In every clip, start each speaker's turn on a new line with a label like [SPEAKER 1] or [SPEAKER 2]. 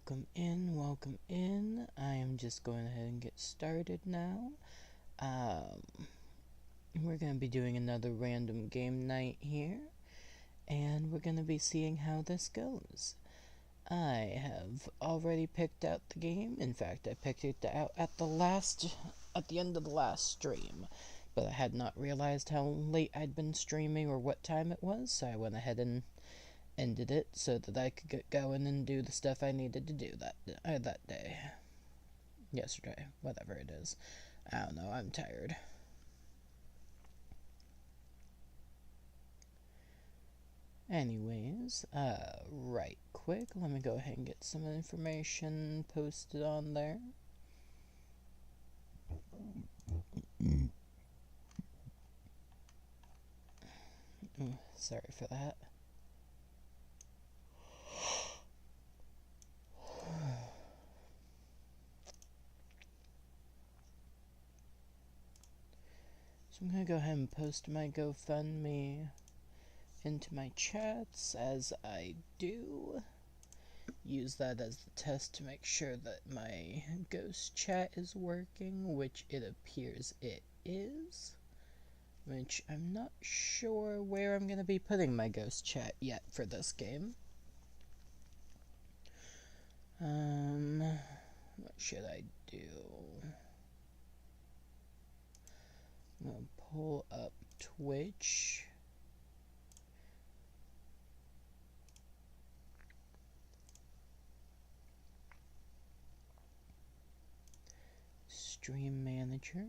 [SPEAKER 1] welcome in. I am just going ahead and get started now. We're going to be doing another random game night here, and we're going to be seeing how this goes. I have already picked out the game. In fact, I picked it out at the end of the last stream, but I had not realized how late I'd been streaming or what time it was, so I went ahead and ended it so that I could get going and do the stuff I needed to do that day. Yesterday, whatever it is. I don't know, I'm tired. Anyways, right quick, let me go ahead and get some information posted on there. Ooh, sorry for that. So I'm gonna go ahead and post my GoFundMe into my chats as I do. Use that as the test to make sure that my ghost chat is working, which it appears it is. Which I'm not sure where I'm gonna be putting my ghost chat yet for this game. What should I do? I'm gonna pull up Twitch. Stream Manager.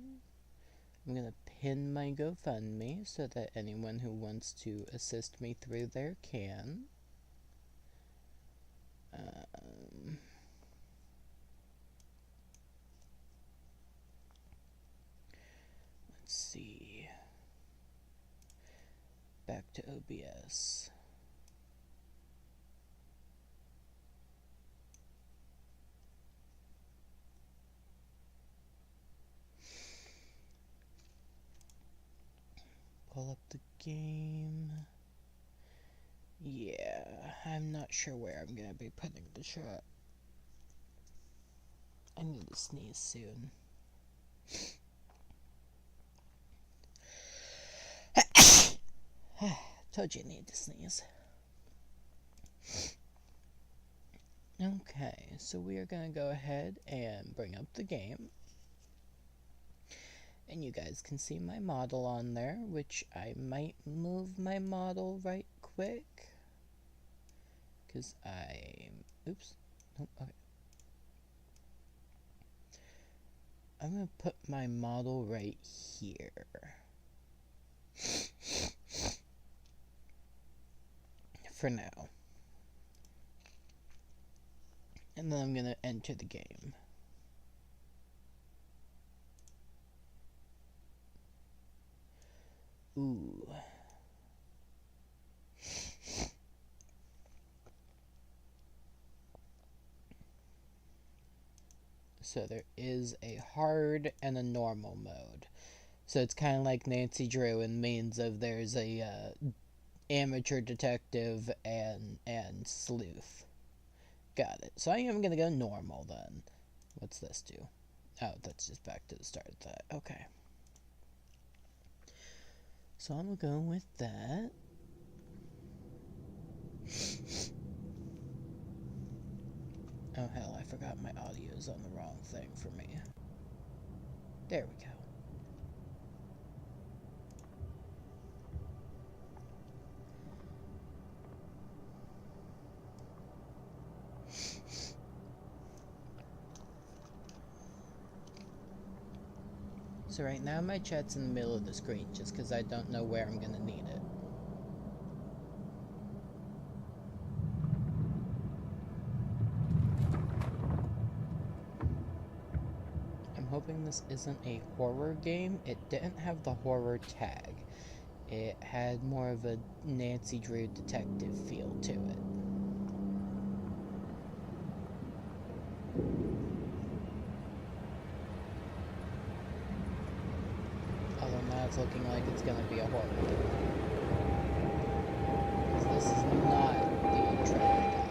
[SPEAKER 1] I'm gonna pin my GoFundMe so that anyone who wants to assist me through there can. Let's see. Back to OBS. Pull up the game. Yeah, I'm not sure where I'm gonna be putting the chat. I need to sneeze soon. Told you I need to sneeze. Okay, so we are gonna go ahead and bring up the game. And you guys can see my model on there, which I might move my model right quick. Because oops. Nope, okay. I'm gonna put my model right here. For now. And then I'm gonna enter the game. Ooh. So there is a hard and a normal mode. So it's kind of like Nancy Drew and means of there's a amateur detective and sleuth. Got it. So I am gonna go normal then. What's this do? Oh, that's just back to the start of that. Okay. So I'm gonna go with that. Oh hell, I forgot my audio is on the wrong thing for me. There we go. So right now my chat's in the middle of the screen just because I don't know where I'm gonna need it. I'm hoping this isn't a horror game. It didn't have the horror tag. It had more of a Nancy Drew detective feel to it. Although now it's looking like it's gonna be a horror game. Because this is not the intro I got.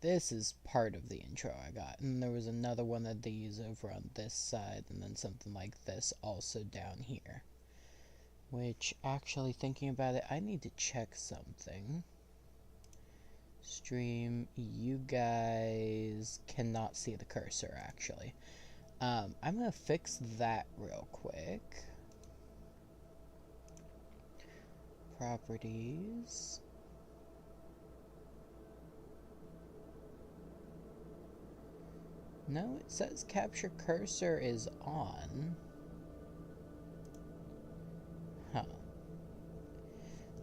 [SPEAKER 1] this is part of the intro I got. And there was another one of these over on this side, and then something like this also down here. Which, actually, thinking about it, I need to check something. Stream, you guys cannot see the cursor, actually. I'm gonna fix that real quick. Properties. No, it says capture cursor is on. Huh.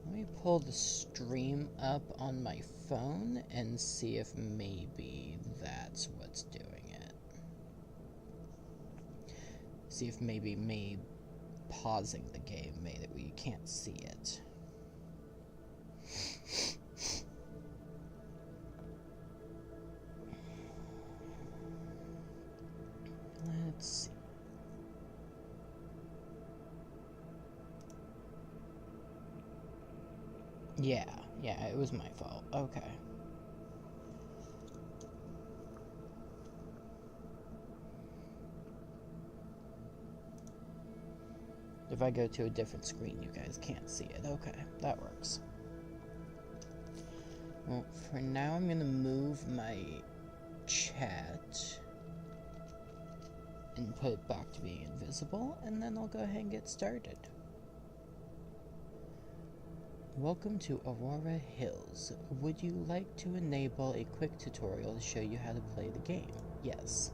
[SPEAKER 1] Let me pull the stream up on my phone and see if maybe that's what's doing it. See if maybe me pausing the game made it where you can't see it. Let's see. Yeah, it was my fault. Okay. If I go to a different screen, you guys can't see it. Okay, that works. Well, for now, I'm gonna move my chat and put it back to being invisible, and then I'll go ahead and get started. Welcome to Aurora Hills. Would you like to enable a quick tutorial to show you how to play the game? Yes.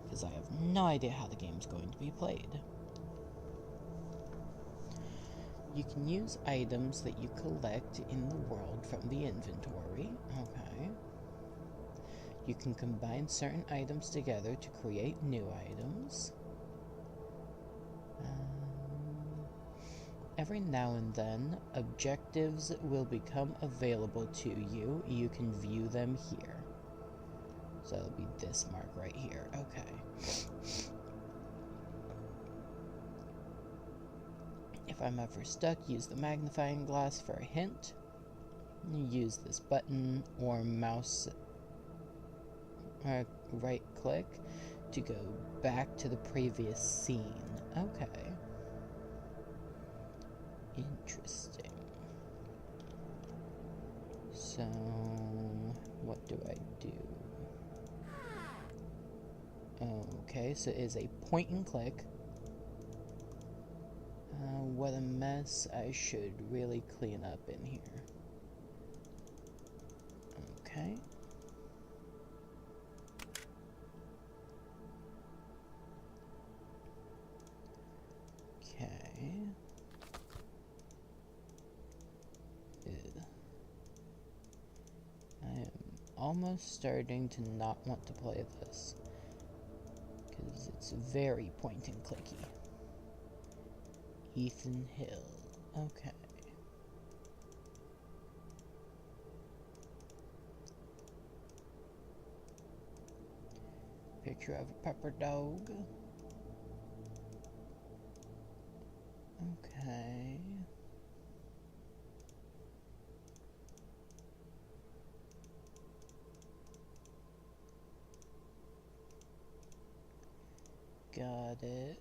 [SPEAKER 1] Because I have no idea how the game's going to be played. You can use items that you collect in the world from the inventory. Okay. You can combine certain items together to create new items. Every now and then, objectives will become available to you. You can view them here. So it'll be this mark right here. Okay. If I'm ever stuck, use the magnifying glass for a hint. Use this button or mouse right click to go back to the previous scene. Okay. Interesting. So, what do I do? Okay, so it is a point and click. What a mess. I should really clean up in here. Okay. Okay. I am almost starting to not want to play this, because it's very point and clicky. Ethan Hill. Okay. Picture of a pepper dog. Okay. Got it.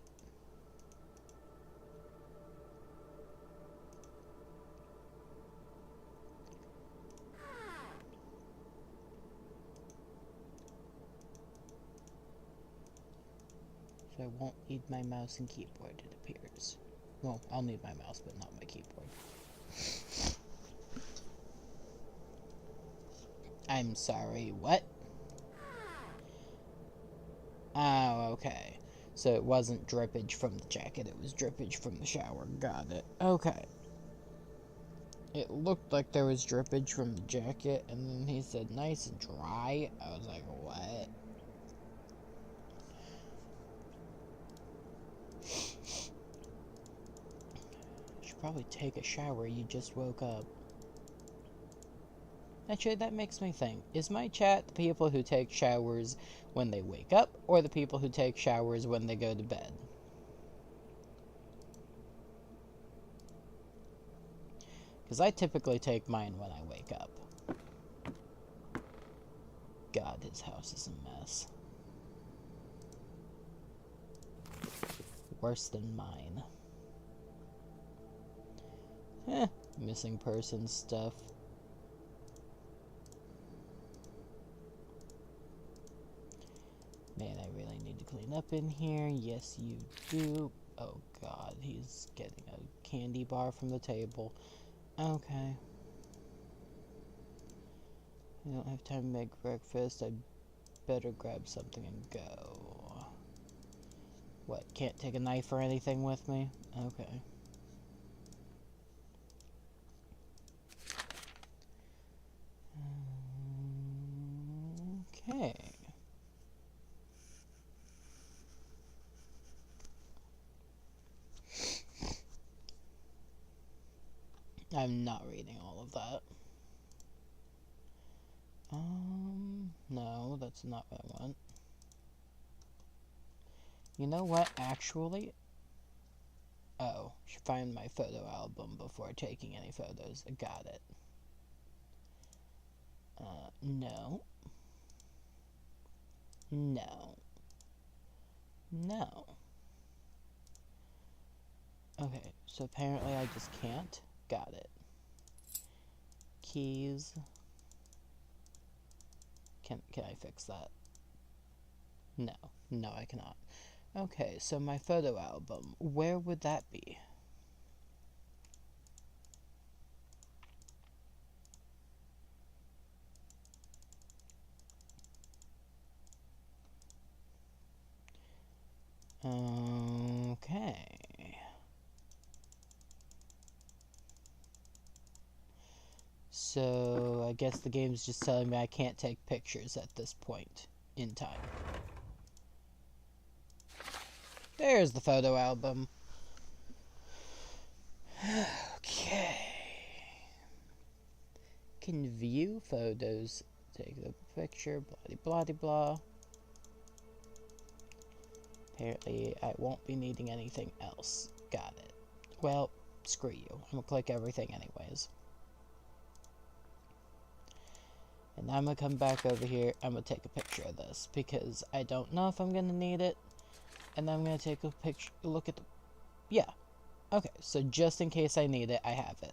[SPEAKER 1] So I won't need my mouse and keyboard, it appears. Well, I'll need my mouse, but not my keyboard. I'm sorry, what? Oh, okay. So it wasn't drippage from the jacket, it was drippage from the shower. Got it. Okay. It looked like there was drippage from the jacket, and then he said nice and dry. I was like, what? Should probably take a shower, you just woke up. Actually, that makes me think. Is my chat the people who take showers when they wake up, or the people who take showers when they go to bed? Because I typically take mine when I wake up. God, his house is a mess. Worse than mine. Missing person stuff. Man, I really need to clean up in here. Yes, you do. Oh God, he's getting a candy bar from the table. Okay. I don't have time to make breakfast. I better grab something and go. What, can't take a knife or anything with me? Okay. Okay. I'm not reading all of that. No, that's not what I want. You know what, actually? Oh, should find my photo album before taking any photos. I got it. No. No. No. Okay, so apparently I just can't. Got it. Keys. Can I fix that? No. No, I cannot. Okay, so my photo album. Where would that be? Okay. So, I guess the game's just telling me I can't take pictures at this point in time. There's the photo album. Okay. Can view photos. Take the picture, blah blah blah. Apparently, I won't be needing anything else. Got it. Well, screw you. I'm gonna click everything anyways. And I'm gonna come back over here. I'm gonna take a picture of this because I don't know if I'm gonna need it. And I'm gonna take a picture. Look at the. Yeah. Okay, so just in case I need it, I have it.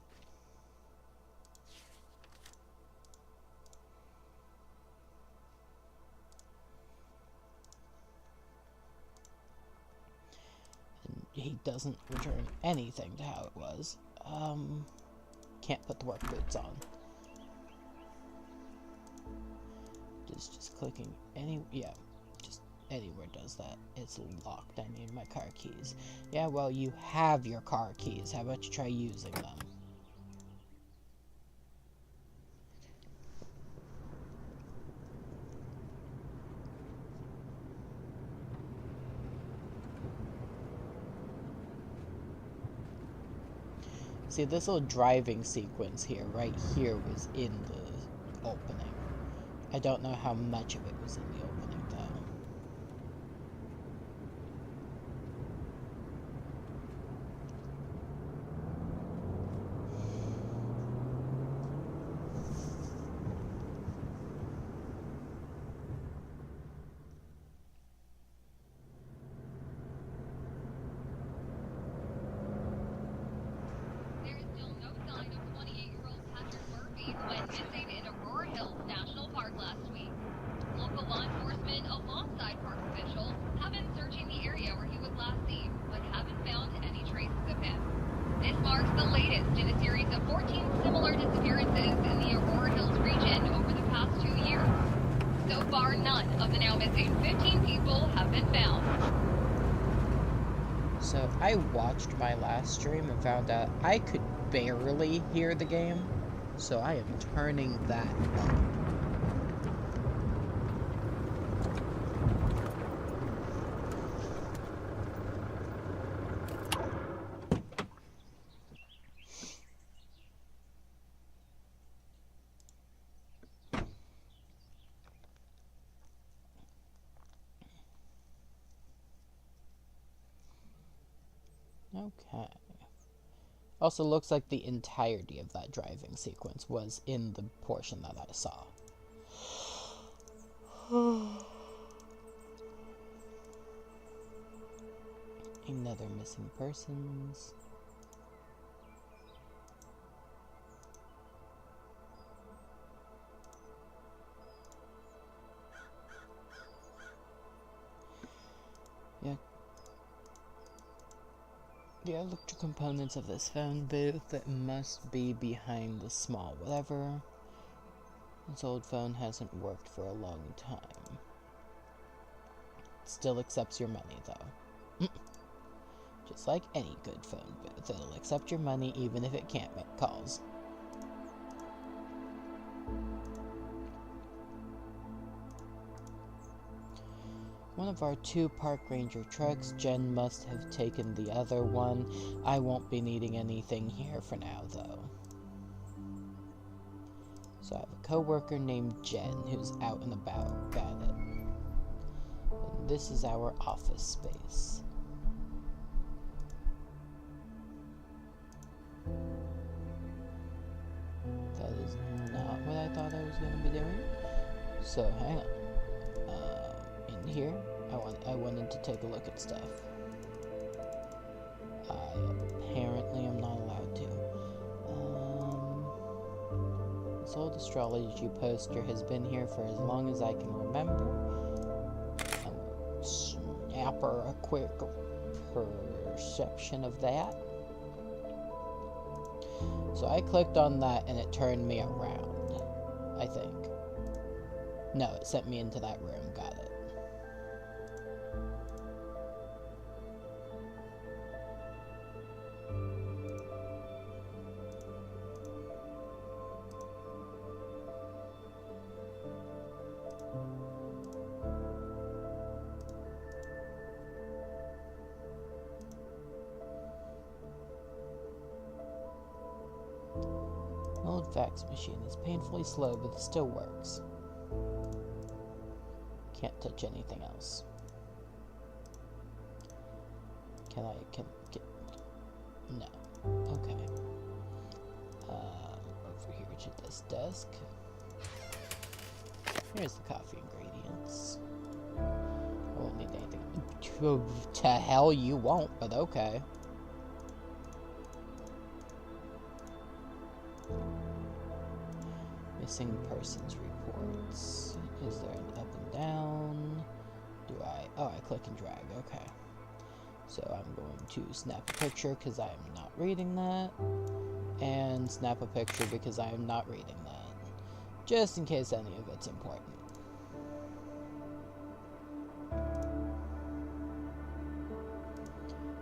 [SPEAKER 1] And he doesn't return anything to how it was. Can't put the work boots on. Just clicking yeah, just anywhere does that. It's locked. I need my car keys. Yeah, well, you have your car keys. How about you try using them? See, this little driving sequence here, right here, was in the opening. I don't know how much of it was in the opening, though. So I watched my last stream and found out I could barely hear the game, so I am turning that up. Okay. Also looks like the entirety of that driving sequence was in the portion that I saw. Another missing persons. Yeah. The electric components of this phone booth that must be behind the small whatever. This old phone hasn't worked for a long time. It still accepts your money though. Just like any good phone booth, it'll accept your money even if it can't make calls. One of our 2 park ranger trucks. Jen must have taken the other one. I won't be needing anything here for now, though. So I have a co-worker named Jen who's out and about. Got it. And this is our office space. That is not what I thought I was going to be doing. So, hang on. In here, I wanted to take a look at stuff. I apparently am not allowed to. This old astrology poster has been here for as long as I can remember. Snap her a quick perception of that. So I clicked on that and it turned me around, I think. No, it sent me into that room. Got it. Old fax machine is painfully slow, but it still works. Can't touch anything else. Can get... No. Okay. Over here to this desk. Here's the coffee ingredients. I won't need anything. To hell you won't, but okay. Missing persons reports. Is there an up and down? Do I... Oh, I click and drag. Okay. So I'm going to snap a picture because I am not reading that. And snap a picture because I am not reading that. Just in case any of it's important.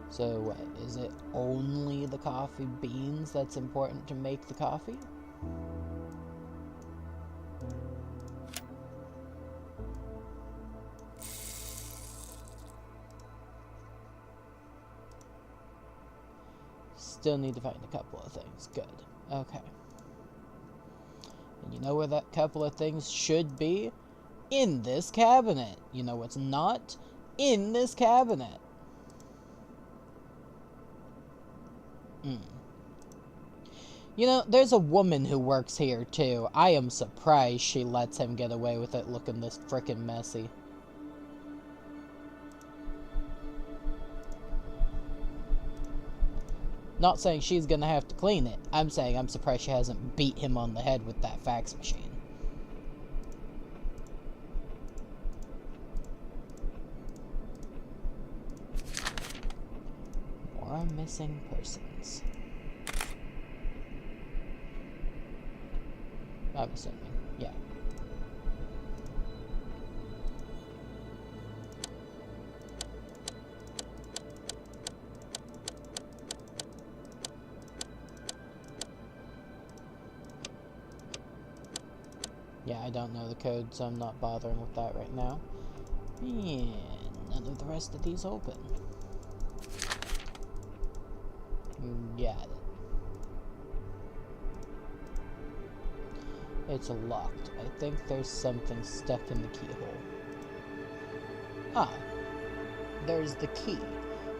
[SPEAKER 1] So what? Is it only the coffee beans that's important to make the coffee? Still need to find a couple of things. Good. Okay. And you know where that couple of things should be? In this cabinet. You know what's not? In this cabinet. You know, there's a woman who works here, too. I am surprised she lets him get away with it looking this frickin' messy. Not saying she's gonna have to clean it. I'm saying I'm surprised she hasn't beat him on the head with that fax machine. More missing persons. I'm assuming, yeah. Yeah, I don't know the code, so I'm not bothering with that right now. And none of the rest of these open. Got it. It's locked. I think there's something stuck in the keyhole. Ah, there's the key.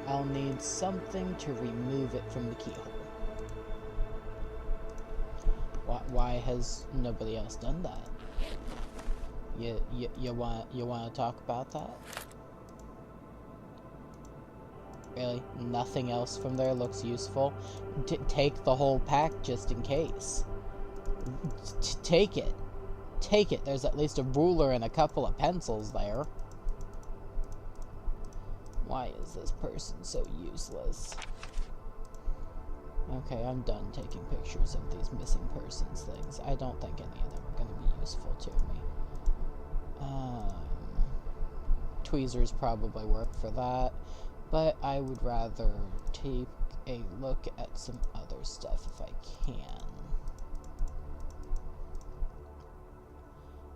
[SPEAKER 1] I'll need something to remove it from the keyhole. Why has nobody else done that? You want to talk about that? Really? Nothing else from there looks useful? Take the whole pack just in case. Take it. Take it. There's at least a ruler and a couple of pencils there. Why is this person so useless? Okay, I'm done taking pictures of these missing persons things. I don't think any of them are going to be useful to me. Tweezers probably work for that, but I would rather take a look at some other stuff if I can.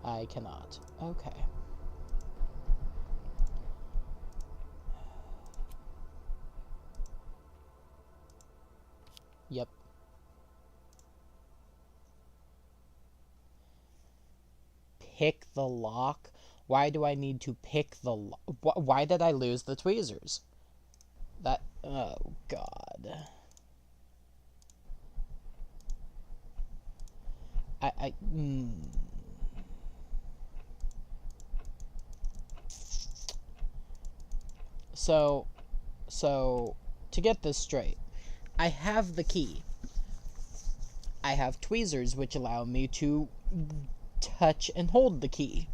[SPEAKER 1] I cannot. Okay. Yep. Pick the lock? Why do I need to pick the lock? Why did I lose the tweezers? That... Oh, God. So, to get this straight, I have the key. I have tweezers which allow me to touch and hold the key.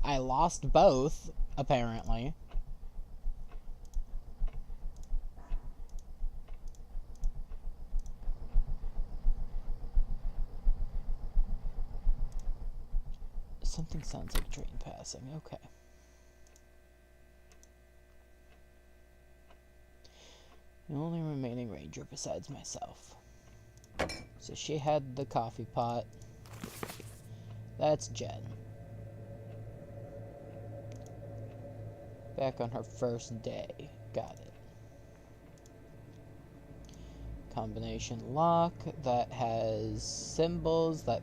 [SPEAKER 1] I lost both, apparently. Something sounds like a train passing. Okay. The only remaining ranger besides myself. So she had the coffee pot. That's Jen. Back on her first day. Got it. Combination lock that has symbols that...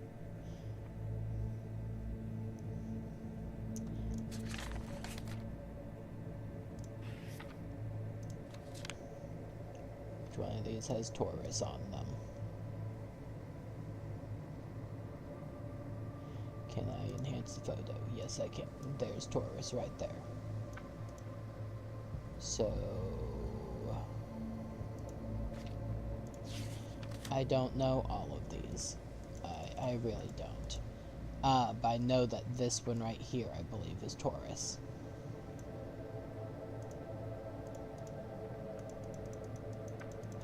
[SPEAKER 1] Which one of these has Taurus on them? Can I enhance the photo? Yes, I can. There's Taurus right there. So... I don't know all of these. I really don't. But I know that this one right here, I believe, is Taurus.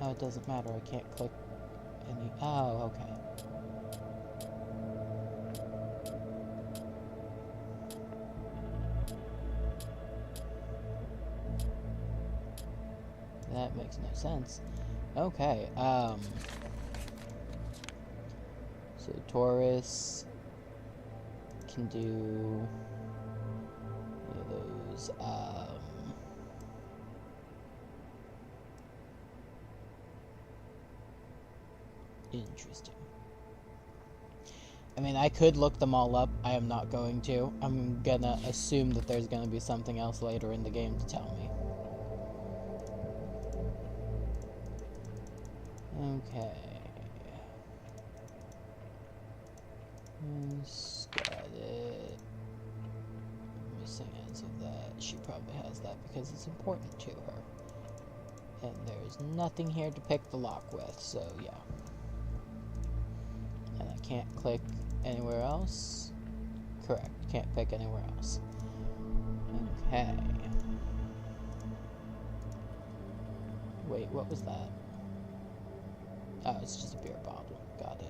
[SPEAKER 1] Oh, it doesn't matter. I can't click any... Oh, okay. That makes no sense. Okay, so Taurus can do those, interesting. I mean, I could look them all up. I am not going to. I'm gonna assume that there's gonna be something else later in the game to tell me. Okay. Got it. Missing ends of that. She probably has that because it's important to her. And there's nothing here to pick the lock with, so yeah. And I can't click anywhere else. Correct. Can't pick anywhere else. Okay. Wait, what was that? Oh, it's just a beer bottle. Got it.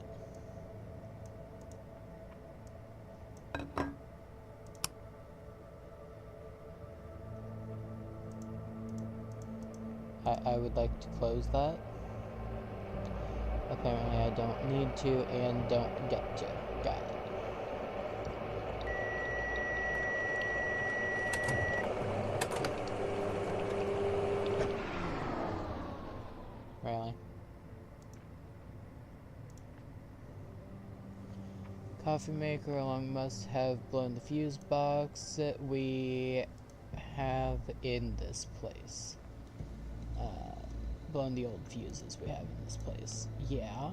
[SPEAKER 1] I would like to close that. Apparently I don't need to and don't get to. Got it. Really? Coffee maker along must have blown the fuse box that we have in this place. Blown the old fuses we have in this place. Yeah.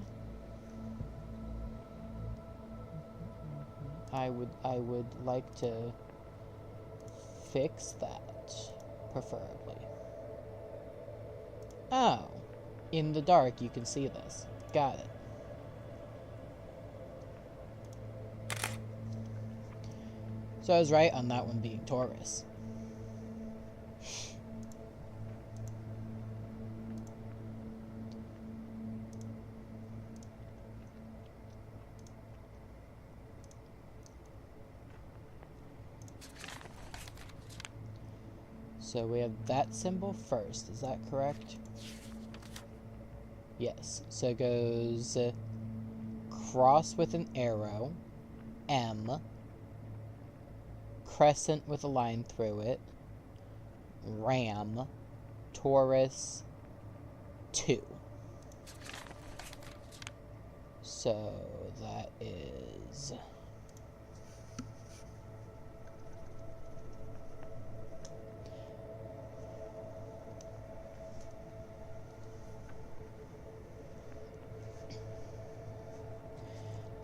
[SPEAKER 1] I would like to fix that, preferably. Oh, in the dark you can see this. Got it. So I was right on that one being Taurus. So we have that symbol first, is that correct? Yes, so it goes cross with an arrow, M, crescent with a line through it, Ram, Taurus, 2. So that is...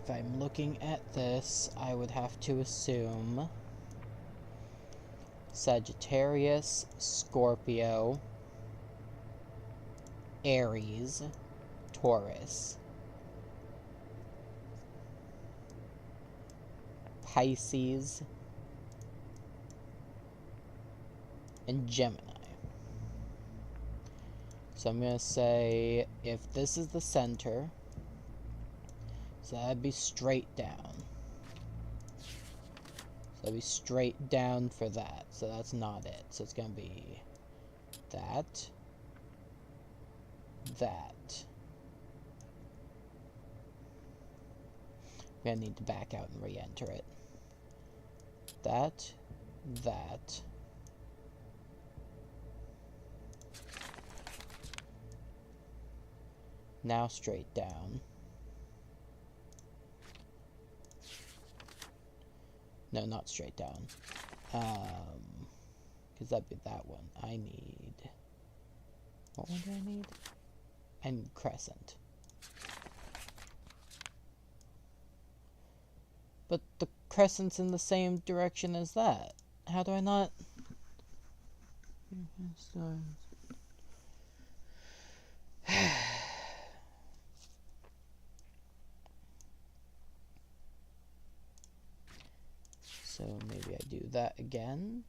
[SPEAKER 1] If I'm looking at this, I would have to assume Sagittarius, Scorpio, Aries, Taurus, Pisces, and Gemini. So I'm going to say if this is the center, so that'd be straight down. So that'd be straight down for that. So that's not it. So it's going to be that, that. I'm going to need to back out and re-enter it. That, that. Now straight down. No, not straight down. Because that'd be that one. I need... What one do I need? I need crescent. But the crescent's in the same direction as that. How do I not... So maybe I do that again.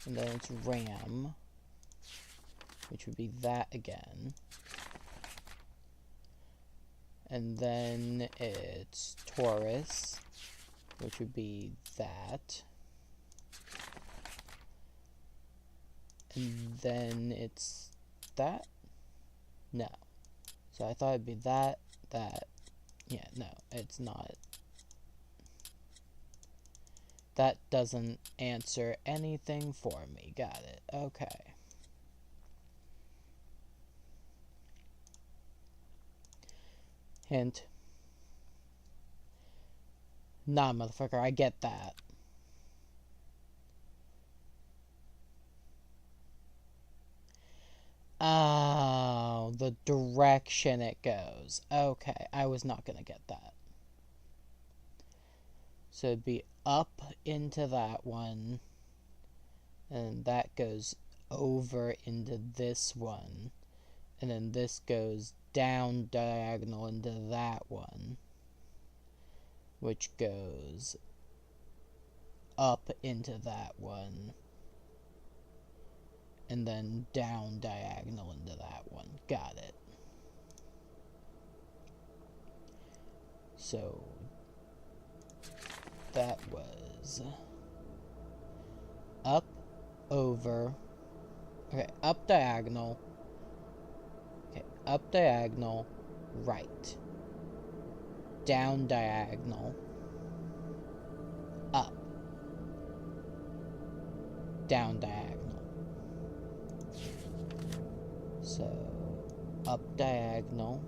[SPEAKER 1] And then it's Ram, which would be that again. And then it's Taurus, which would be that. And then it's that? No. So I thought it'd be that, that. Yeah, no, it's not. That doesn't answer anything for me. Got it. Okay. Hint. Nah, motherfucker, I get that. Oh, the direction it goes. Okay, I was not gonna get that. So it'd be up into that one, and that goes over into this one, and then this goes down diagonal into that one, which goes up into that one, and then down diagonal into that one. Got it. So that was up, over, okay, up diagonal, okay, up diagonal, right, down diagonal, up, down diagonal. So, up diagonal,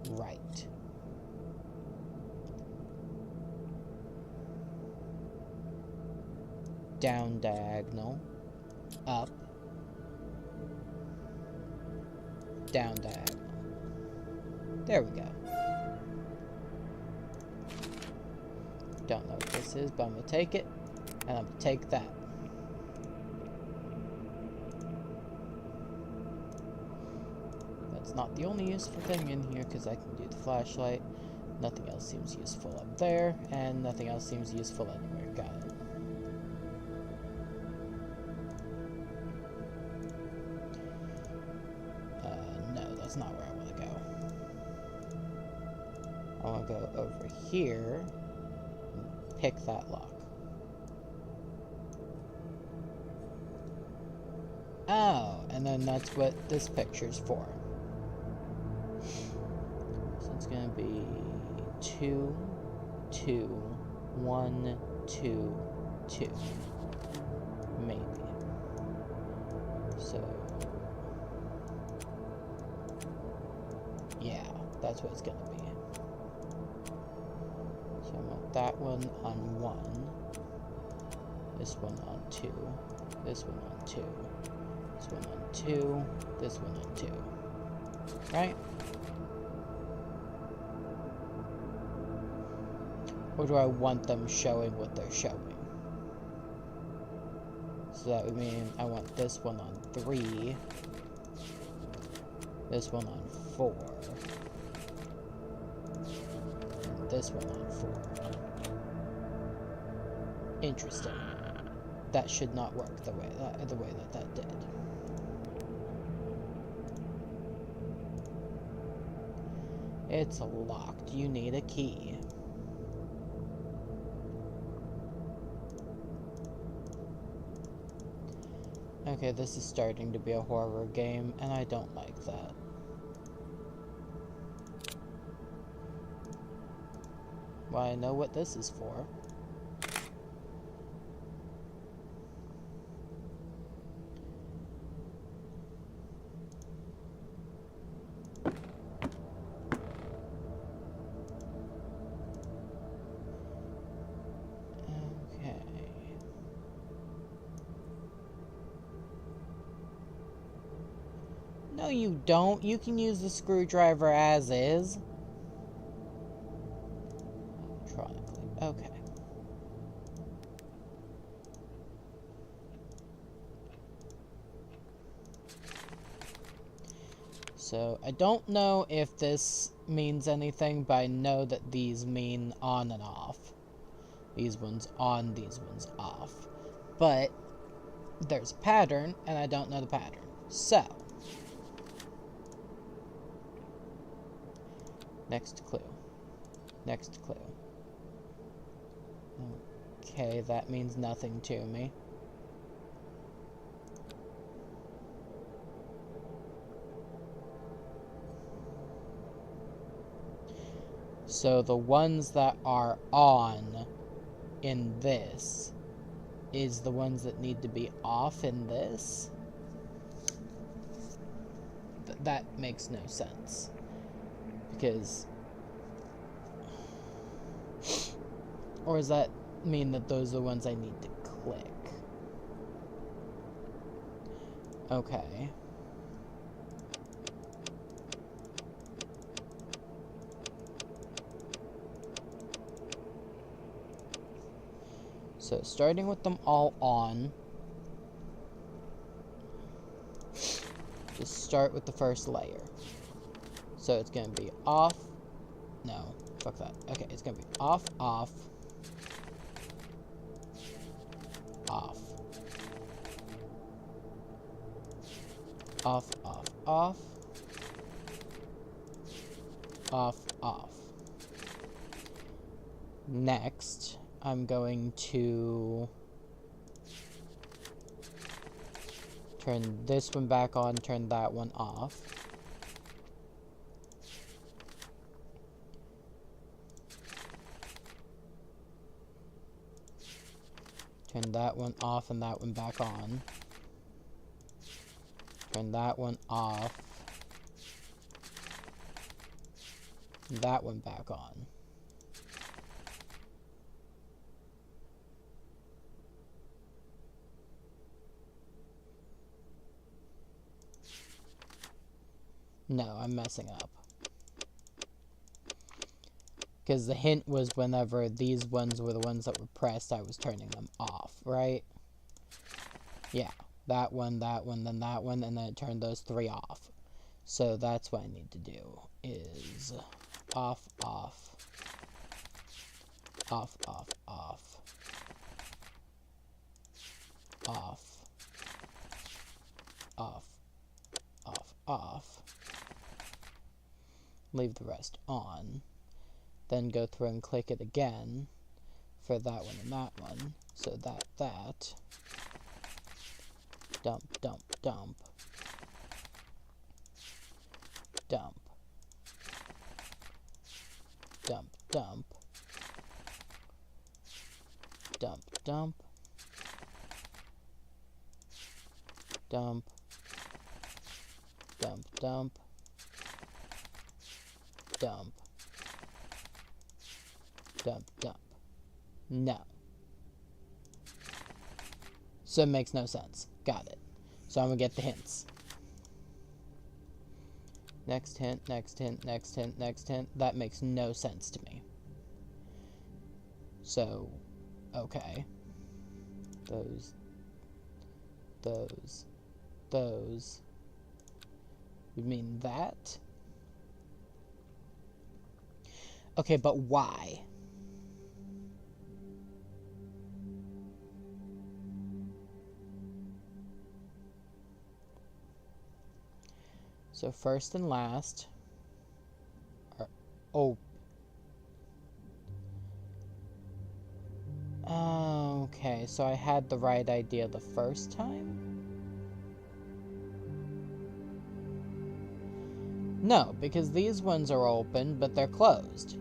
[SPEAKER 1] right. Down diagonal, up, down diagonal. There we go. Don't know what this is, but I'm gonna take it, and I'm gonna take that. That's not the only useful thing in here, because I can do the flashlight. Nothing else seems useful up there, and nothing else seems useful anywhere. Got it. No, that's not where I want to go. I want to go over here and pick that lock. Oh, and then that's what this picture's for. So it's going to be 2, 2, 1, 2, 2. Maybe. So, yeah, that's what it's going to be. So I want that one on 1, this one on 2, this one on 2, this one on 2, this one on 2. Right? Or do I want them showing what they're showing? So that would mean I want this one on 3, this one on 4, and this one on 4. Interesting. That should not work the way that did. It's locked. You need a key. Okay, this is starting to be a horror game, and I don't like that. Well, I know what this is for. No, you don't. You can use the screwdriver as is. Electronically. Okay. So, I don't know if this means anything, but I know that these mean on and off. These ones on, these ones off. But, there's a pattern, and I don't know the pattern. So, next clue. Next clue. Okay, that means nothing to me. So the ones that are on in this is the ones that need to be off in this? That makes no sense. Because... Or does that mean that those are the ones I need to click? Okay. So, starting with them all on, just start with the first layer. So, it's going to be off, no, fuck that. Okay, it's going to be off, off, off, off, off, off, off, off. Next, I'm going to turn this one back on, turn that one off. Turn that one off and that one back on. Turn that one off. That one back on. No, I'm messing up. Because the hint was whenever these ones were the ones that were pressed, I was turning them off, right? Yeah, that one, then that one, and then it turned those 3 off. So that's what I need to do, is off, off, off, off, off, off, off, off, off, leave the rest on, then go through and click it again for that one and that one, so that, dump, dump, dump, dump, dump, dump, dump, dump, dump, dump, dump, dump, dump, dump. No. So it makes no sense. Got it. So I'm gonna get the hints. Next hint, next hint, next hint, next hint. That makes no sense to me. So, okay. Those. You mean that? Okay, but why? So first and last are okay, so I had the right idea the first time? No, because these ones are open, but they're closed.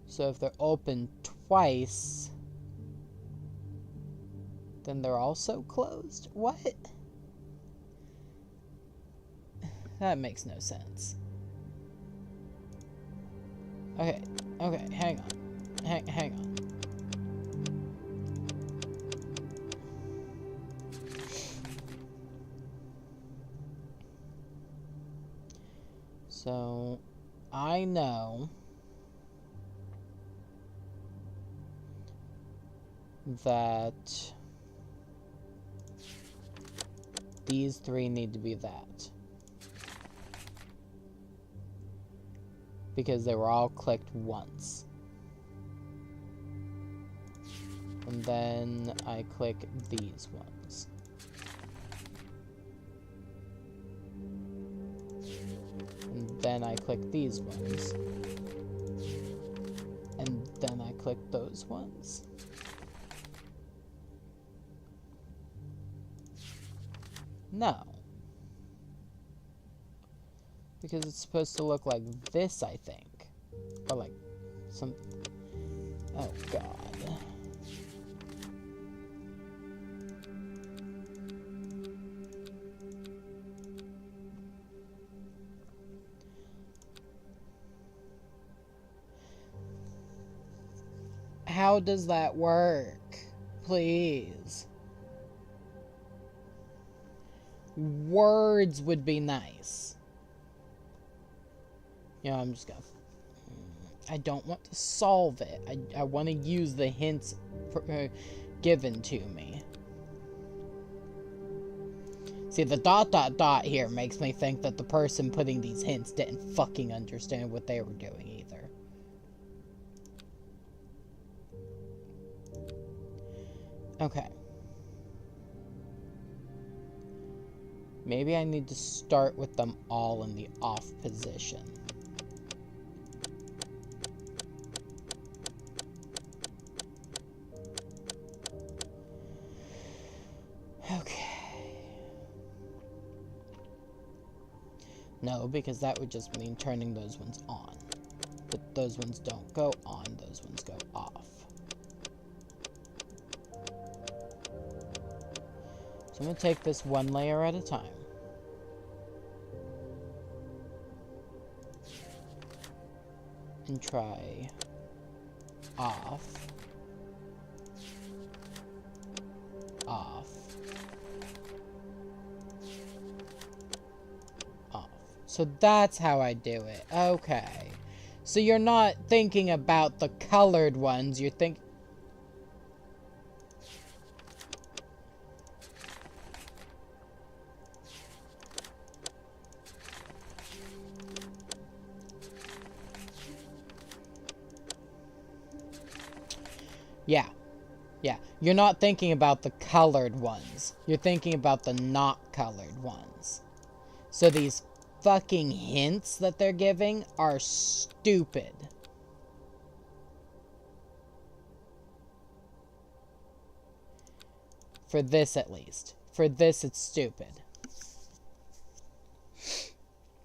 [SPEAKER 1] So if they're open twice, then they're also closed? What? That makes no sense. Okay, hang on. Hang on. So, I know that these 3 need to be that. Because they were all clicked once. And then I click these ones. And then I click these ones. And then I click those ones. No. Because it's supposed to look like this, I think. Or like some... Oh, God. How does that work? Please. Words would be nice. Yeah, I'm just gonna... I don't want to solve it. I want to use the hints given to me. See, the ... here makes me think that the person putting these hints didn't fucking understand what they were doing either. Okay. Maybe I need to start with them all in the off position. Okay. No, because that would just mean turning those ones on. But those ones don't go on, those ones go off. So I'm going to take this one layer at a time. And try off, off, So that's how I do it. Okay. So you're not thinking about the colored ones, you're thinking... Yeah. Yeah. You're not thinking about the colored ones. You're thinking about the not colored ones. So these fucking hints that they're giving are stupid. For this, at least. For this, it's stupid.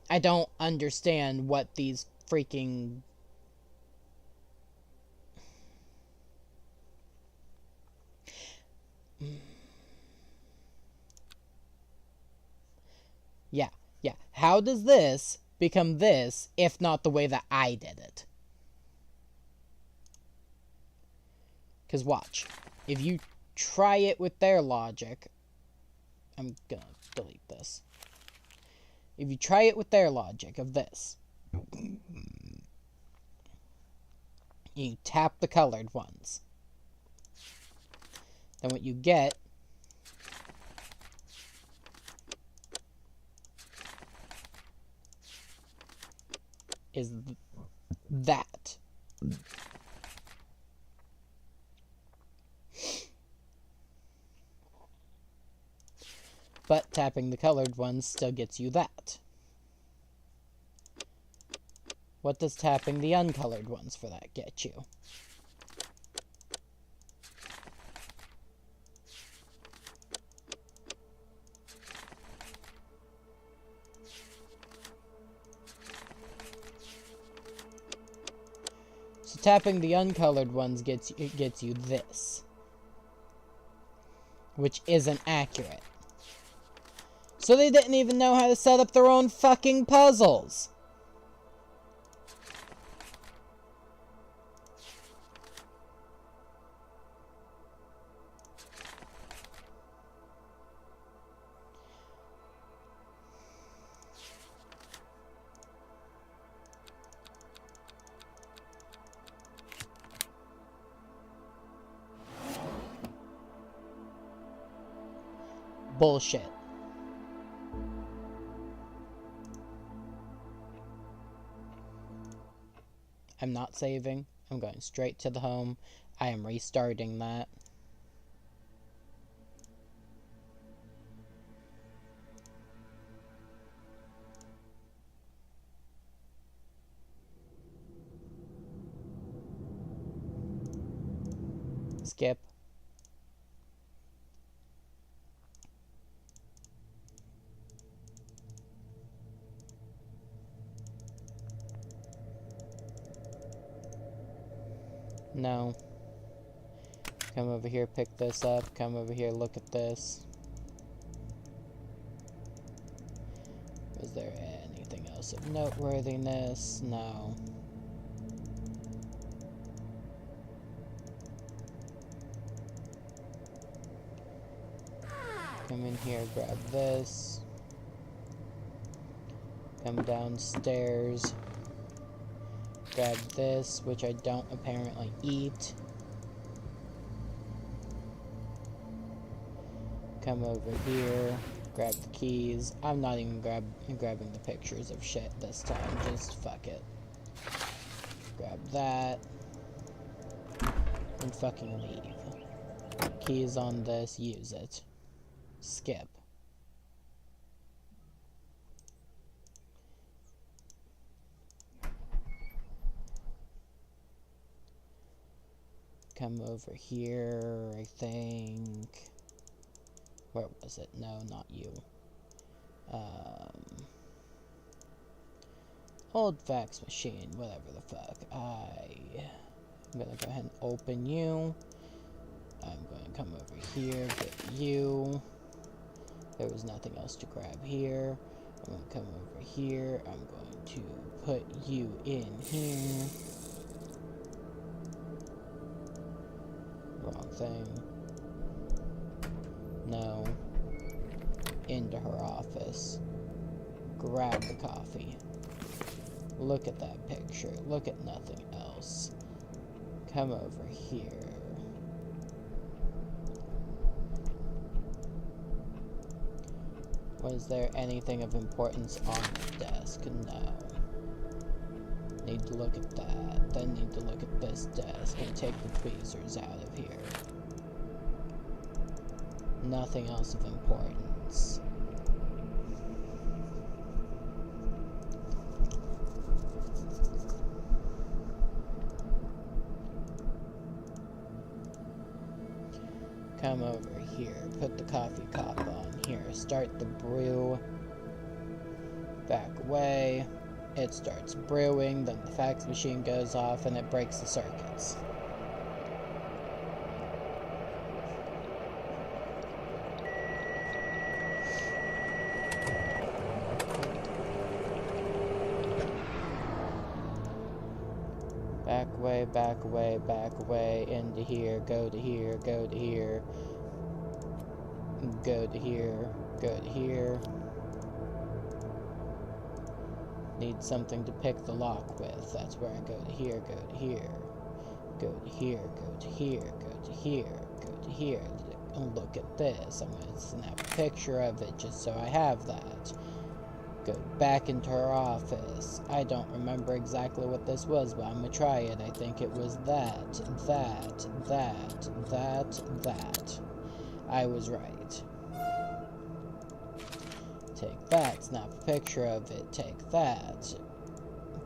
[SPEAKER 1] I don't understand what these freaking... Yeah, yeah. How does this become this, if not the way that I did it? Because watch. If you try it with their logic... I'm gonna delete this. If you try it with their logic of this... You tap the colored ones. Then what you get... is that. But tapping the colored ones still gets you that. What does tapping the uncolored ones for that get you? So tapping the uncolored ones gets you this. Which isn't accurate. So they didn't even know how to set up their own fucking puzzles. Bullshit. I'm not saving. I'm going straight to the home. I am restarting that. Skip. No. Come over here, pick this up. Come over here, look at this. Was there anything else of noteworthiness? No. Come in here, grab this. Come downstairs. Grab this, which I don't apparently eat. Come over here. Grab the keys. I'm not even grabbing the pictures of shit this time. Just fuck it. Grab that. And fucking leave. Keys on this. Use it. Skip. Come over here, I think. Where was it? No, not you. Old fax machine, whatever the fuck. I'm gonna go ahead and open you. I'm going to come over here, get you. There was nothing else to grab here. I'm going to come over here. I'm going to put you in here. Wrong thing. No. Into her office. grab the coffee. Look at that picture. Look at nothing else. Come over here. Was there anything of importance on the desk? No. Need to look at that. Then need to look at this desk and take the tweezers out of here. Nothing else of importance. Come over here, put the coffee cup on here, start the brew, back away, it starts brewing, then the fax machine goes off and it breaks the circuits. Back away, back away, back away, into here, go to here, go to here, go to here, go to here. Need something to pick the lock with, that's where I go to here, go to here, go to here, go to here, go to here, go to here. Oh, look at this, I'm going to snap a picture of it just so I have that. Go back into her office. I don't remember exactly what this was, but I'm gonna try it. I think it was that. I was right. Take that, snap a picture of it, take that.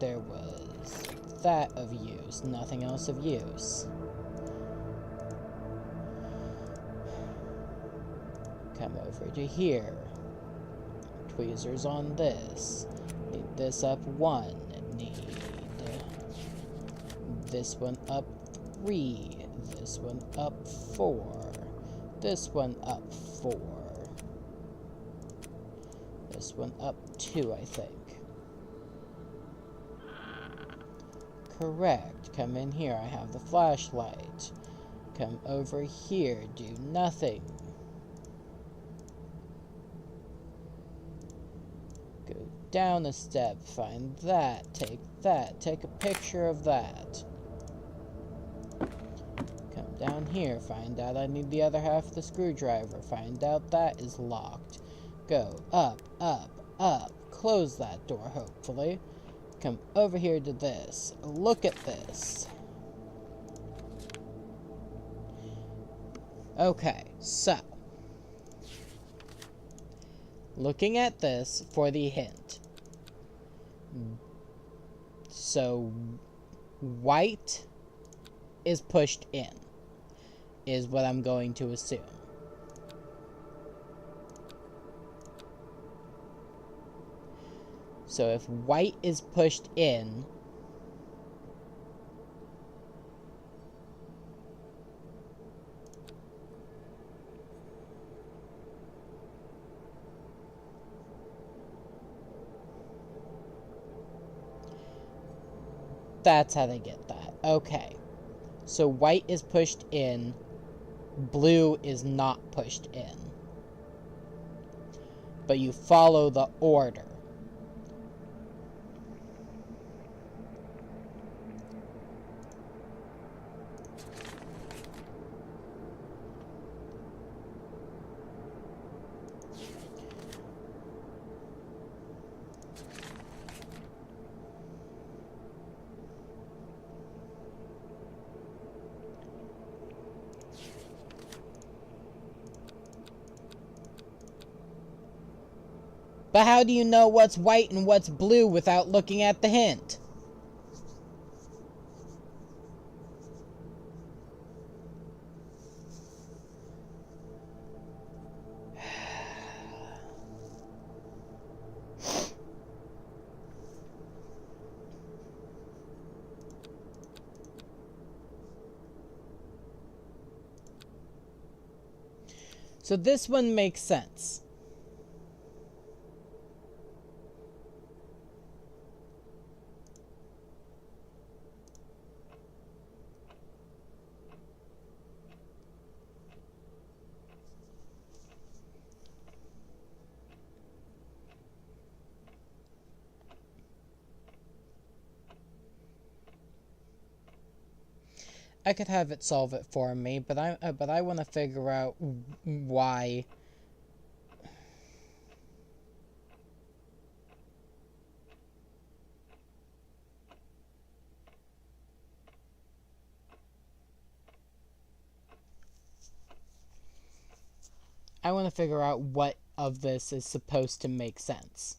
[SPEAKER 1] There was that of use, nothing else of use. Come over to here. Tweezers on this. Need this up 1. Need this one up 3. This one up 4. This one up 4. This one up 2, I think. Correct. Come in here. I have the flashlight. Come over here. Do nothing. Go down a step, find that, take a picture of that. Come down here, find out I need the other half of the screwdriver, find out that is locked. Go up, up, up, close that door, hopefully. Come over here to this, look at this. Okay, so. Looking at this for the hint. So, white is pushed in, is what I'm going to assume. So if white is pushed in, that's how they get that. Okay. So white is pushed in, blue is not pushed in. But you follow the order. But how do you know what's white and what's blue without looking at the hint? So this one makes sense. I could have it solve it for me, but I want to figure out why. I want to figure out what of this is supposed to make sense.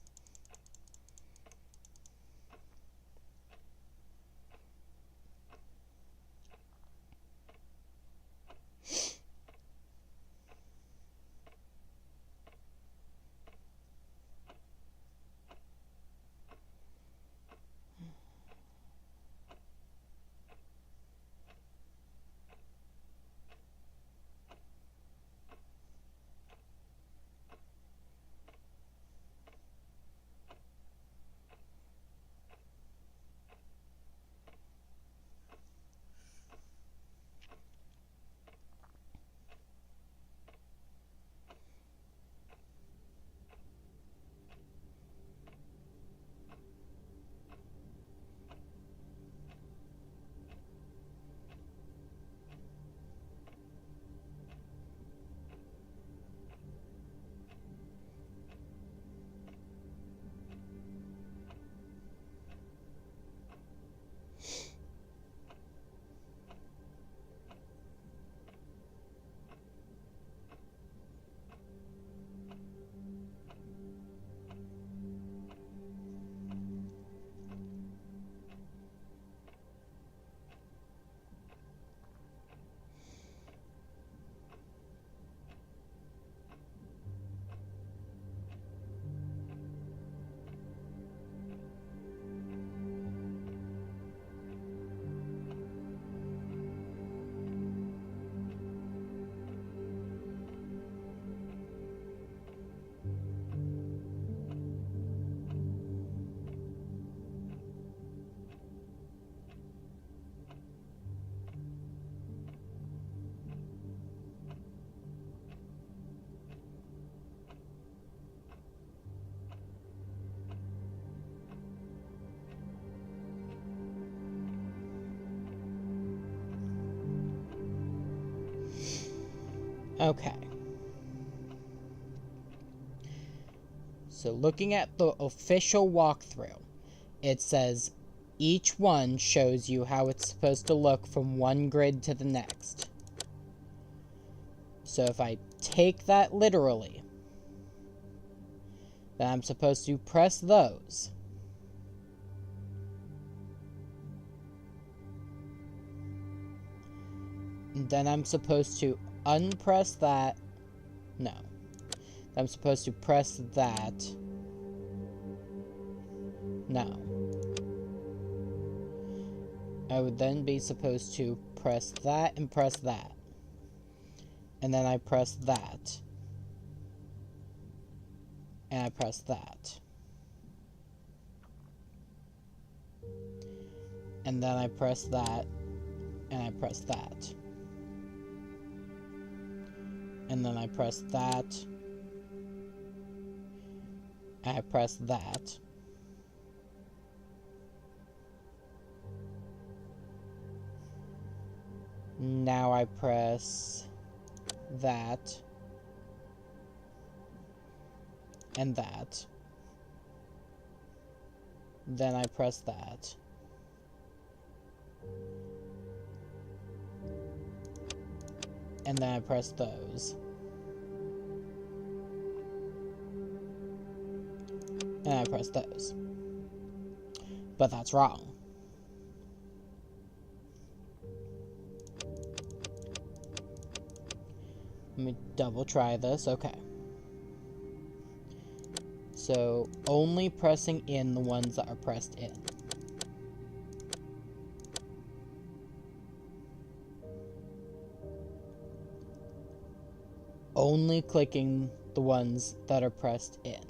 [SPEAKER 1] Okay. So looking at the official walkthrough, it says each one shows you how it's supposed to look from one grid to the next. So if I take that literally, then I'm supposed to press those. And then I'm supposed to unpress that. No. I'm supposed to press that. No. I would then be supposed to press that and press that. And then I press that. And I press that. And then I press that. And I press that. And then I press that. And I press that. Now I press that. And that. Then I press that. And then I press those. And I press those. But that's wrong. Let me double try this. Okay. So, only pressing in the ones that are pressed in. Only clicking the ones that are pressed in.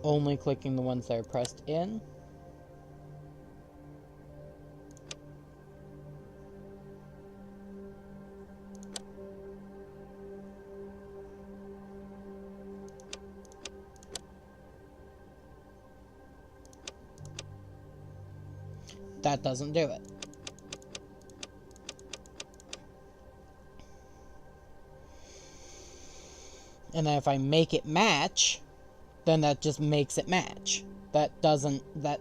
[SPEAKER 1] Only clicking the ones that are pressed in. that doesn't do it. And then if I make it match, then that just makes it match. That doesn't, that...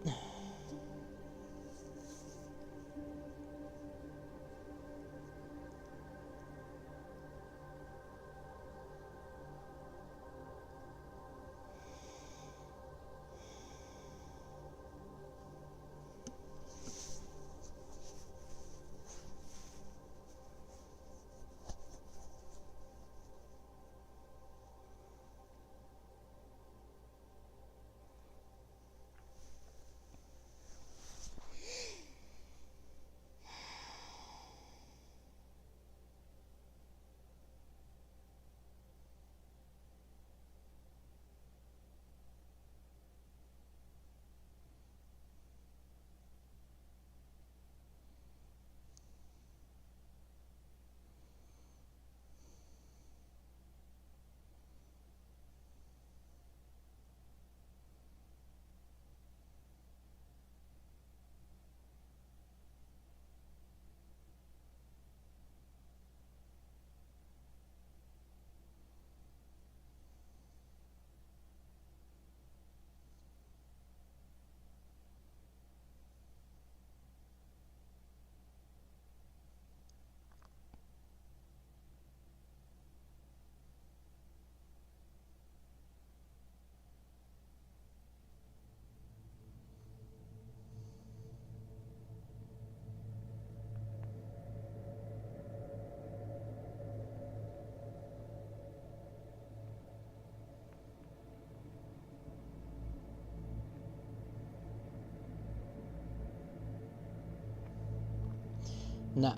[SPEAKER 1] No.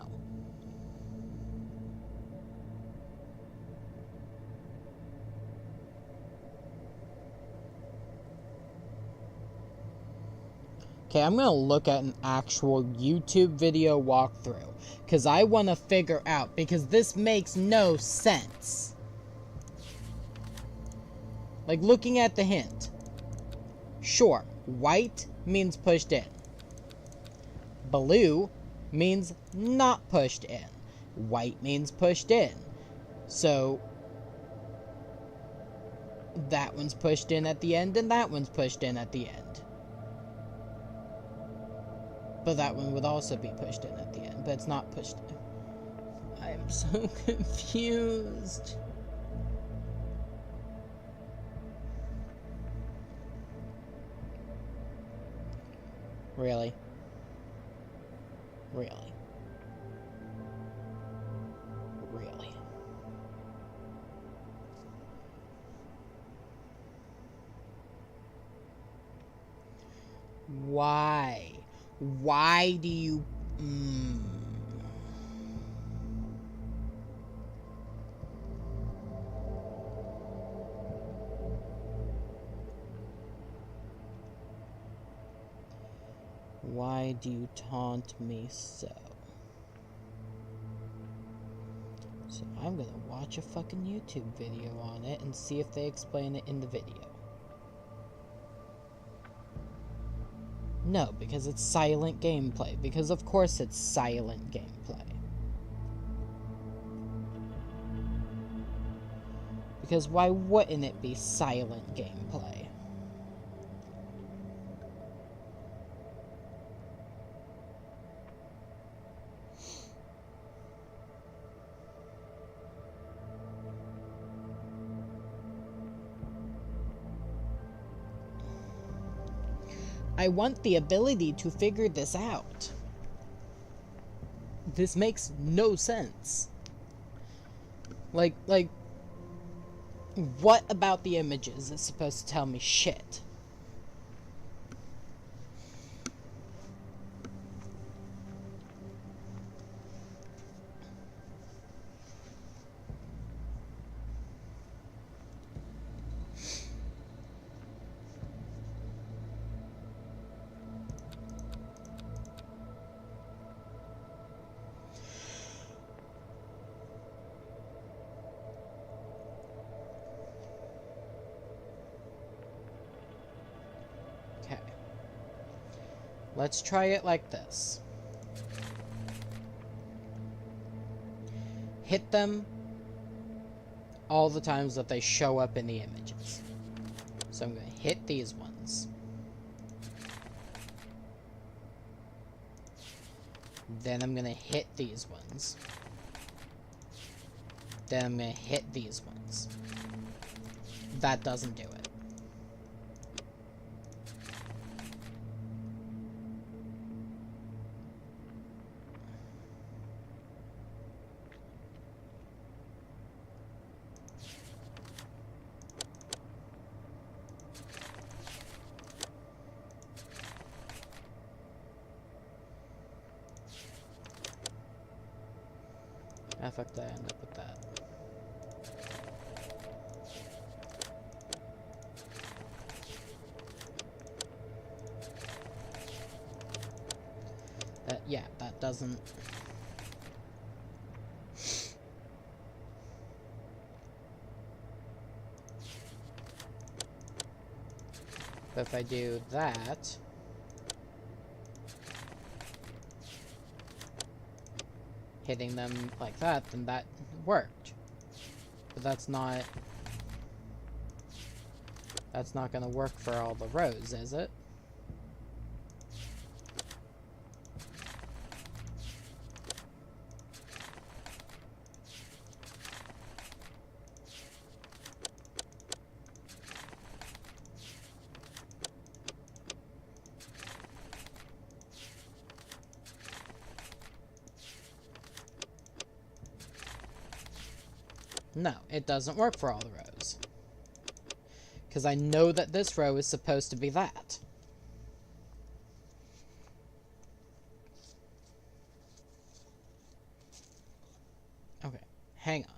[SPEAKER 1] Okay, I'm gonna look at an actual YouTube video walkthrough, because I want to figure out, because this makes no sense. Like, looking at the hint. Sure, white means pushed in. Blue means not pushed in. White means pushed in. So, that one's pushed in at the end, and that one's pushed in at the end. But that one would also be pushed in at the end, but it's not pushed in. I'm so confused. Really? Really? Really? Why? Why do you... Why do you taunt me so? So I'm gonna watch a fucking YouTube video on it and see if they explain it in the video. No, because it's silent gameplay. Because of course it's silent gameplay. Because why wouldn't it be silent gameplay? I want the ability to figure this out. This makes no sense. Like, what about the images is supposed to tell me shit? Let's try it like this. Hit them all the times that they show up in the images. So I'm going to hit these ones. Then I'm going to hit these ones. Then I'm going to hit these ones. That doesn't do it. How the fuck did I end up with that? Yeah, that doesn't... But if I do that... hitting them like that, then that worked. But that's not gonna work for all the rows, is it? No, it doesn't work for all the rows. Because I know that this row is supposed to be that. Okay, hang on.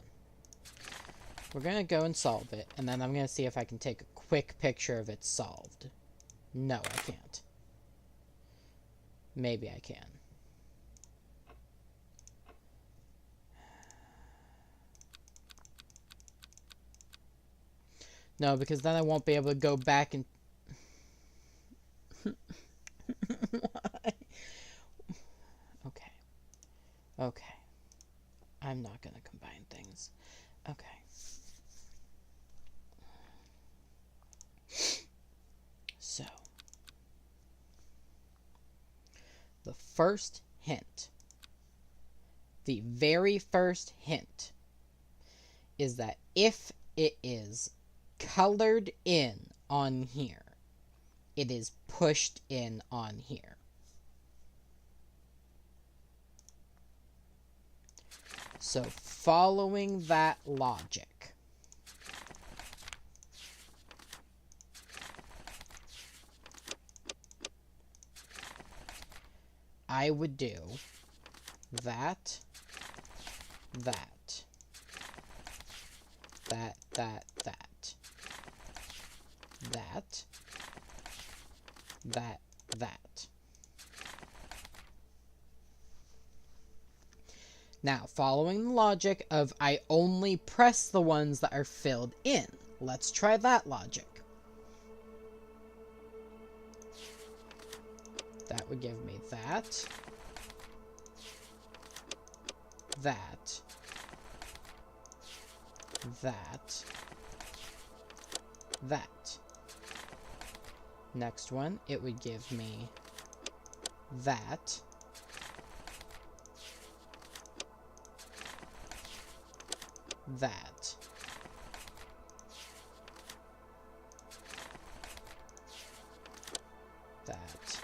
[SPEAKER 1] We're going to go and solve it, and then I'm going to see if I can take a quick picture of it solved. No, I can't. Maybe I can. No, because then I won't be able to go back and... Why? Okay. Okay. I'm not gonna combine things. Okay. So. The first hint. The very first hint is that if it is colored in on here, it is pushed in on here. So following that logic, I would do that, that, that, that, that, that, that, that. Now, following the logic of I only press the ones that are filled in. Let's try that logic. That would give me that, that, that, that. Next one, it would give me that, that, that,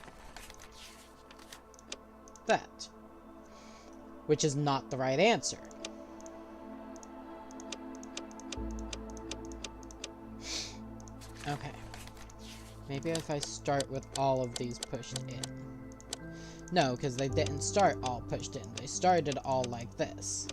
[SPEAKER 1] that, which is not the right answer. Okay. Maybe if I start with all of these pushed in. No, because they didn't start all pushed in. They started all like this.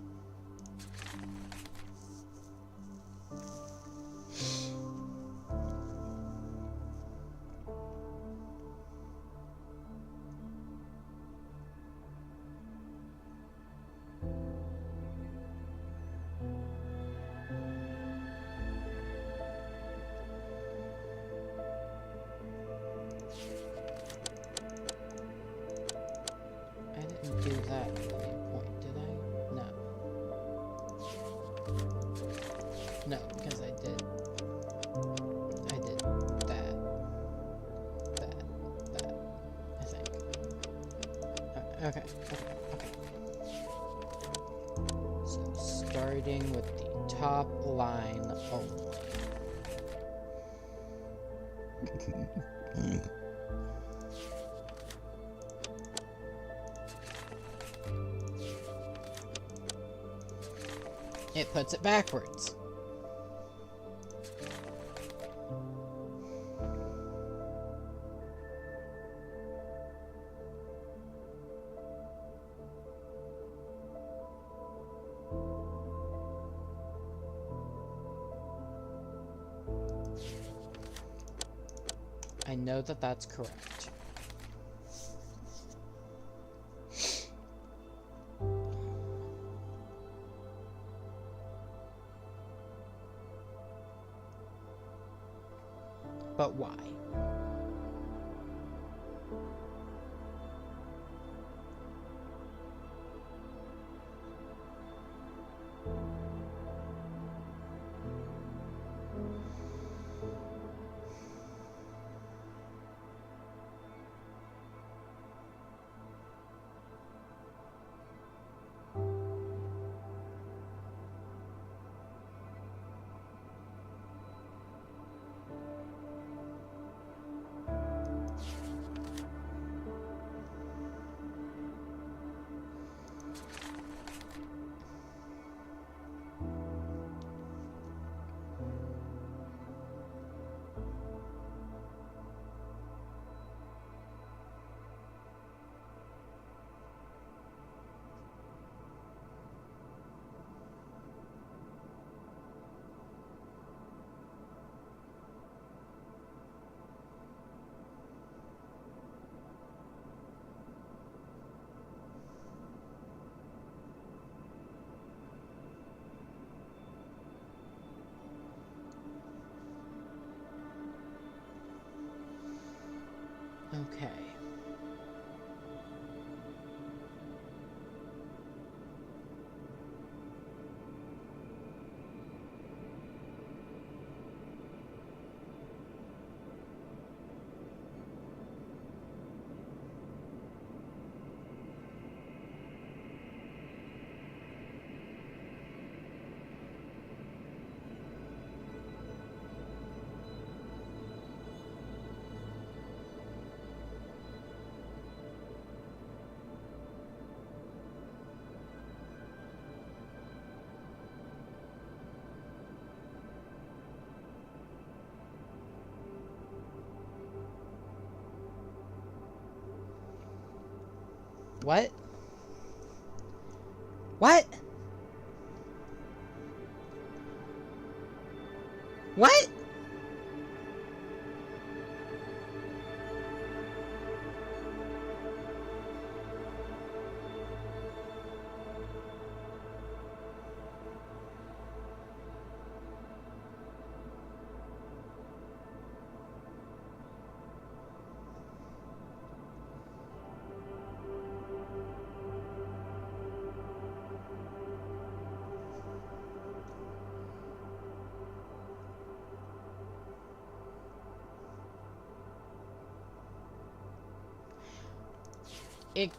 [SPEAKER 1] No, because I did that, I think. Okay. So, starting with the top line only. It puts it backwards. I know that that's correct. But why? Okay. What? What? What?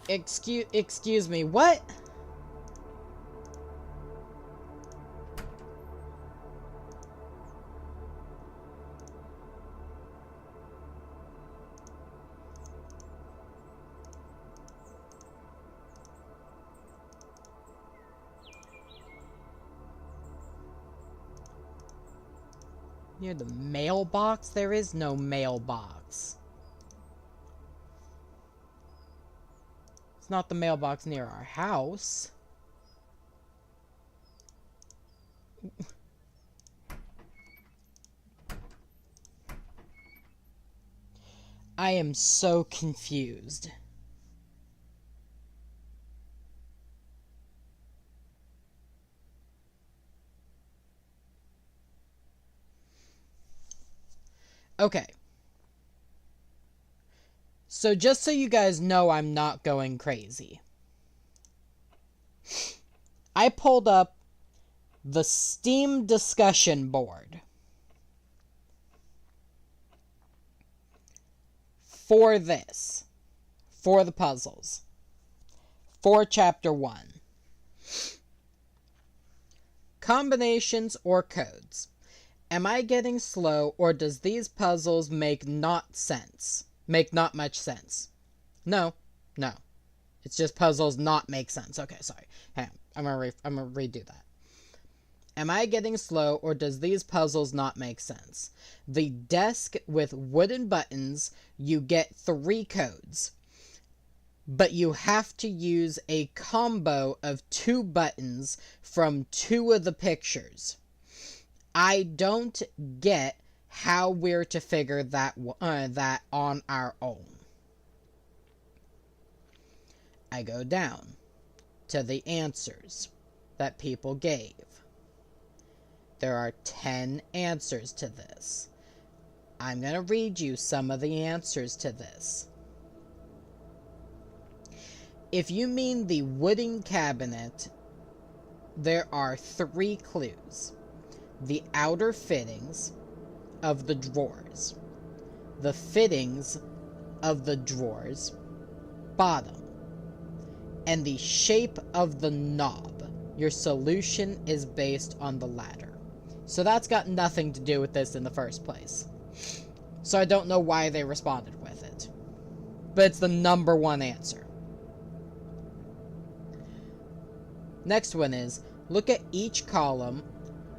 [SPEAKER 1] Excuse me, what? Near the mailbox? There is no mailbox. It's not the mailbox near our house. I am so confused. Okay. So just so you guys know I'm not going crazy. I pulled up the Steam discussion board for this, for the puzzles, for Chapter 1. Combinations or codes. Am I getting slow, or does these puzzles make not much sense? No. It's just puzzles not make sense. Okay, sorry. Hang on. I'm gonna redo that. Am I getting slow, or does these puzzles not make sense? The desk with wooden buttons, you get 3 codes. But you have to use a combo of 2 buttons from 2 of the pictures. I don't get how we're to figure that on our own. I go down to the answers that people gave. There are 10 answers to this. I'm going to read you some of the answers to this. If you mean the wooden cabinet, there are 3 clues. The outer fittings of the drawers, the fittings of the drawers bottom, and the shape of the knob. Your solution is based on the latter. So that's got nothing to do with this in the first place. So I don't know why they responded with it. But it's the number 1 answer. Next one is, look at each column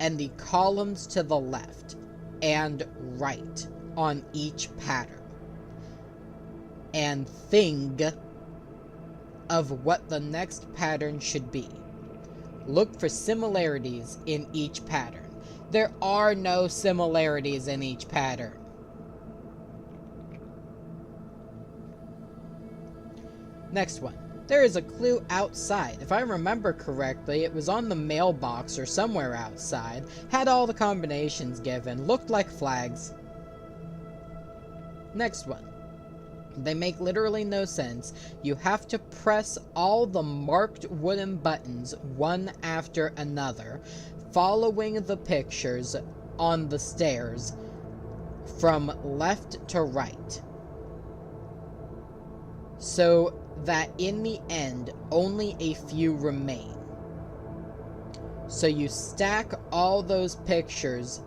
[SPEAKER 1] and the columns to the left and right on each pattern, and think of what the next pattern should be. Look for similarities in each pattern. There are no similarities in each pattern. Next one. There is a clue outside. If I remember correctly, it was on the mailbox or somewhere outside. Had all the combinations given. Looked like flags. Next one. They make literally no sense. You have to press all the marked wooden buttons one after another, following the pictures on the stairs from left to right, so that in the end only a few remain. So you stack all those pictures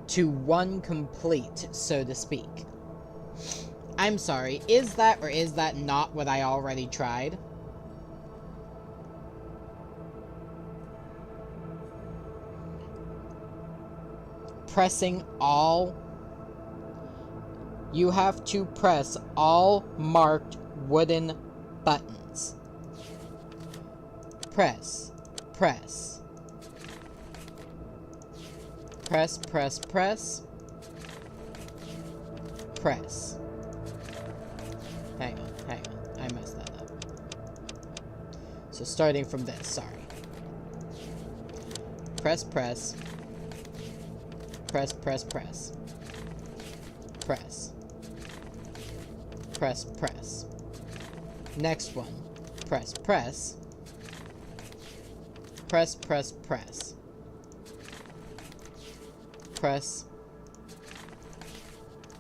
[SPEAKER 1] to one complete, so to speak. I'm sorry, is that or is that not what I already tried? Pressing all. You have to press all marked wooden buttons. Press. Press. Press, press, press. Press. Hang on. I messed that up. So starting from this, sorry. Press, press. Press, press, press. Press. Press, press. Next one. Press, press. Press, press, press. Press.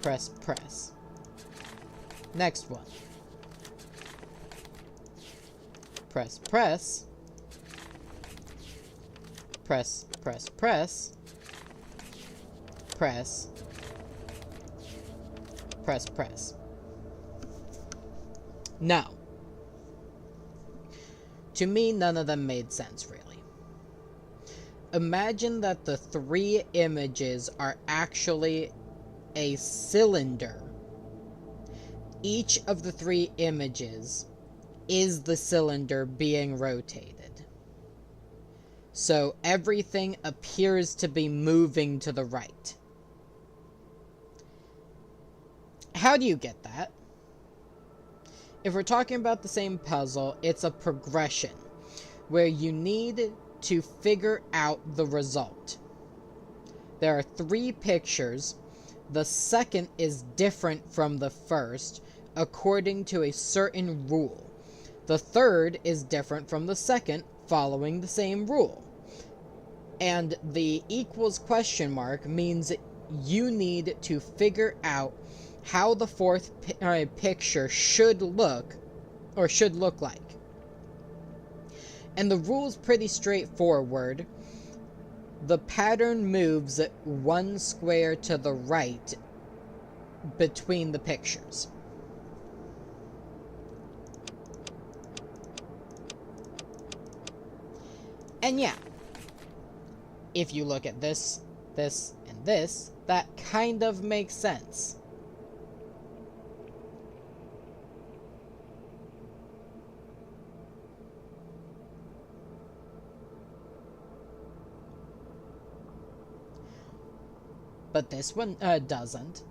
[SPEAKER 1] Press, press. Next one. Press, press. Press, press, press. Press. Press, press. Now, to me, none of them made sense, really. Imagine that the 3 images are actually a cylinder. Each of the 3 images is the cylinder being rotated. So everything appears to be moving to the right. How do you get that? If we're talking about the same puzzle, it's a progression where you need to figure out the result. There are 3 pictures. The second is different from the first according to a certain rule. The third is different from the second following the same rule. And the equals question mark means you need to figure out how the fourth picture should look, or should look like. And the rule's pretty straightforward. The pattern moves 1 square to the right between the pictures. And yeah, if you look at this, this, and this, that kind of makes sense. But this one doesn't.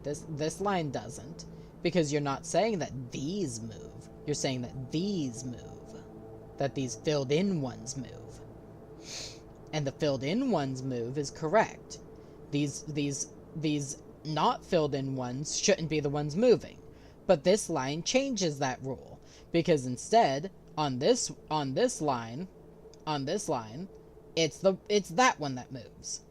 [SPEAKER 1] This line doesn't. Because you're not saying that these move. You're saying that these move. That these filled in ones move. And the filled in ones move is correct. These not filled in ones shouldn't be the ones moving. But this line changes that rule. Because instead, on this line, it's that one that moves.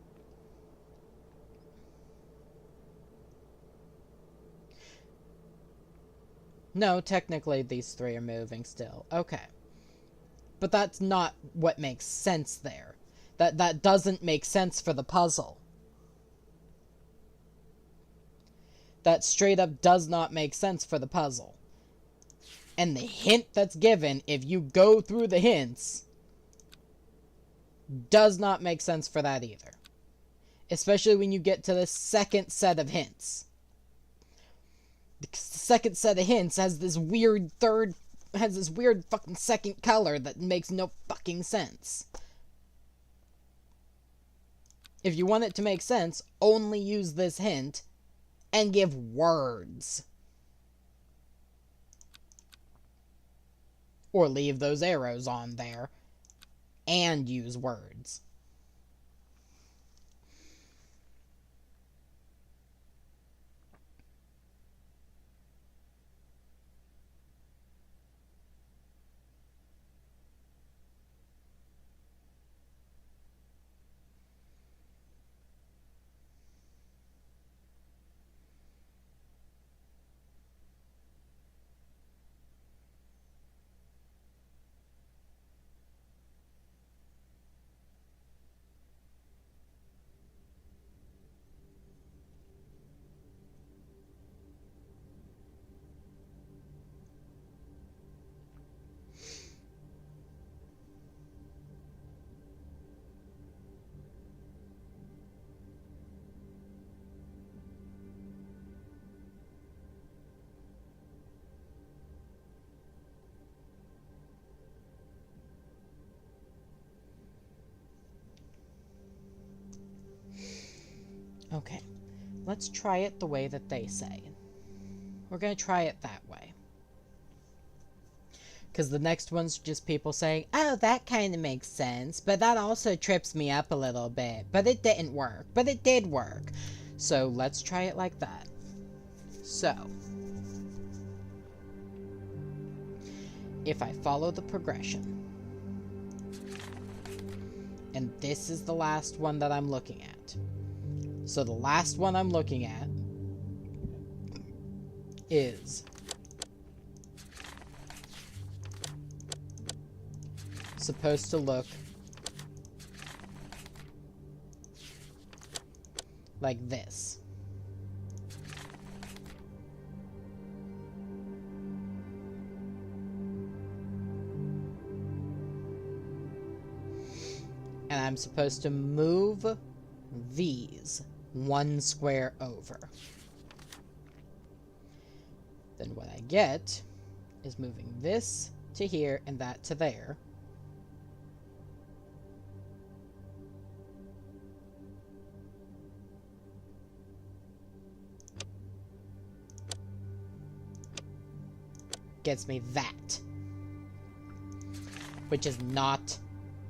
[SPEAKER 1] No, technically these 3 are moving still. Okay. But that's not what makes sense there. That doesn't make sense for the puzzle. That straight up does not make sense for the puzzle. And the hint that's given, if you go through the hints, does not make sense for that either. Especially when you get to the second set of hints. The second set of hints has this weird fucking second color that makes no fucking sense. If you want it to make sense, only use this hint and give words. Or leave those arrows on there and use words. Okay, let's try it the way that they say. We're gonna try it that way. Because the next one's just people saying, oh, that kind of makes sense, but that also trips me up a little bit, but it didn't work, but it did work. So let's try it like that. So, if I follow the progression, and this is the last one that I'm looking at. So the last one I'm looking at is supposed to look like this. And I'm supposed to move these 1 square over. Then what I get is moving this to here and that to there. Gets me that. Which is not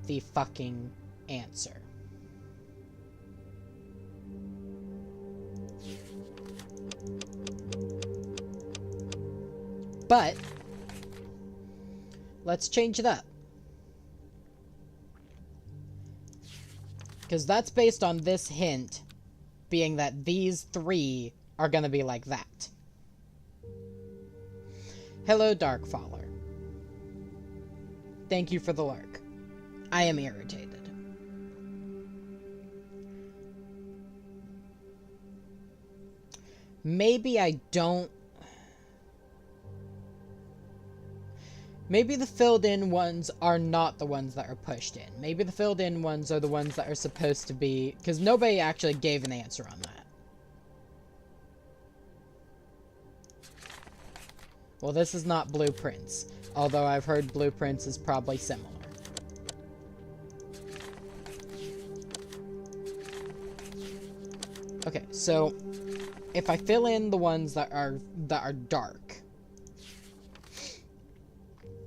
[SPEAKER 1] the fucking answer. But let's change it up. Because that's based on this hint being that these 3 are gonna be like that. Hello, Darkfaller. Thank you for the lurk. I am irritated. Maybe I don't... Maybe the filled-in ones are not the ones that are pushed in. Maybe the filled-in ones are the ones that are supposed to be... Because nobody actually gave an answer on that. Well, this is not Blueprints. Although I've heard Blueprints is probably similar. Okay, so... if I fill in the ones that are dark,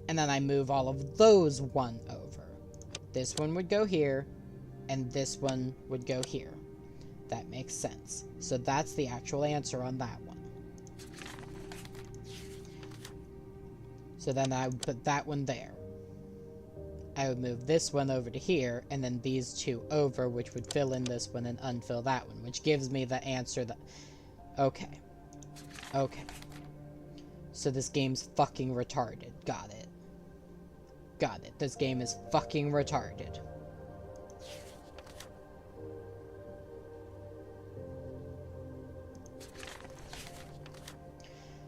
[SPEAKER 1] and then I move all of those 1 over, this one would go here, and this one would go here. That makes sense. So that's the actual answer on that one. So then I would put that one there. I would move this one over to here, and then these 2 over, which would fill in this one and unfill that one, which gives me the answer that... Okay. Okay. So this game's fucking retarded. Got it. Got it. This game is fucking retarded.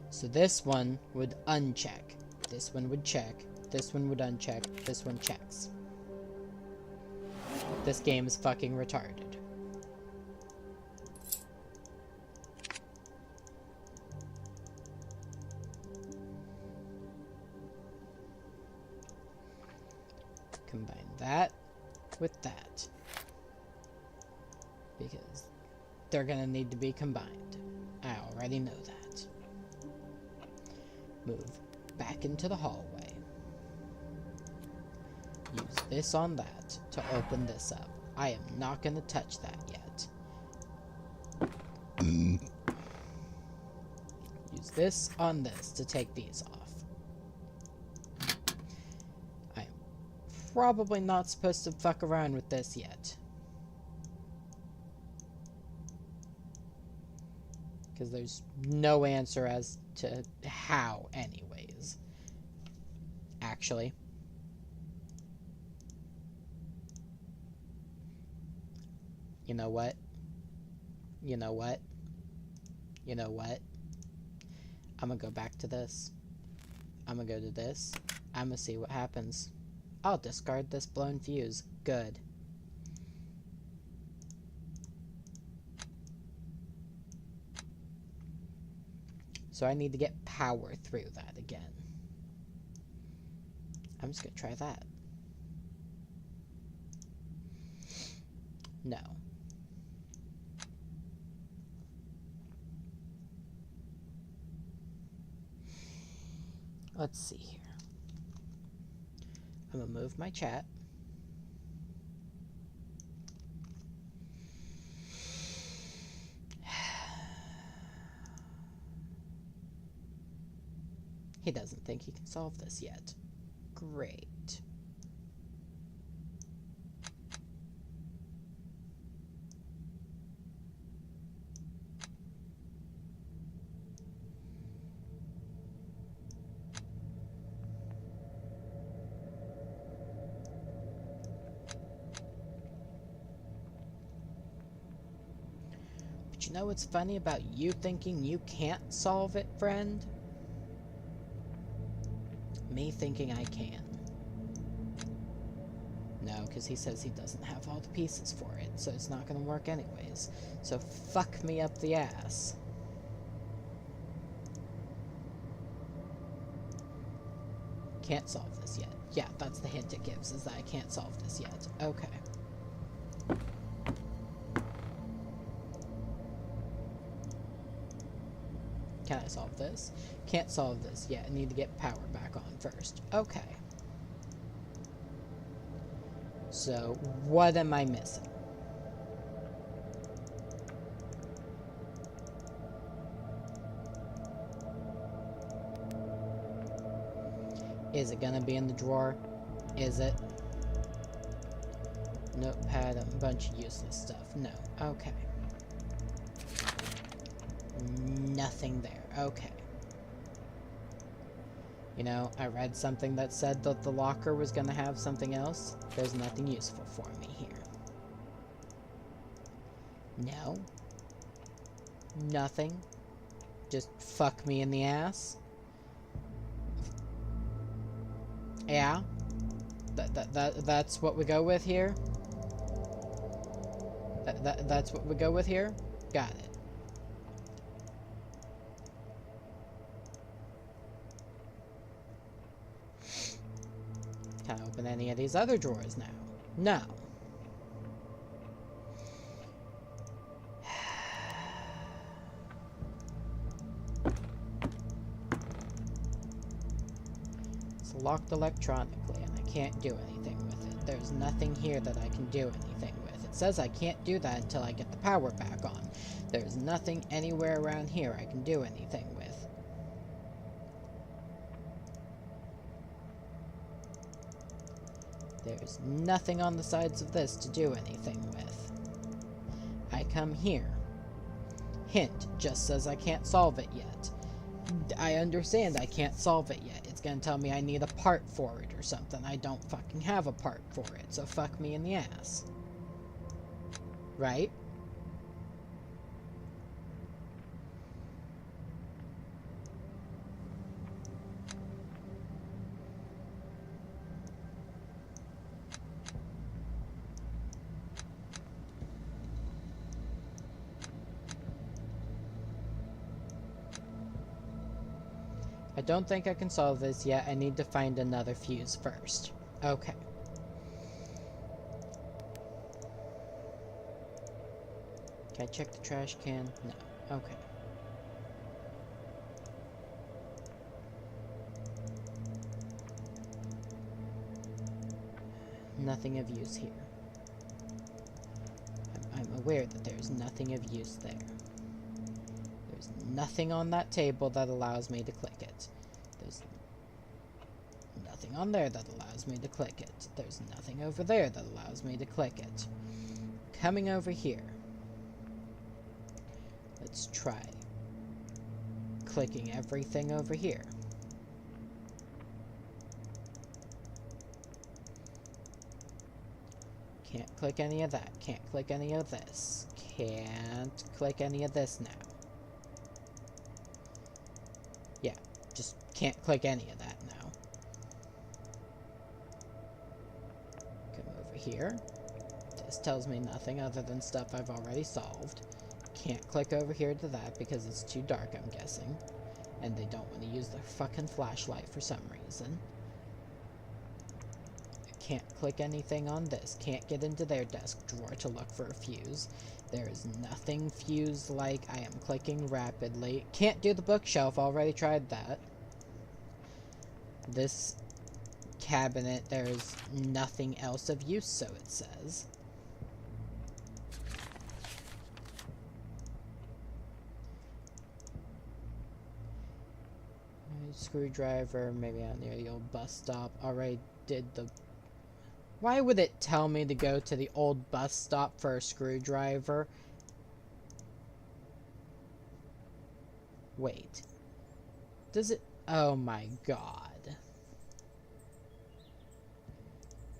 [SPEAKER 1] So this one would uncheck. This one would check. This one would uncheck. This one checks. This game is fucking retarded. Combine that with that. Because they're gonna need to be combined. I already know that. Move back into the hallway. Use this on that to open this up. I am not gonna touch that yet. Use this on this to take these off. Probably not supposed to fuck around with this yet. Because there's no answer as to how anyways. Actually. You know what? You know what? You know what? I'm gonna go back to this. I'm gonna go to this. I'm gonna see what happens. I'll discard this blown fuse. Good. So I need to get power through that again. I'm just gonna try that. No. Let's see here. I'm gonna move my chat. He doesn't think he can solve this yet. Great. But you know what's funny about you thinking you can't solve it, friend? Me thinking I can. No, because he says he doesn't have all the pieces for it, so it's not going to work anyways. So fuck me up the ass. Can't solve this yet. Yeah, that's the hint it gives, is that I can't solve this yet. Okay. Can I solve this? Can't solve this yet. I need to get power back on first. Okay. So, what am I missing? Is it gonna be in the drawer? Is it? Notepad, a bunch of useless stuff. No. Okay. Nothing there. Okay. You know, I read something that said that the locker was gonna have something else. There's nothing useful for me here. No. Nothing. Just fuck me in the ass. Yeah. That's what we go with here. That's what we go with here. Got it. Can I open any of these other drawers now? No. It's locked electronically and I can't do anything with it. There's nothing here that I can do anything with. It says I can't do that until I get the power back on. There's nothing anywhere around here I can do anything with. There's nothing on the sides of this to do anything with. I come here. Hint just says I can't solve it yet. I understand I can't solve it yet. It's gonna tell me I need a part for it or something. I don't fucking have a part for it, so fuck me in the ass. Right? I don't think I can solve this yet. I need to find another fuse first. Okay. Can I check the trash can? No. Okay. Nothing of use here. I'm aware that there's nothing of use there. There's nothing on that table that allows me to click it. There's nothing on there that allows me to click it. There's nothing over there that allows me to click it. Coming over here. Let's try clicking everything over here. Can't click any of that. Can't click any of this. Can't click any of this now. Yeah, just can't click any of that now. Come over here. This tells me nothing other than stuff I've already solved. Can't click over here to that because it's too dark, I'm guessing. And they don't want to use their fucking flashlight for some reason. Can't click anything on this. Can't get into their desk drawer to look for a fuse. There is nothing fuse-like. I am clicking rapidly. Can't do the bookshelf. Already tried that. This cabinet, there's nothing else of use, so it says. Screwdriver, maybe out near the old bus stop. Already did the... Why would it tell me to go to the old bus stop for a screwdriver? Wait. Does it... Oh my god.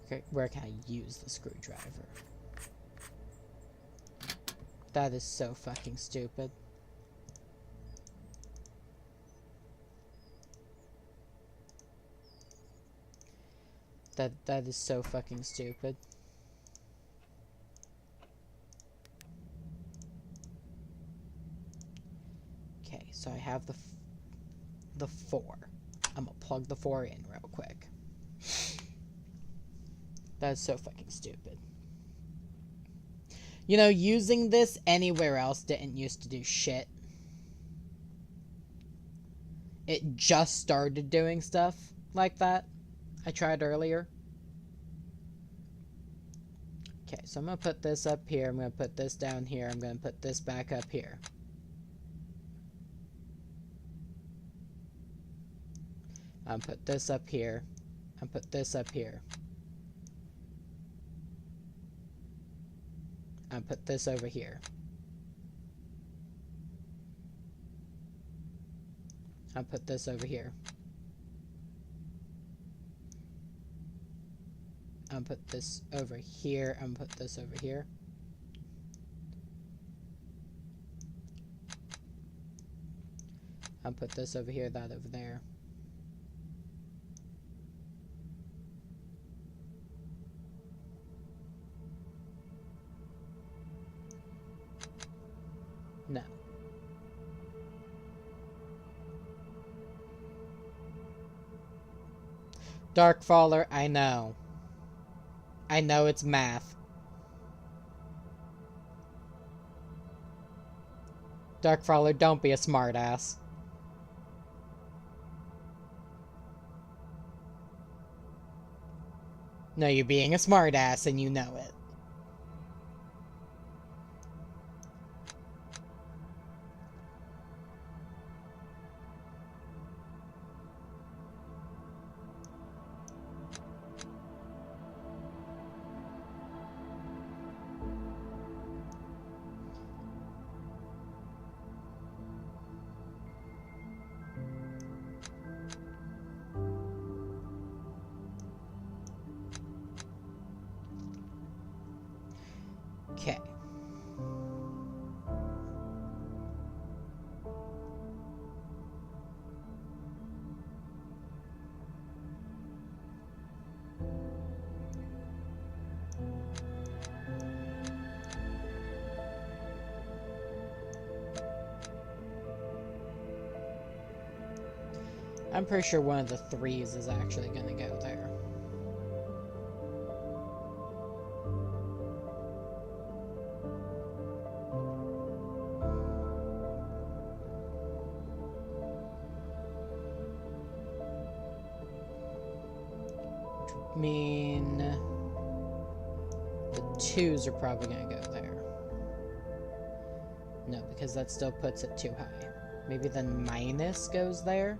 [SPEAKER 1] Okay, where can I use the screwdriver? That is so fucking stupid. That is so fucking stupid. Okay, so I have the 4. I'm gonna plug the 4 in real quick. That is so fucking stupid. You know, using this anywhere else didn't used to do shit. It just started doing stuff like that. I tried earlier. Okay, so I'm going to put this up here. I'm going to put this down here. I'm going to put this back up here. I'm put this up here. I'm put this up here. I'll put this over here. I'll put this over here. I'll put this over here. I'll put this over here. I'll put this over here, that over there. No. Darkfaller, I know. I know it's math. Darkfaller, don't be a smartass. No, you're being a smartass and you know it. Okay. I'm pretty sure one of the threes is actually going to go there. Mean the twos are probably going to go there. No, because that still puts it too high. Maybe the minus goes there?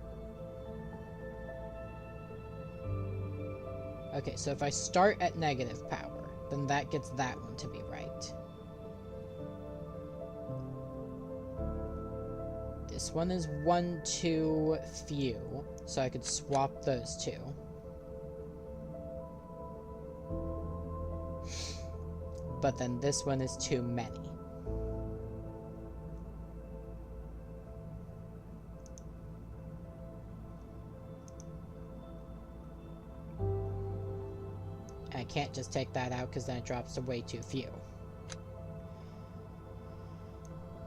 [SPEAKER 1] Okay, so if I start at negative power, then that gets that one to be right. This one is 1, 2, few, so I could swap those two. But then this one is too many. I can't just take that out because then it drops to way too few.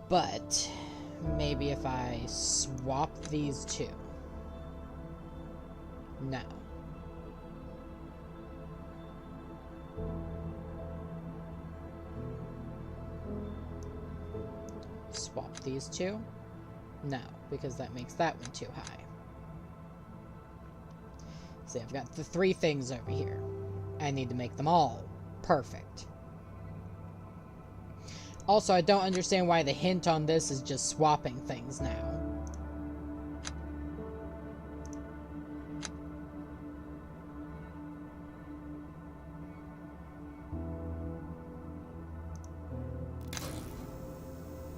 [SPEAKER 1] But maybe if I swap these two. No. Swap these two? No, because that makes that one too high. See, I've got the three things over here. I need to make them all perfect. Also, I don't understand why the hint on this is just swapping things now.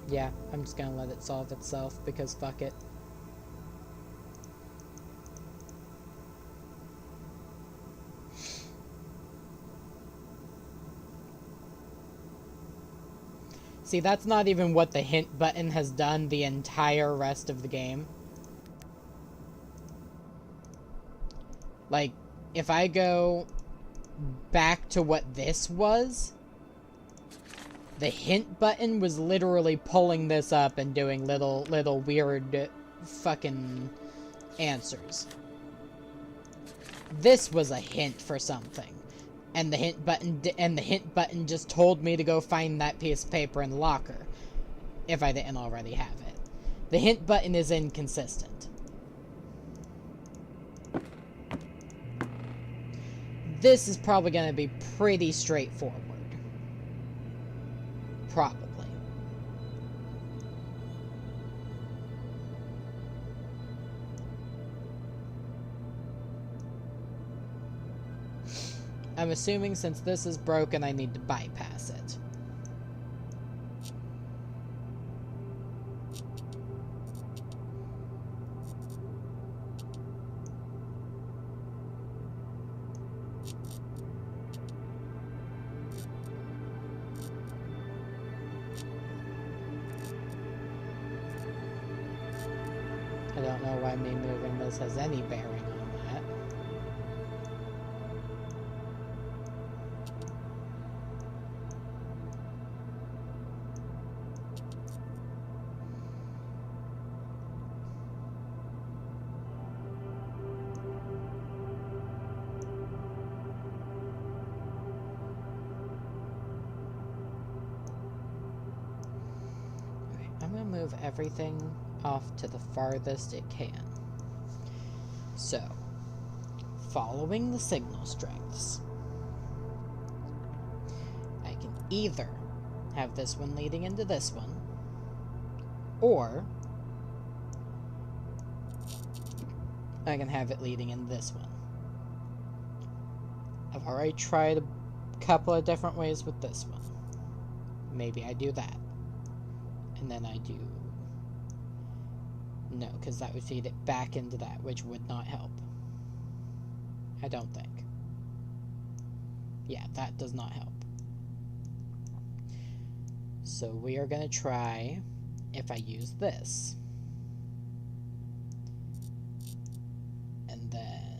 [SPEAKER 1] Yeah, I'm just gonna let it solve itself, because fuck it. See, that's not even what the hint button has done the entire rest of the game. Like, if I go back to what this was, the hint button was literally pulling this up and doing little weird fucking answers. This was a hint for something. And the hint button just told me to go find that piece of paper in the locker, if I didn't already have it. The hint button is inconsistent. This is probably going to be pretty straightforward. Probably. I'm assuming since this is broken, I need to bypass it. know why me moving this has any bearing on that. I'm going to move everything off to the farthest it can. So, following the signal strengths, I can either have this one leading into this one, or I can have it leading in this one. I've already tried a couple of different ways with this one. Maybe I do that. And then I do... No, because that would feed it back into that, which would not help. I don't think. Yeah, that does not help. So we are going to try if I use this. And then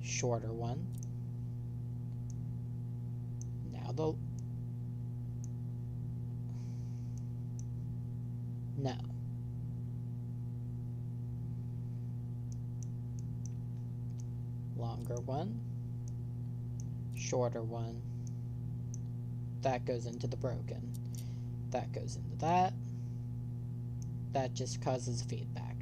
[SPEAKER 1] shorter one. Now the... No. Longer one. Shorter one. That goes into the broken. That goes into that. That just causes feedback.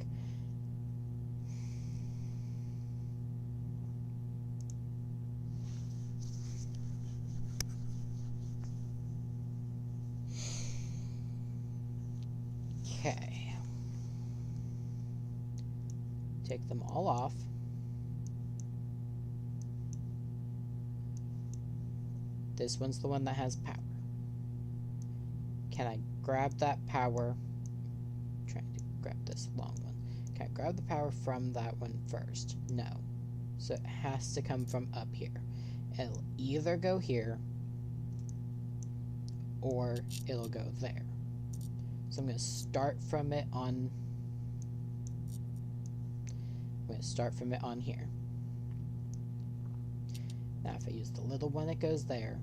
[SPEAKER 1] Okay. Take them all off. This one's the one that has power. Can I grab that power? I'm trying to grab this long one. Can I grab the power from that one first? No. So it has to come from up here. It'll either go here or it'll go there. So I'm going to start from it on... I'm going to start from it on here. Now if I use the little one, it goes there,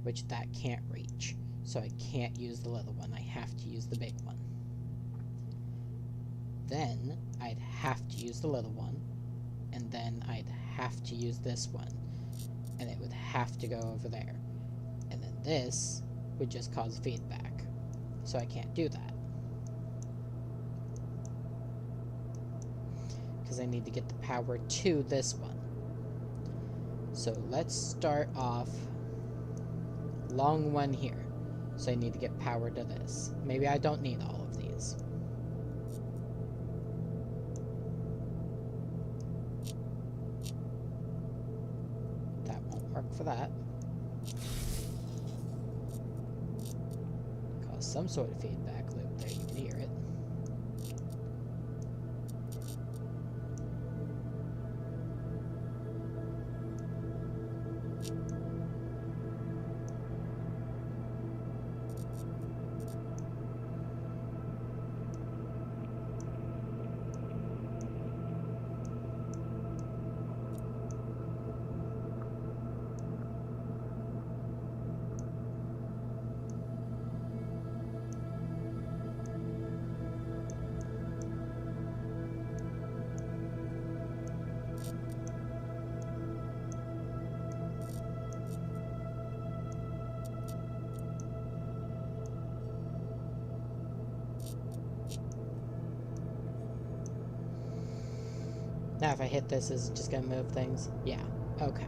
[SPEAKER 1] which that can't reach. So I can't use the little one. I have to use the big one. Then I'd have to use the little one, and then I'd have to use this one, and it would have to go over there. And then this would just cause feedback. So I can't do that. Because I need to get the power to this one. So let's start off long one here. So I need to get power to this. Maybe I don't need all of these. That won't work for that. Cause some sort of feedback loop there, you can hear it. Now if I hit this, is it just gonna move things? Yeah. Okay.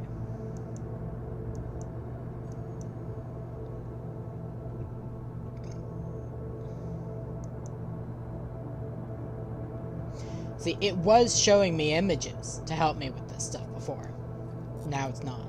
[SPEAKER 1] See, it was showing me images to help me with this stuff before. Now it's not.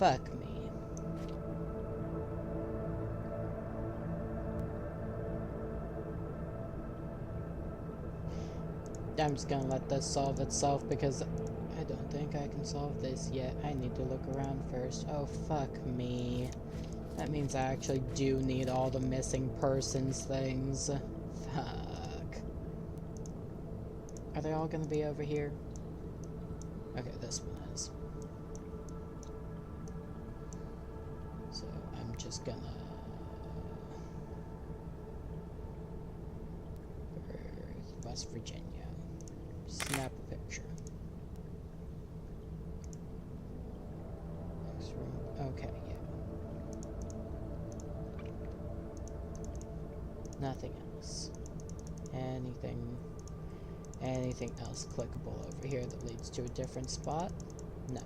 [SPEAKER 1] fuck me. I'm just gonna let this solve itself because I don't think I can solve this yet. I need to look around first. Oh, fuck me. That means I actually do need all the missing persons things. Fuck. Are they all gonna be over here? Okay, this one is. So, I'm just gonna... West Virginia. Snap a picture. Next room. Okay, yeah. Nothing else. Anything else clickable over here that leads to a different spot? No.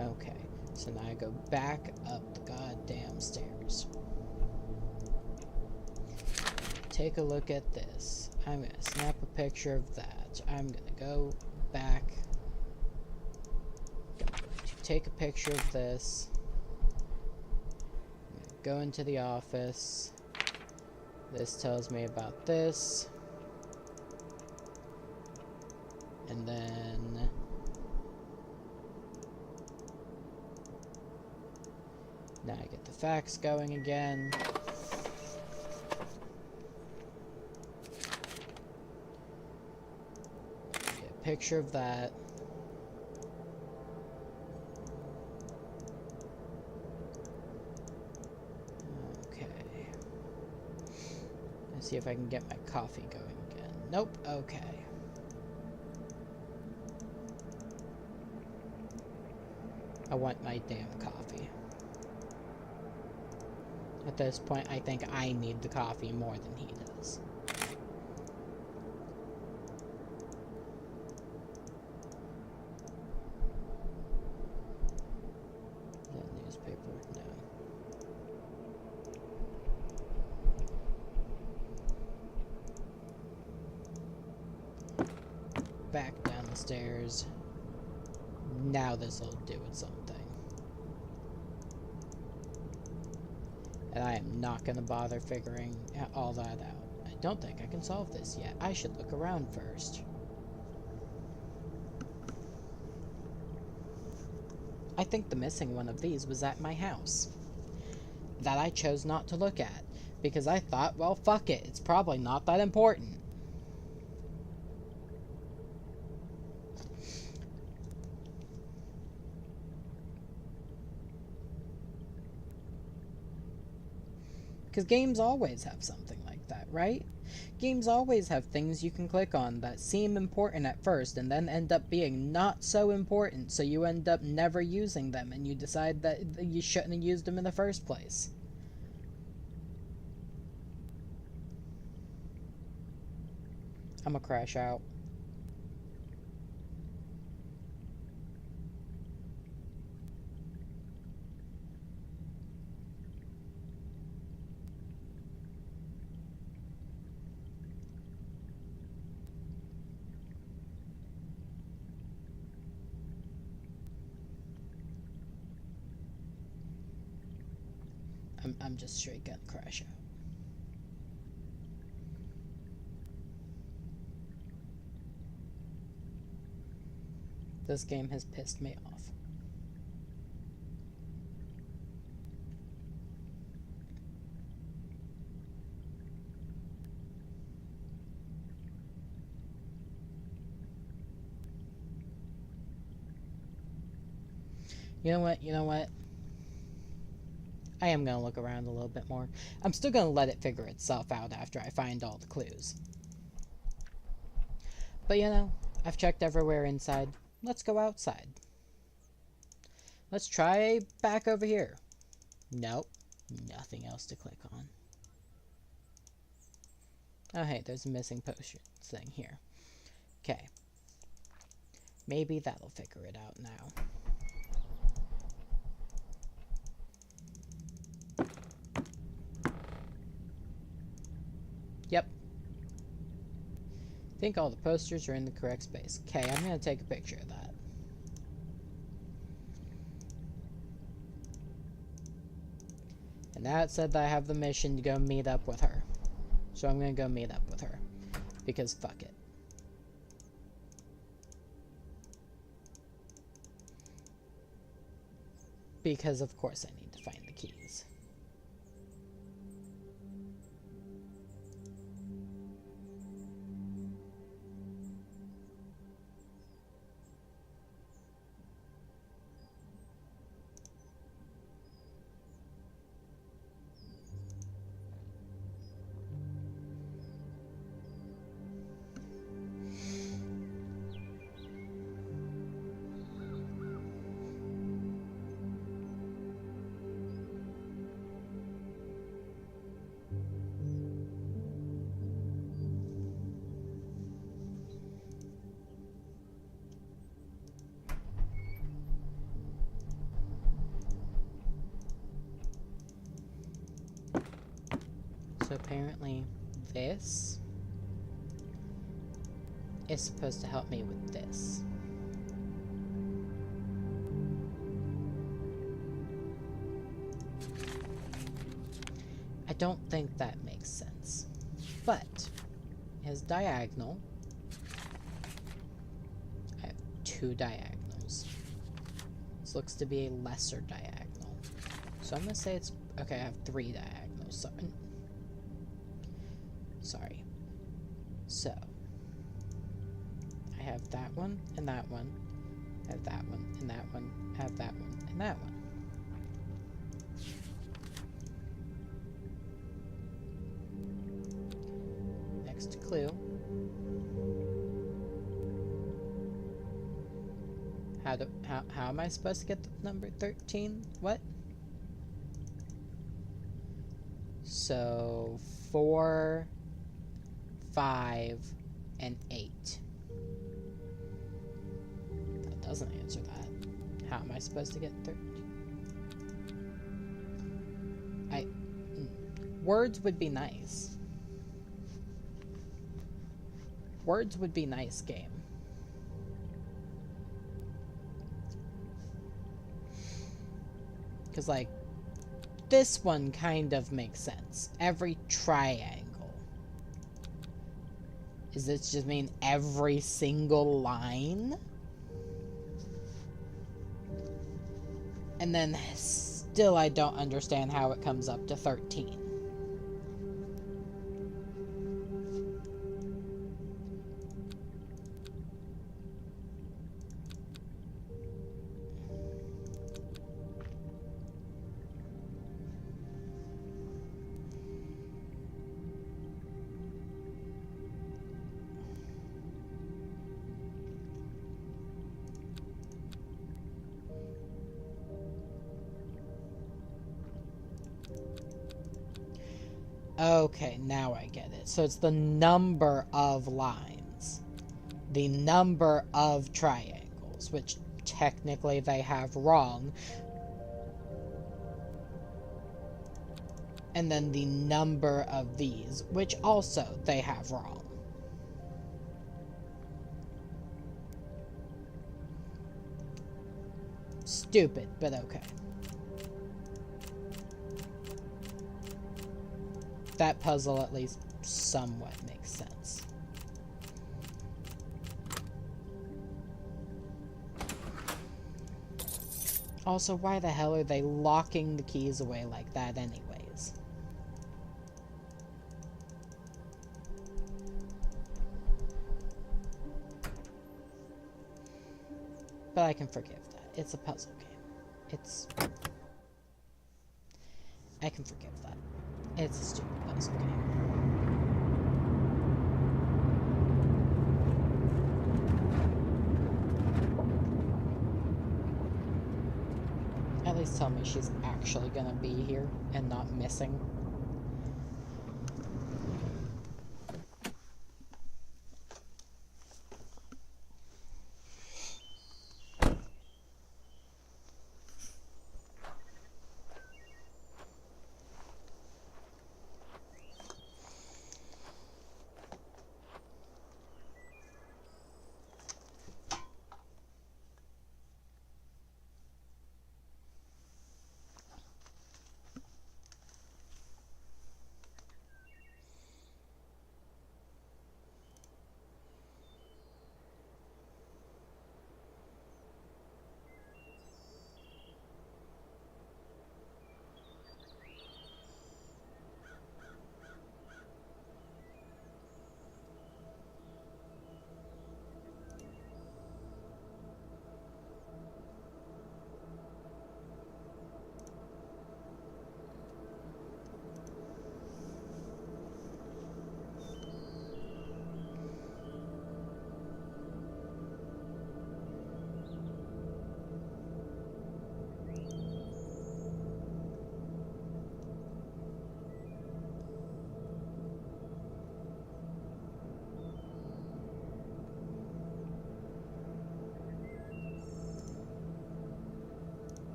[SPEAKER 1] Okay. So now I go back up the goddamn stairs. Take a look at this. I'm gonna snap a picture of that. I'm gonna go back. I'm going to take a picture of this. I'm gonna go into the office. This tells me about this. And then... now I get the fax going again. Picture of that. Okay. Let's see if I can get my coffee going again. Nope. Okay. I want my damn coffee. At this point, I think I need the coffee more than he does. Back down the stairs. Now this'll do it something. And I am not gonna bother figuring all that out. I don't think I can solve this yet. I should look around first. I think the missing one of these was at my house. That I chose not to look at. Because I thought, well, fuck it. It's probably not that important. Because games always have something like that, right? Games always have things you can click on that seem important at first and then end up being not so important, so you end up never using them and you decide that you shouldn't have used them in the first place. I'm gonna crash out. I'm just straight gonna crash out. This game has pissed me off. You know what? I am going to look around a little bit more. I'm still going to let it figure itself out after I find all the clues. But you know, I've checked everywhere inside. Let's go outside. Let's try back over here. Nope. Nothing else to click on. Oh hey, there's a missing potion thing here. Okay. Maybe that'll figure it out now. Yep. I think all the posters are in the correct space. Okay, I'm going to take a picture of that. And now it said that I have the mission to go meet up with her. So I'm gonna go meet up with her. Because fuck it. Because of course I need to find the keys. So apparently this is supposed to help me with this. I don't think that makes sense. But his diagonal, I have 2 diagonals. This looks to be a lesser diagonal. So I'm gonna say it's okay, I have 3 diagonals. Sorry. So I have that one and that one. I have that one and that one. I have that one and that one. Next clue. How am I supposed to get the number 13? What? So 4, 5, and 8. That doesn't answer that. How am I supposed to get 13? Words would be nice. Words would be nice, game. Because, like, this one kind of makes sense. Every triangle. Does this just mean every single line? And then still I don't understand how it comes up to 13. Okay, now I get it. So it's the number of lines. The number of triangles, which technically they have wrong. And then the number of these, which also they have wrong. Stupid, but okay. That puzzle at least somewhat makes sense. Also, why the hell are they locking the keys away like that anyways? But I can forgive that. It's a puzzle game. I can forgive that. It's a stupid puzzle game. At least tell me she's actually gonna be here and not missing.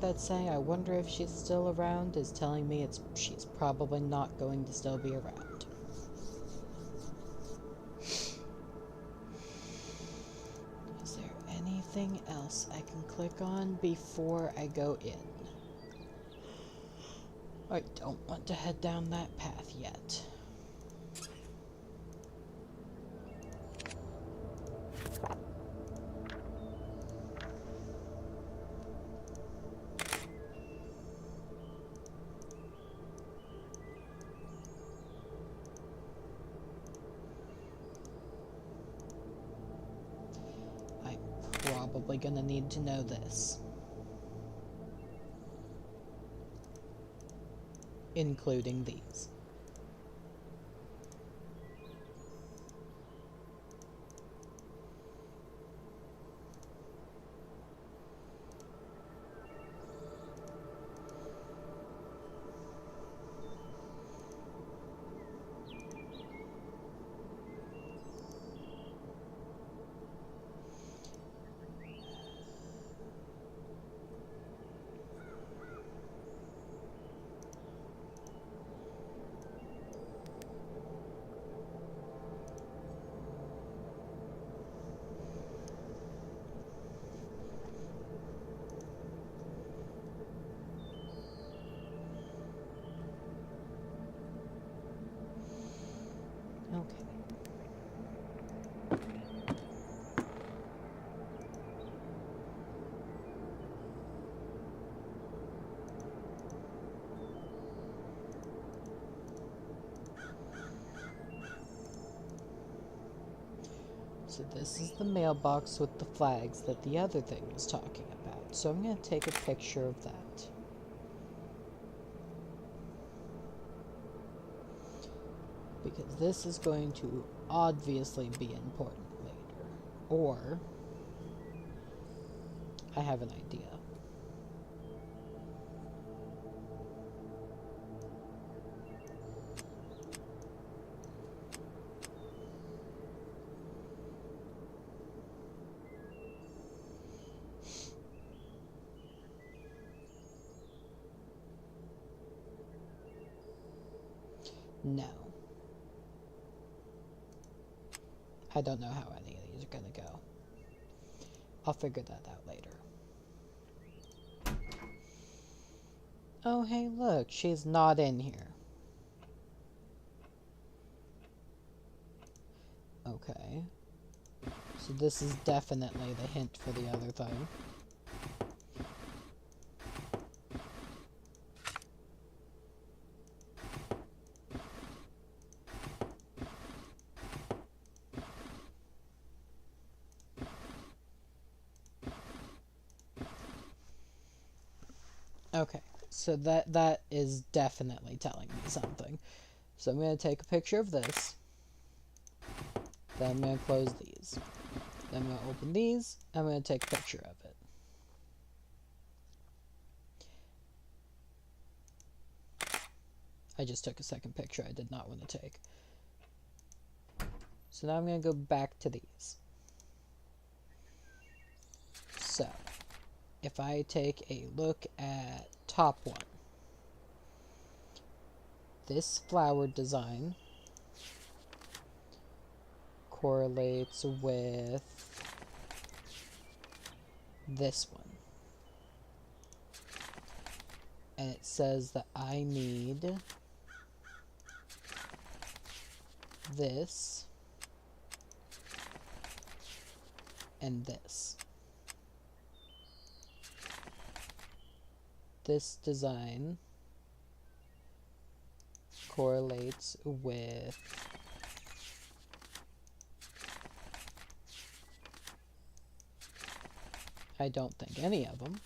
[SPEAKER 1] that's saying, I wonder if she's still around, is telling me she's probably not going to still be around. Is there anything else I can click on before I go in? I don't want to head down that path yet. I'm probably gonna need to know this. Including these. Okay. So this is the mailbox with the flags that the other thing was talking about. So I'm going to take a picture of that. Because this is going to obviously be important later. Or I have an idea. No. I don't know how any of these are gonna go. I'll figure that out later. Oh, hey, look, she's not in here. Okay. So this is definitely the hint for the other thing. Okay, so that is definitely telling me something. So I'm going to take a picture of this. Then I'm going to close these. Then I'm going to open these. I'm going to take a picture of it. I just took a second picture I did not want to take. So now I'm going to go back to these. So, if I take a look at top one, this flower design correlates with this one. And it says that I need this and this. This design correlates with I don't think any of them.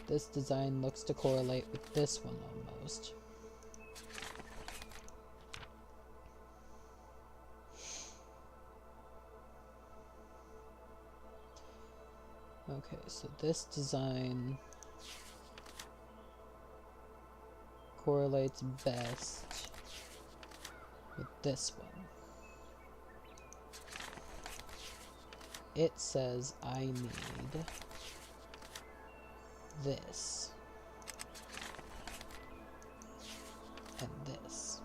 [SPEAKER 1] This design looks to correlate with this one almost. Okay, so this design correlates best this one. It says I need this and this.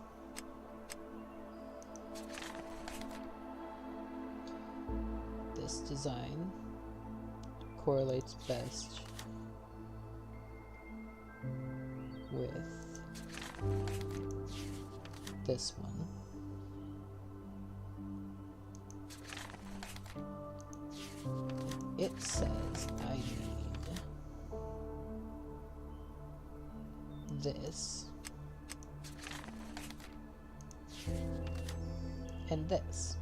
[SPEAKER 1] This design correlates best with this one. It says I need this and this.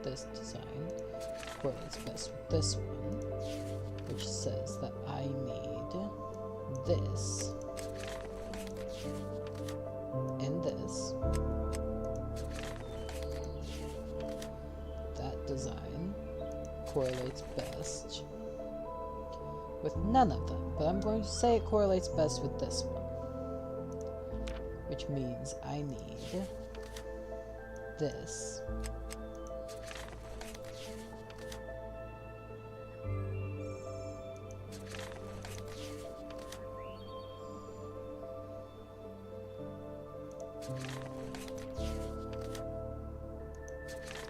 [SPEAKER 1] This design correlates best with this one, which says that I need this and this. That design correlates best with none of them, but I'm going to say it correlates best with this one, which means I need this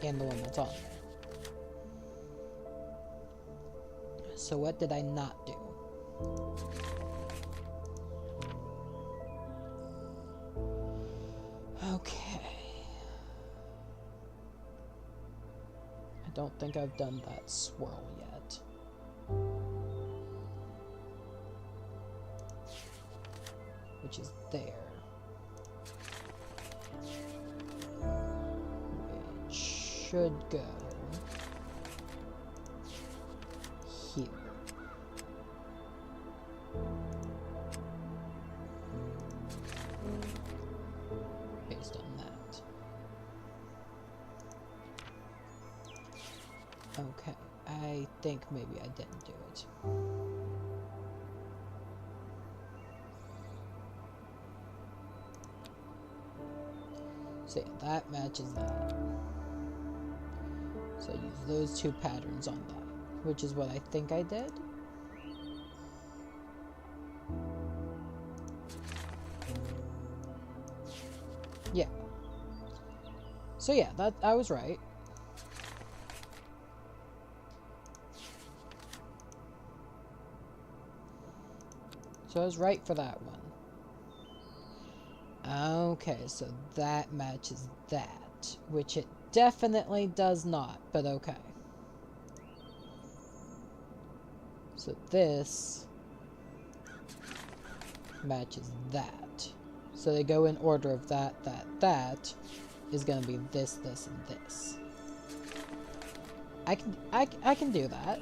[SPEAKER 1] and the one that's on there. So what did I not do? Okay. I don't think I've done that swirl yet. Which is there. Should go here. Based on that. Okay, I think maybe I didn't do it. So yeah, that matches that. So I use those two patterns on that, which is what I think I did. Yeah. So yeah, that I was right. So I was right for that one. Okay, so that matches that, which it definitely does not, but okay. So this matches that. So they go in order of that is gonna be this, this, and this. I can do that.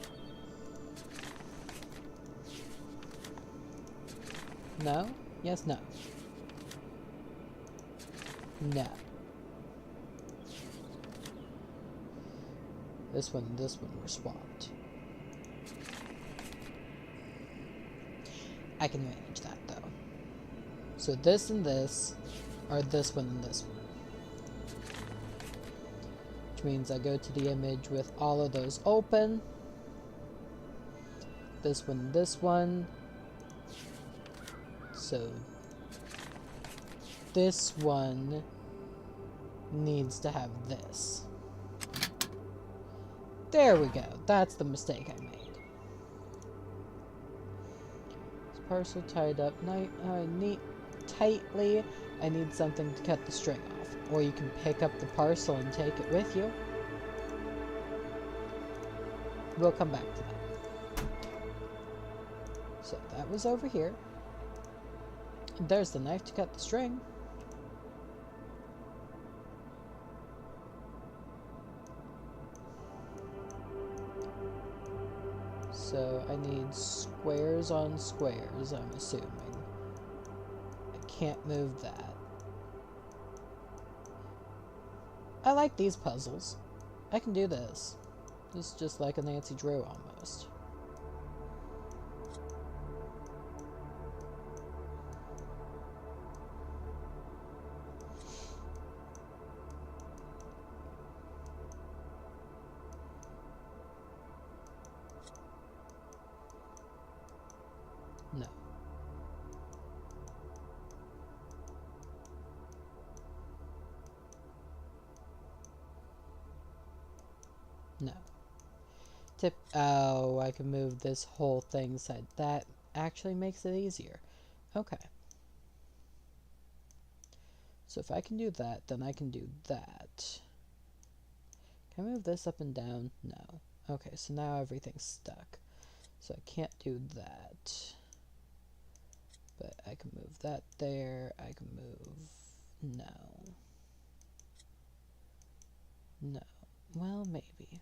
[SPEAKER 1] No? Yes, no. No. This one and this one were swapped. I can manage that though. So this and this are this one and this one. Which means I go to the image with all of those open. This one and this one. So this one needs to have this. There we go. That's the mistake I made. This parcel tied up tightly. I need something to cut the string off. Or you can pick up the parcel and take it with you. We'll come back to that. So that was over here. There's the knife to cut the string. So I need squares on squares, I'm assuming. I can't move that. I like these puzzles. I can do this. This is just like a Nancy Drew almost. Tip. Oh, I can move this whole thing side. That actually makes it easier. Okay. So if I can do that, then I can do that. Can I move this up and down? No. Okay, so now everything's stuck. So I can't do that. But I can move that there. I can move... No. No. Well, maybe.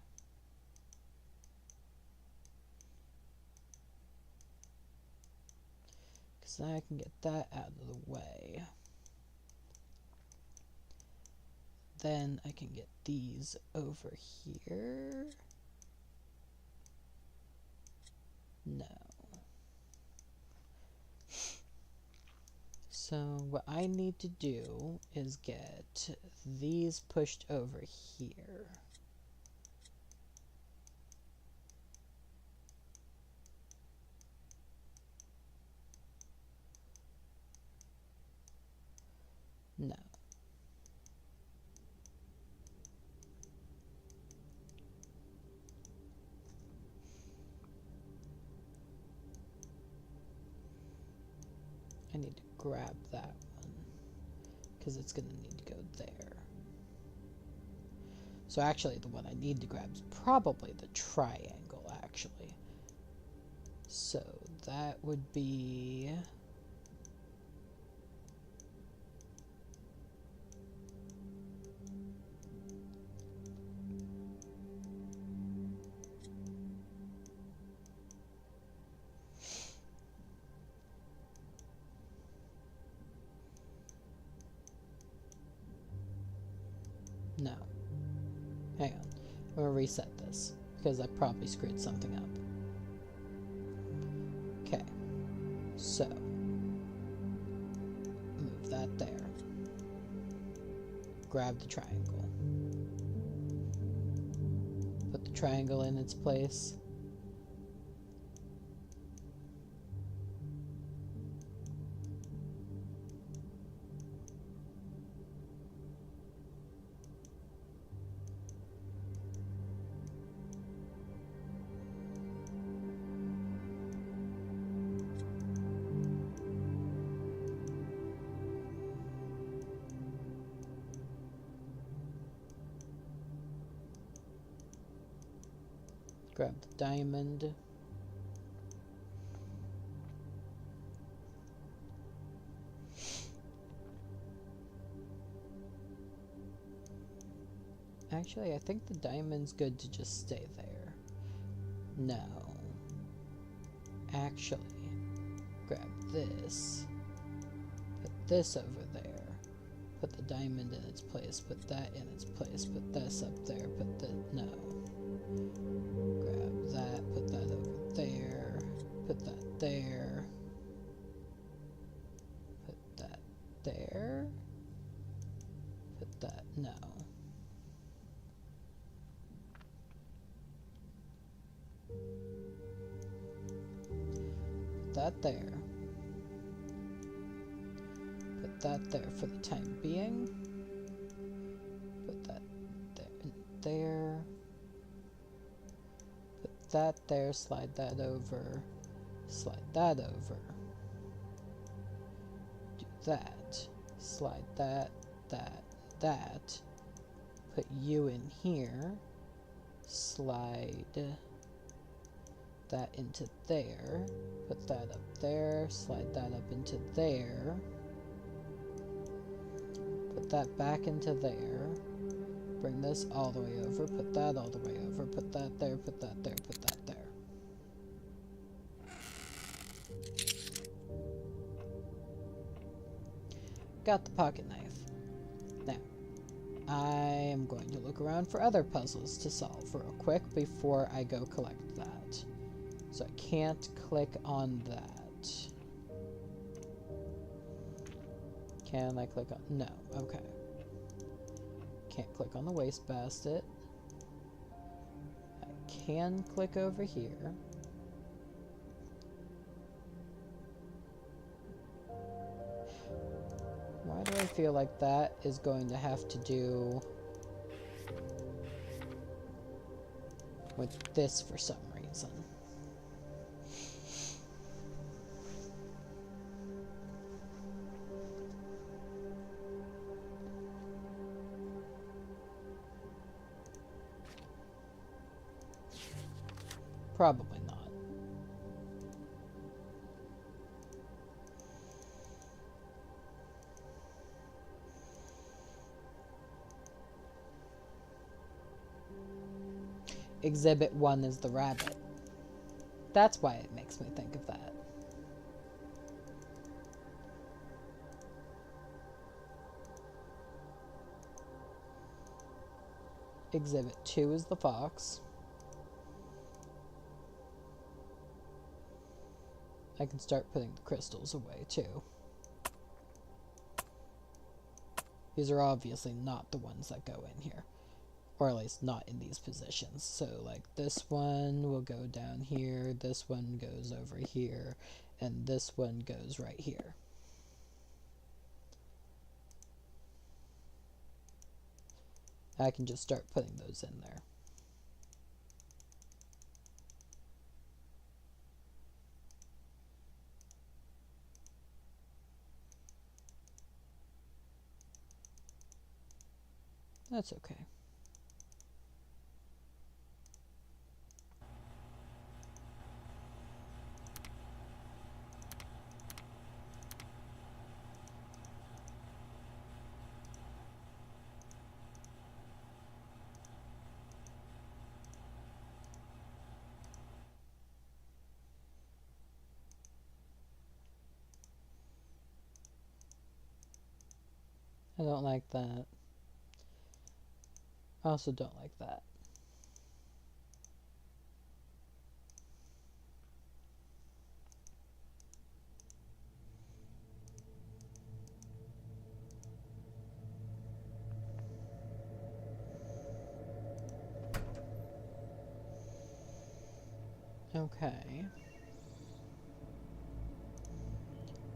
[SPEAKER 1] Because now I can get that out of the way. Then I can get these over here. No. So what I need to do is get these pushed over here. No. I need to grab that one because it's going to need to go there. So actually the one I need to grab is probably the triangle, actually. So that would be... No. Hang on. I'm going to reset this because I probably screwed something up. Okay. So, move that there. Grab the triangle. Put the triangle in its place. Grab the diamond. Actually, I think the diamond's good to just stay there. No. Actually, grab this. Put this over there. Put the diamond in its place. Put that in its place. Put this up there. Put the... No. Grab that. Put that over there. Put that there. Put that there. Put that... No. Put that there. Put that there for the time being. Put that there and there. Put that there, slide that over. Slide that over. Do that. Slide that, that. Put you in here. Slide that into there. Put that up there. Slide that up into there. Put that back into there. Bring this all the way over. Put that all the way over. Put that there. Put that there. Put that there. Got the pocket knife. Now, I am going to look around for other puzzles to solve real quick before I go collect that. So I can't click on that. Can I click on... No. Okay. Can't click on the wastebasket. I can click over here. Why do I feel like that is going to have to do with this for some reason. Probably not. Exhibit 1 is the rabbit. That's why it makes me think of that. Exhibit 2 is the fox. I can start putting the crystals away too. These are obviously not the ones that go in here. Or at least not in these positions. So like this one will go down here, this one goes over here, and this one goes right here. I can just start putting those in there. That's okay. I don't like that. I also don't like that. Okay.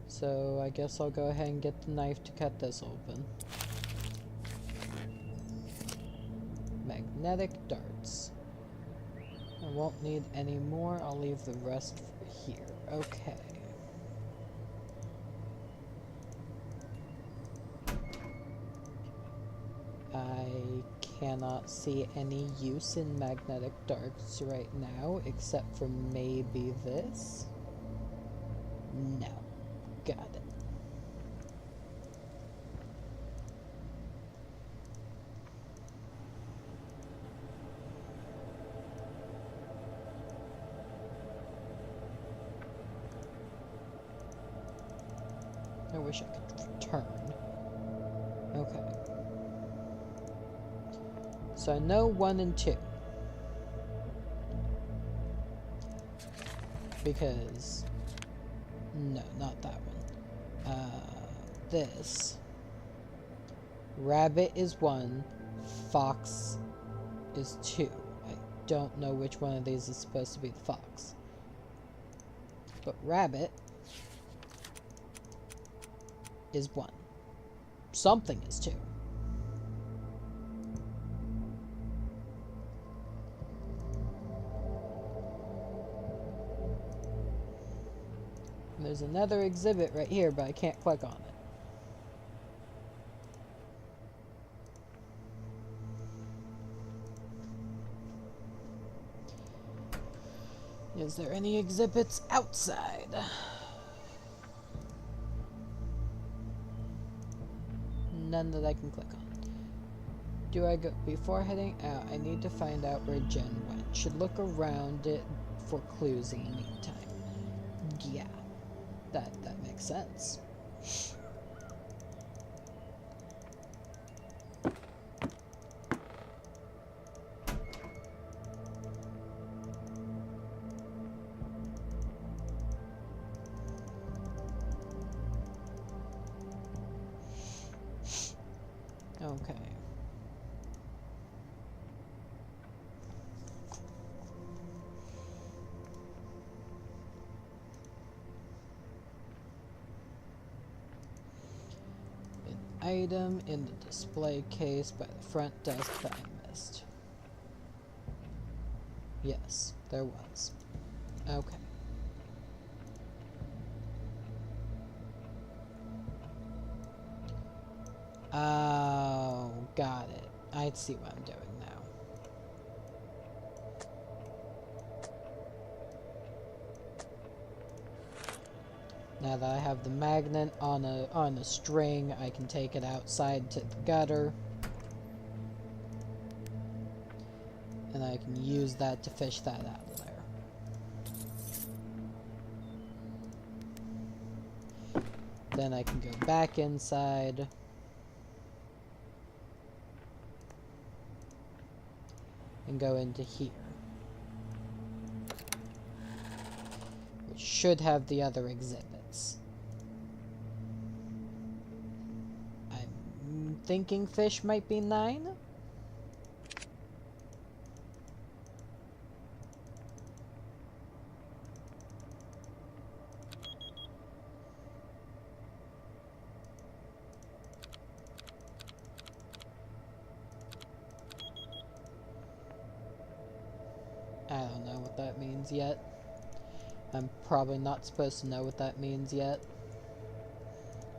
[SPEAKER 1] So I guess I'll go ahead and get the knife to cut this open. Magnetic darts. I won't need any more. I'll leave the rest for here. Okay. I cannot see any use in magnetic darts right now, except for maybe this. No. Got it. I wish I could turn. Okay. So I know 1 and 2. Because... no, not that one. This. Rabbit is 1. Fox is 2. I don't know which one of these is supposed to be the fox. But rabbit is 1. Something is 2. And there's another exhibit right here, but I can't click on it. Is there any exhibits outside? None that I can click on. Do I go before heading out? I need to find out where Jen went. Should look around it for clues in the meantime. Yeah, that makes sense. Okay. An item in the display case by the front desk that I missed. Yes, there was. Okay. Oh, got it. I see what I'm doing now. Now that I have the magnet on a string, I can take it outside to the gutter. And I can use that to fish that out of there. Then I can go back inside. And go into here. Which should have the other exhibits. I'm thinking fish might be 9. I don't know what that means yet. I'm probably not supposed to know what that means yet.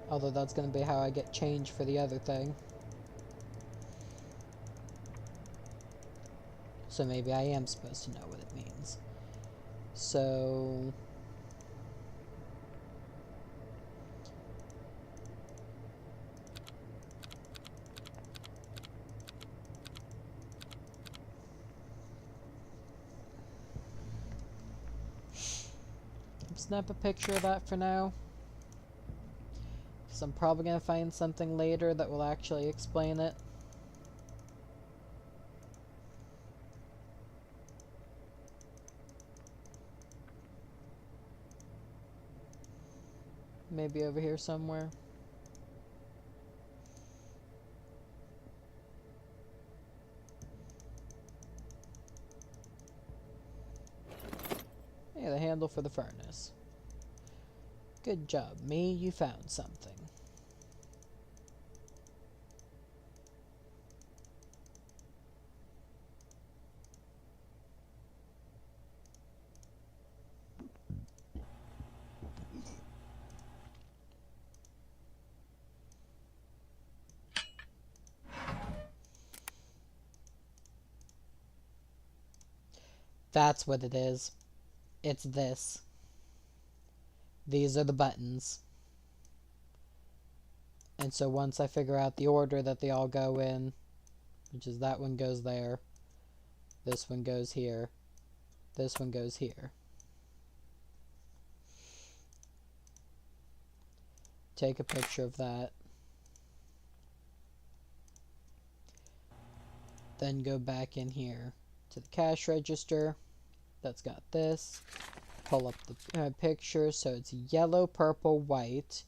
[SPEAKER 1] Although that's going to be how I get change for the other thing. So maybe I am supposed to know what it means. So... snap a picture of that for now. Because I'm probably going to find something later that will actually explain it. Maybe over here somewhere. Hey, the handle for the furnace. Good job, me. You found something. That's what it is. It's this. These are the buttons. And so once I figure out the order that they all go in, which is that one goes there, this one goes here, this one goes here. Take a picture of that. Then go back in here to the cash register. That's got this. Pull up the picture, so it's yellow, purple, white.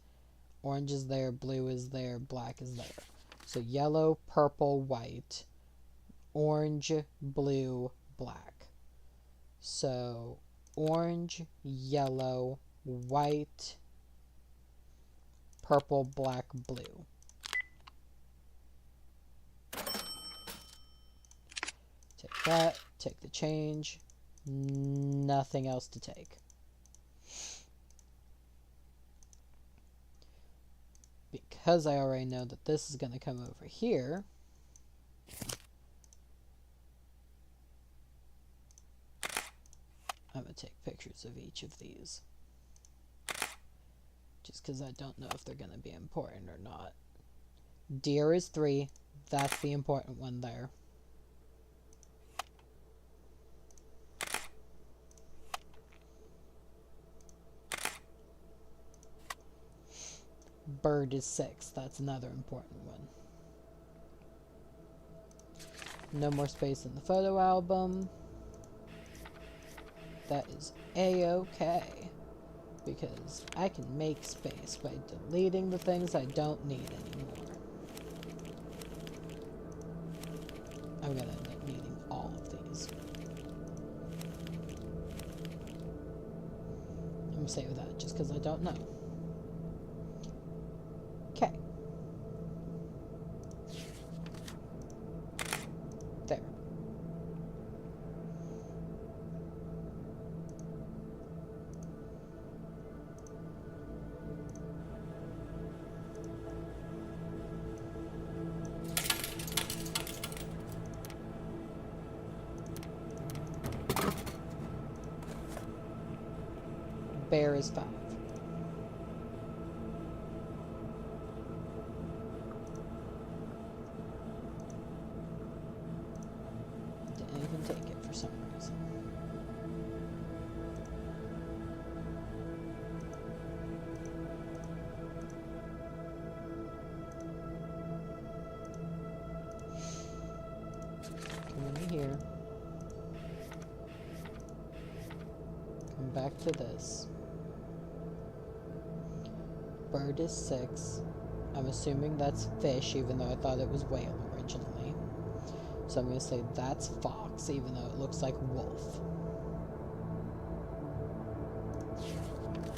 [SPEAKER 1] Orange is there, blue is there, black is there. So yellow, purple, white, orange, blue, black. So orange, yellow, white, purple, black, blue. Take that, take the change. Nothing else to take. Because I already know that this is going to come over here, I'm going to take pictures of each of these. Just because I don't know if they're going to be important or not. Deer is 3. That's the important one there. Bird is 6. That's another important one. No more space in the photo album. That is A-okay. Because I can make space by deleting the things I don't need anymore. I'm gonna end up needing all of these. I'm gonna save that just because I don't know. Okay. There. bear is 5. Didn't even take it for some reason. Come into here. Come back to this. Bird is 6. I'm assuming that's fish, even though I thought it was whale originally. So I'm going to say that's fox, even though it looks like wolf.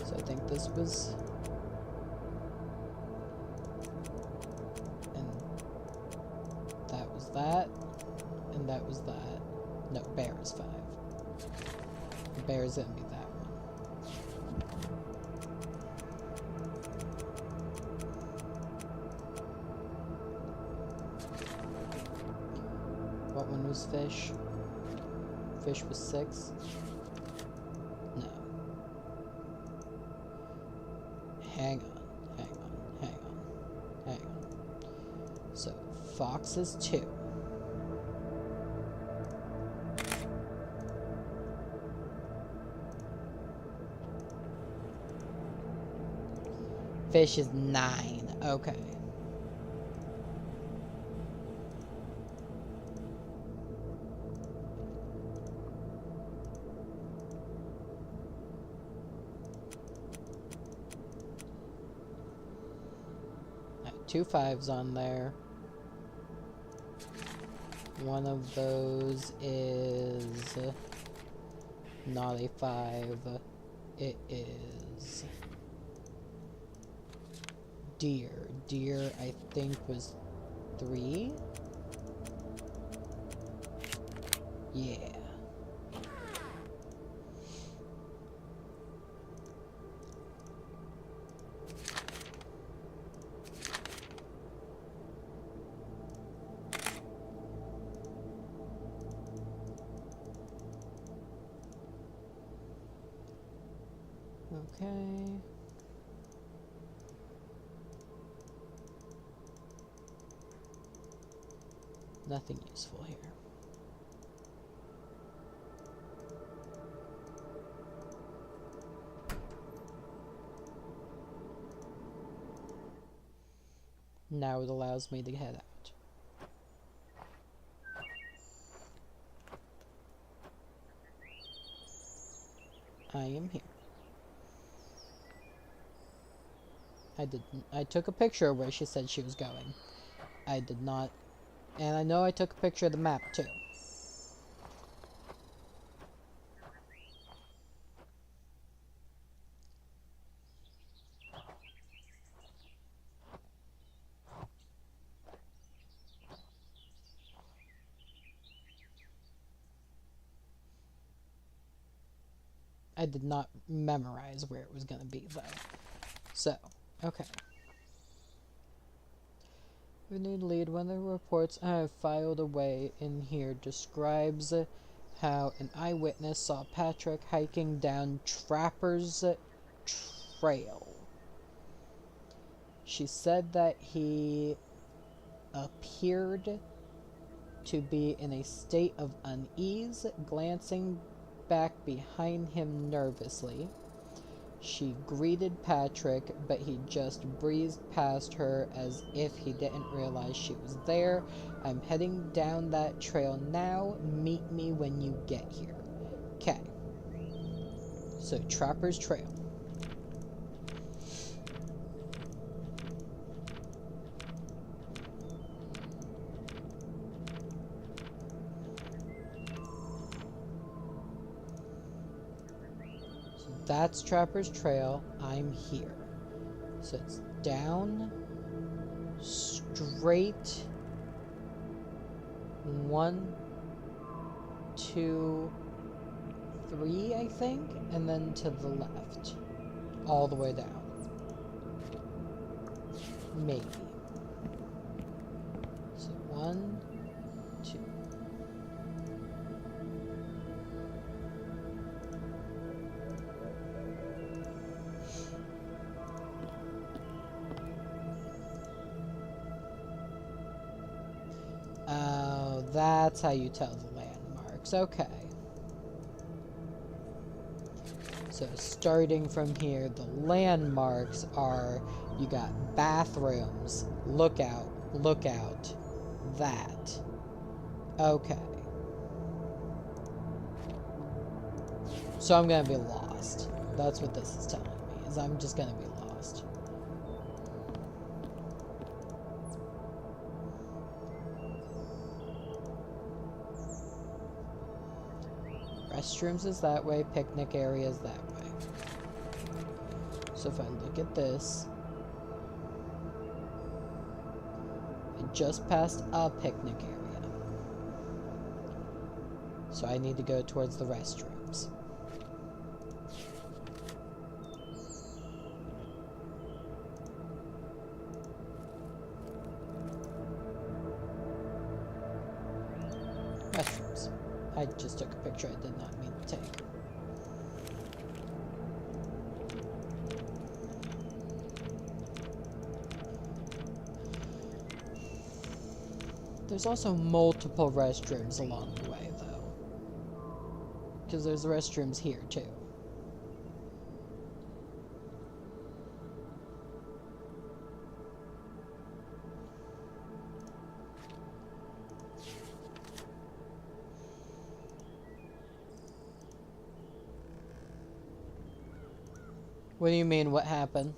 [SPEAKER 1] So I think this was... And that was that. And that was that. No, bear is 5. The bear is going to be that one. What one was fish? Fish was 6? No. Hang on. So, fox is 2. Fish is 9. Okay. Two 5s on there. One of those is not a 5. It is deer. Deer, I think, was 3. Yeah. Okay. Nothing useful here. Now it allows me to head out. I am here. I took a picture of where she said she was going. I did not, and I know I took a picture of the map too. I did not memorize where it was going to be though. So, okay. We need lead. One of the reports I have filed away in here describes how an eyewitness saw Patrick hiking down Trapper's Trail. She said that he appeared to be in a state of unease, glancing back behind him nervously. She greeted Patrick, but he just breezed past her as if he didn't realize she was there. I'm heading down that trail now. Meet me when you get here. Okay. So, Trapper's Trail. That's Trapper's Trail. I'm here. So it's down, straight, 1, 2, 3, I think, and then to the left. All the way down. Maybe. So 1, 2. That's how you tell the landmarks. Okay. So starting from here, the landmarks are, you got bathrooms, lookout, lookout, that. Okay. So I'm gonna be lost. That's what this is telling me, is I'm just gonna be lost. Restrooms is that way, picnic area is that way. So if I look at this, I just passed a picnic area. So I need to go towards the restrooms. Restrooms. I just took a picture I did not mean to take. There's also multiple restrooms along the way, though. Because there's restrooms here, too. What do you mean, what happened?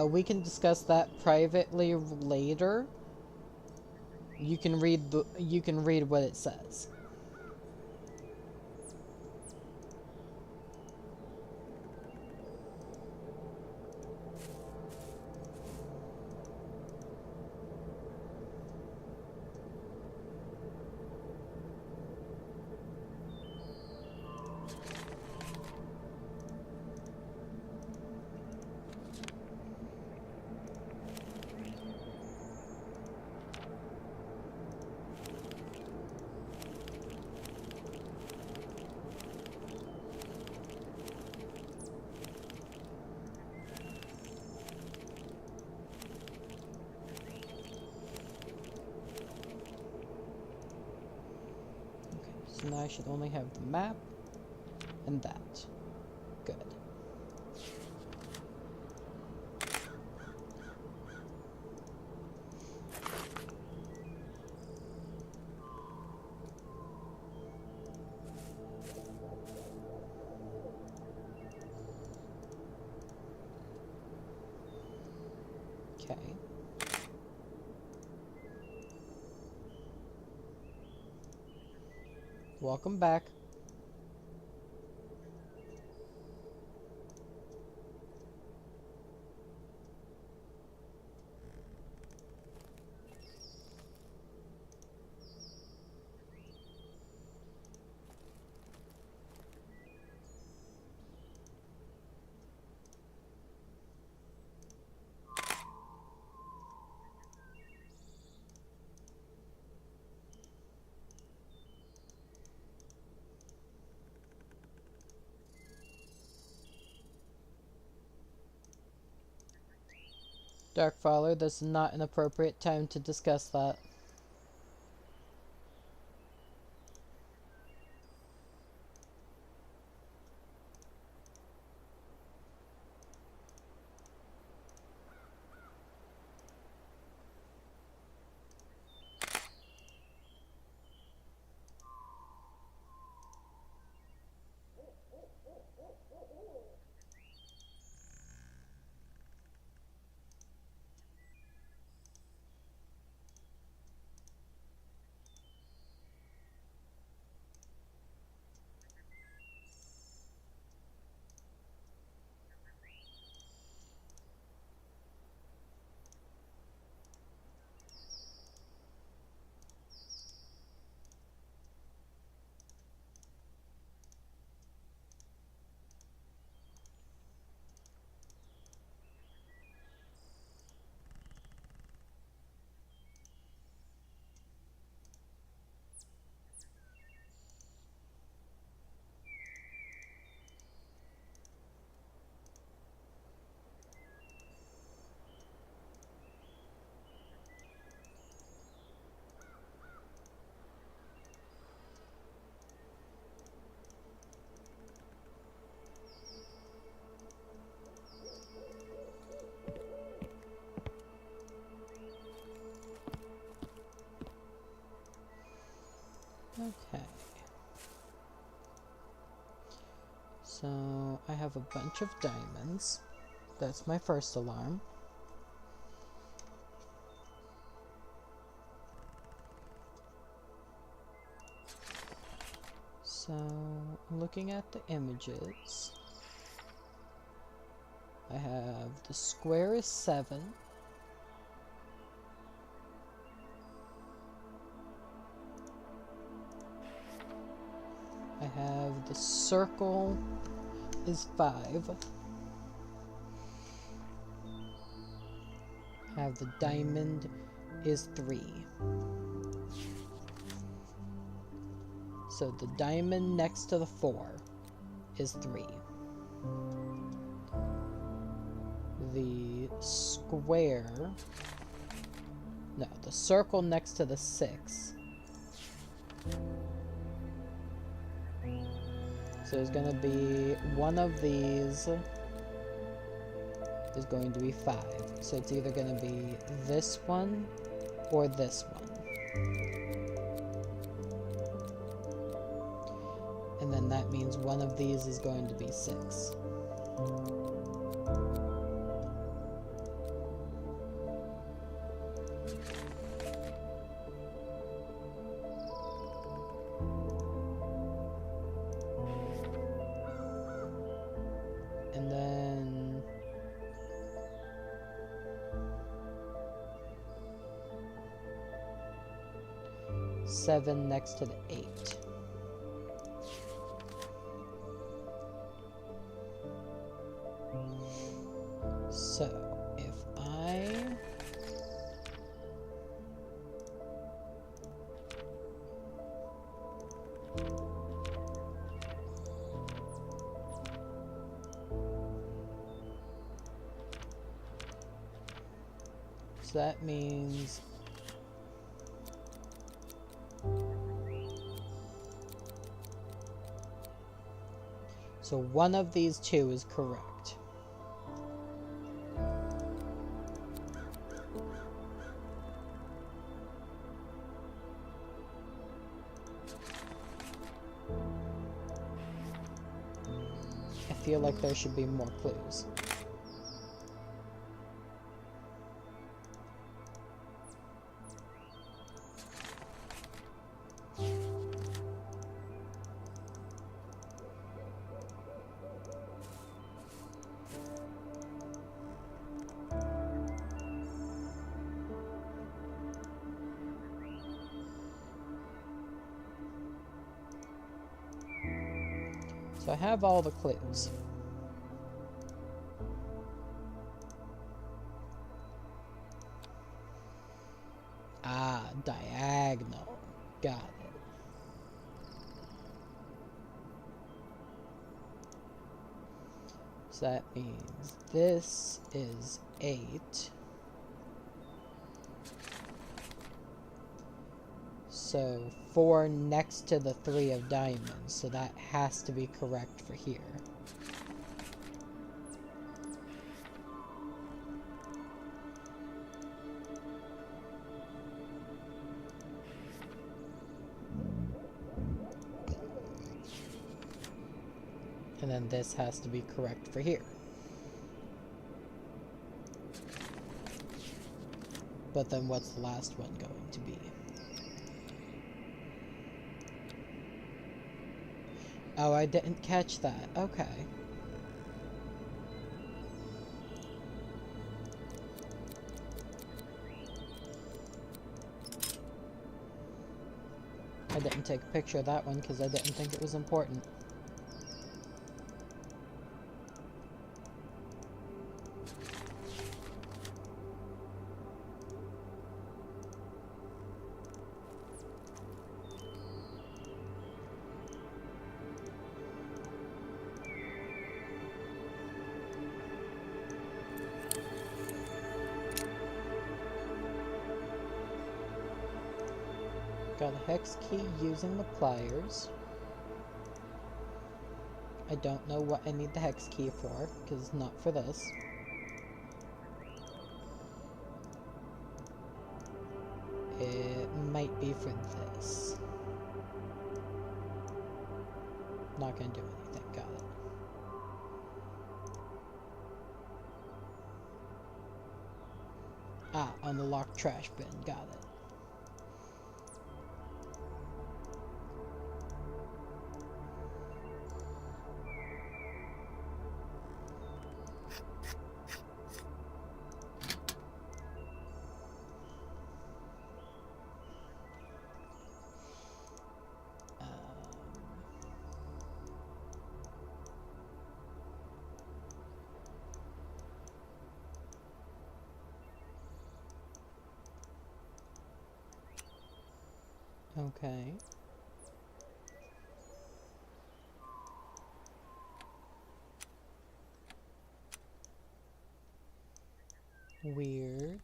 [SPEAKER 1] We can discuss that privately later. You can read what it says. So now I should only have the map and that. Good. Okay. Welcome back. Darkfather, this is not an appropriate time to discuss that. Okay. So I have a bunch of diamonds. That's my first alarm. So, looking at the images, I have the square is 7. I have the circle is 5. I have the diamond is 3. So the diamond next to the 4 is 3. The square... No, the circle next to the 6. So there's going to be one of these is going to be 5. So it's either going to be this one or this one. And then that means one of these is going to be 6. And then 7 next to the 8. So, if so that means so one of these two is correct. I feel like there should be more clues. So I have all the clues. Ah, diagonal. Got it. So that means this is 8. So 4 next to the 3 of diamonds, so that has to be correct for here. And then this has to be correct for here. But then what's the last one going to be? Oh, I didn't catch that. Okay. I didn't take a picture of that one because I didn't think it was important. Got a hex key using the pliers. I don't know what I need the hex key for, because it's not for this. It might be for this. Not gonna do anything. Got it. Ah, on the locked trash bin. Got it. Okay. Weird.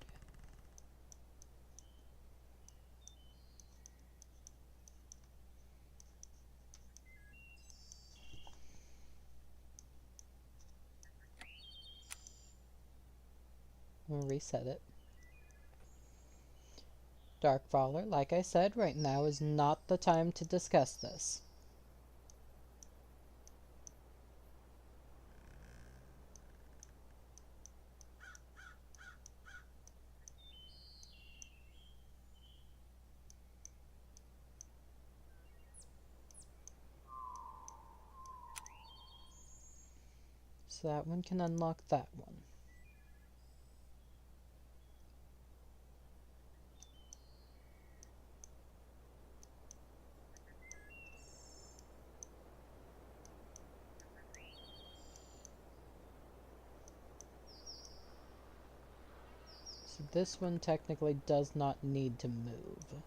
[SPEAKER 1] We'll reset it. Darkfaller, like I said, right now is not the time to discuss this. So that one can unlock that one. So this one technically does not need to move.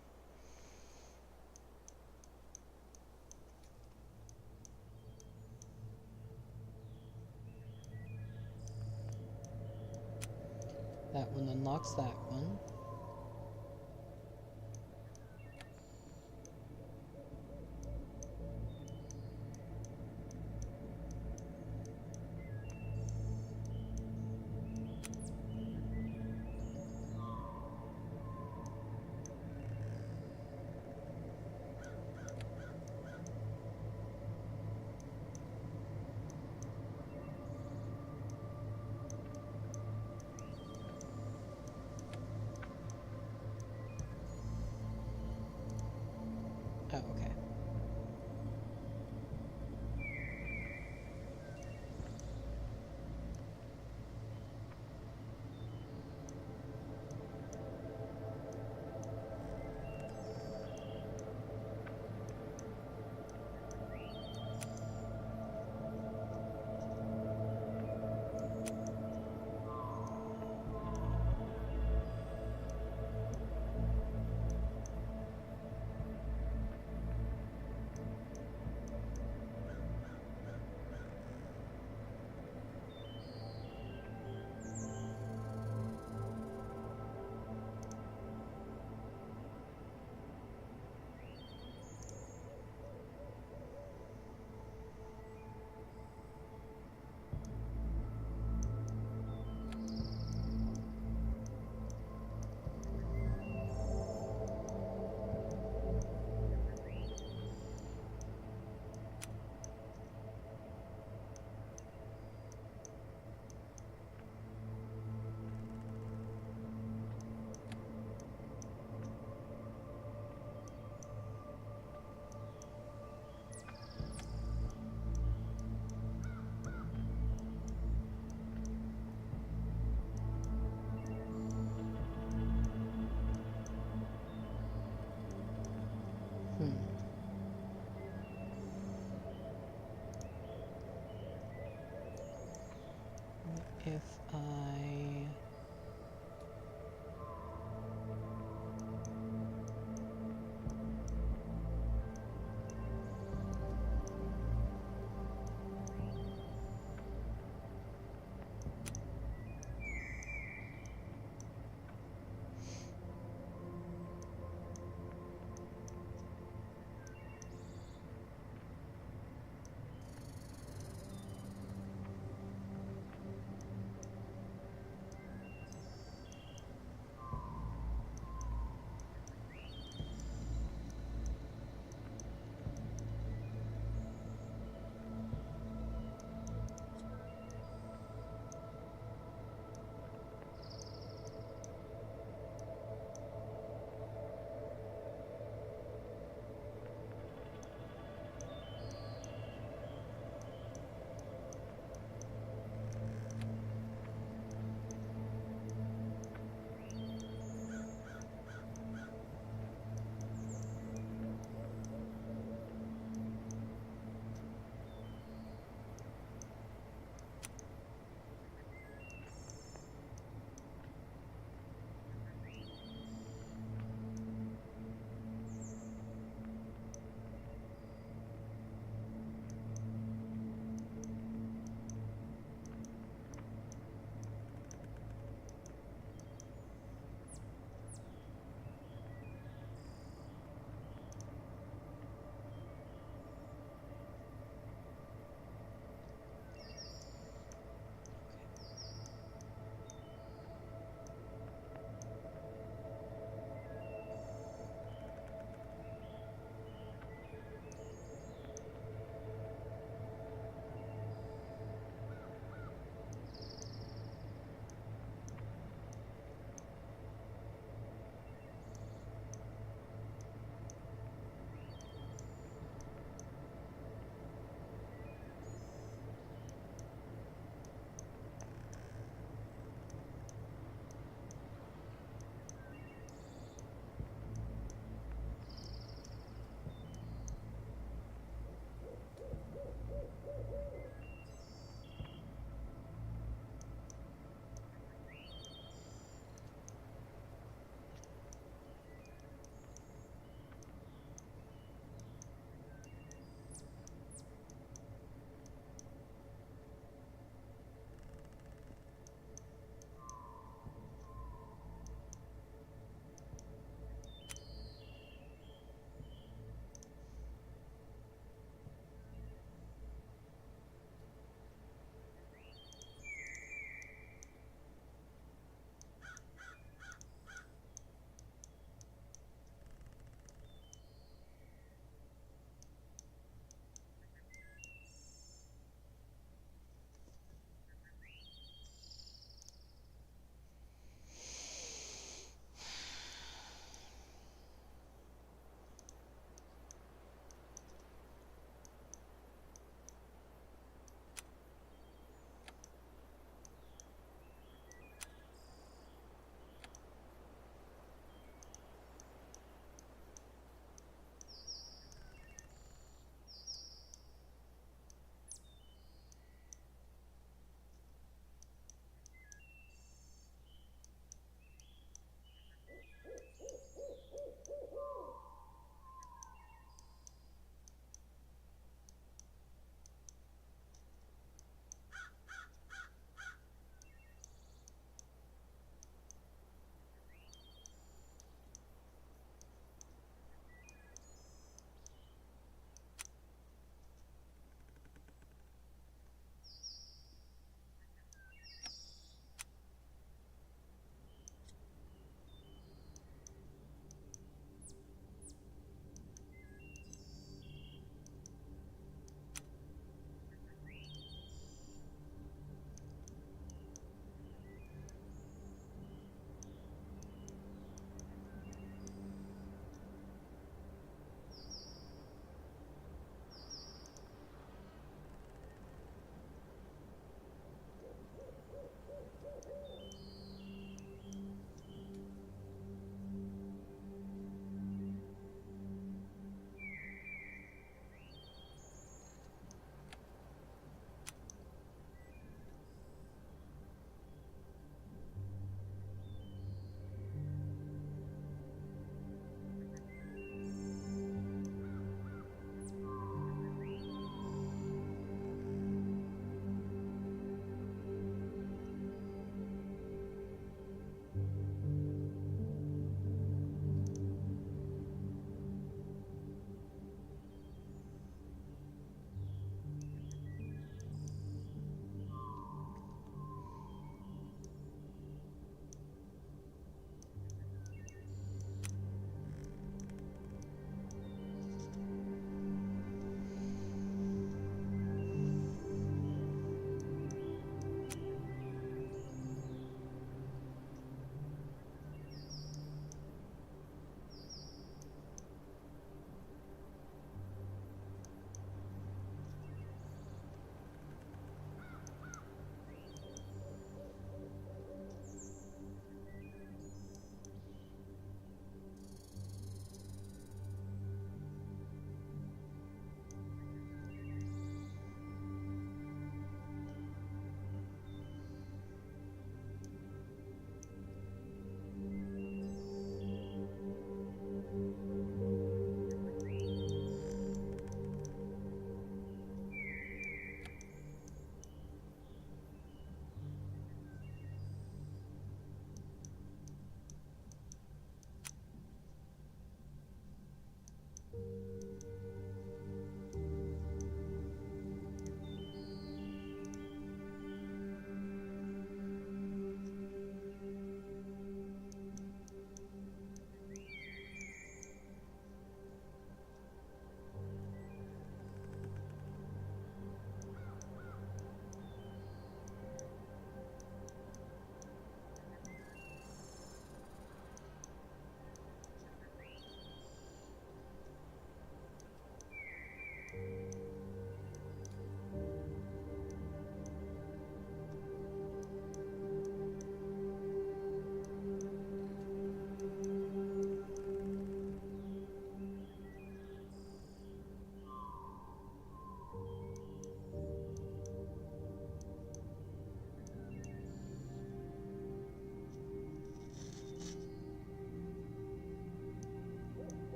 [SPEAKER 1] That one unlocks that one.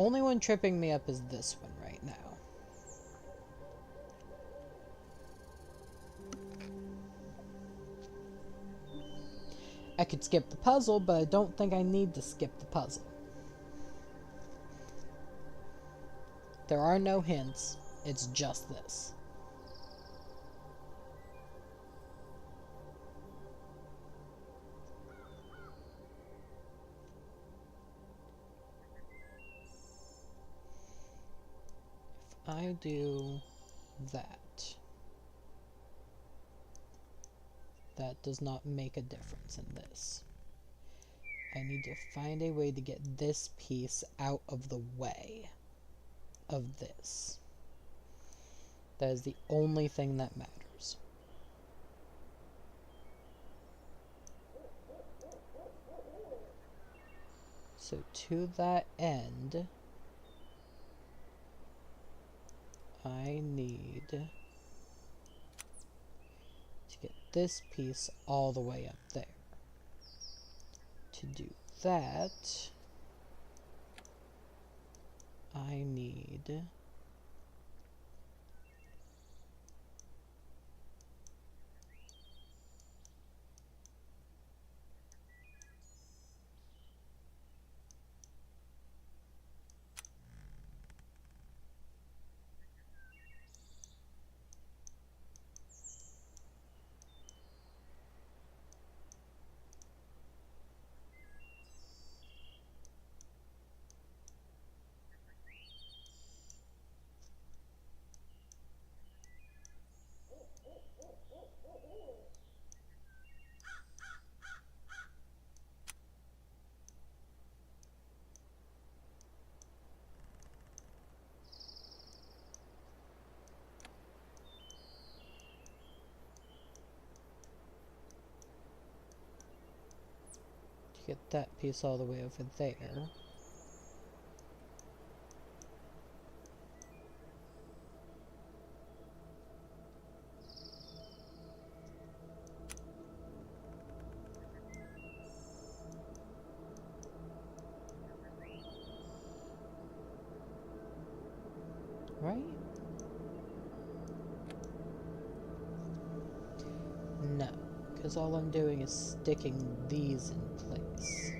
[SPEAKER 1] only one tripping me up is this one right now. I could skip the puzzle, but I don't think I need to skip the puzzle. There are no hints, it's just this. If I do that, that does not make a difference in this. I need to find a way to get this piece out of the way of this. That is the only thing that matters. So to that end, I need to get this piece all the way up there. To do that, I need get that piece all the way over there. Right? No, because all I'm doing is sticking these in place.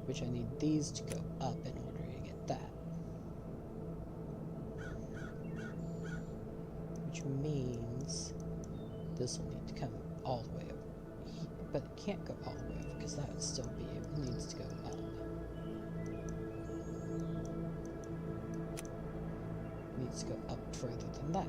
[SPEAKER 1] Which I need these to go up in order to get that. Which means this will need to come all the way over. But it can't go all the way over because that would still be, it needs to go up. It needs to go up further than that.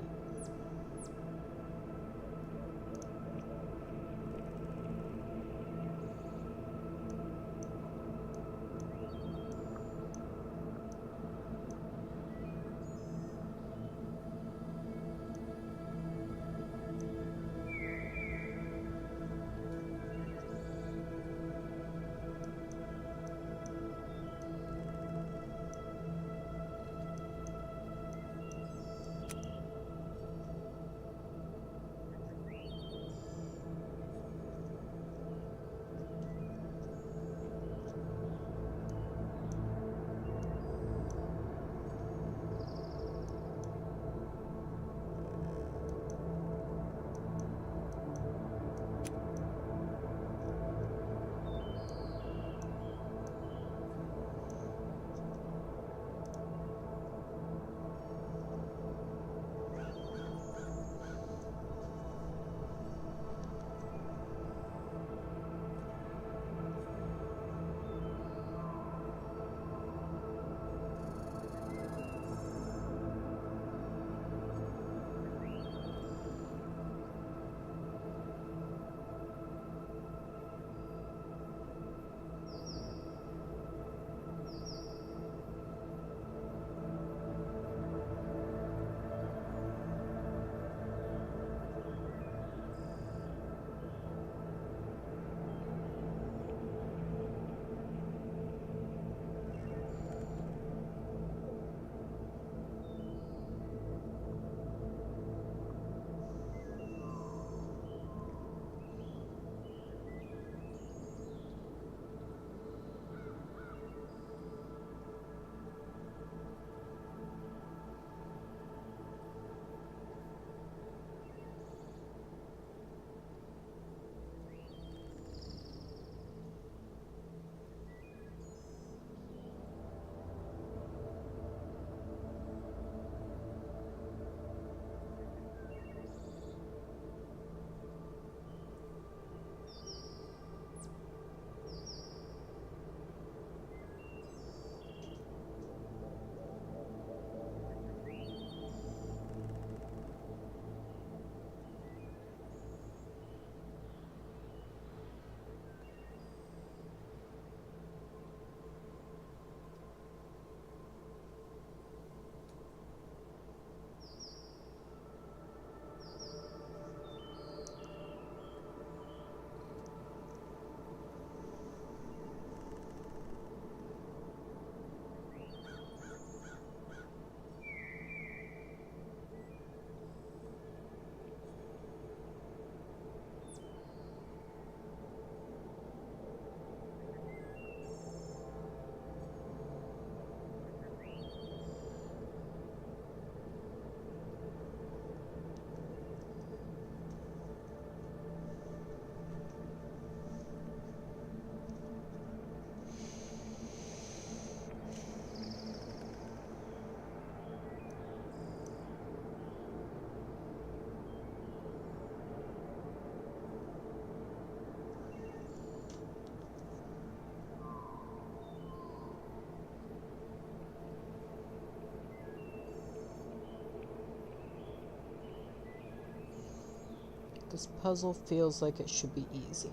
[SPEAKER 1] This puzzle feels like it should be easy.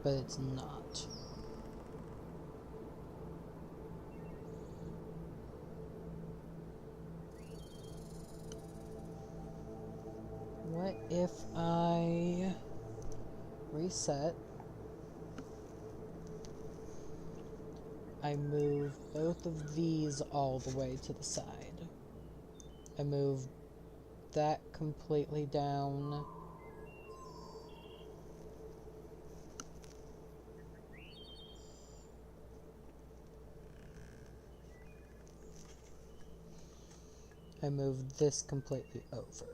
[SPEAKER 1] But it's not. What if I reset? I move both of these all the way to the side. I move that completely down. I move this completely over.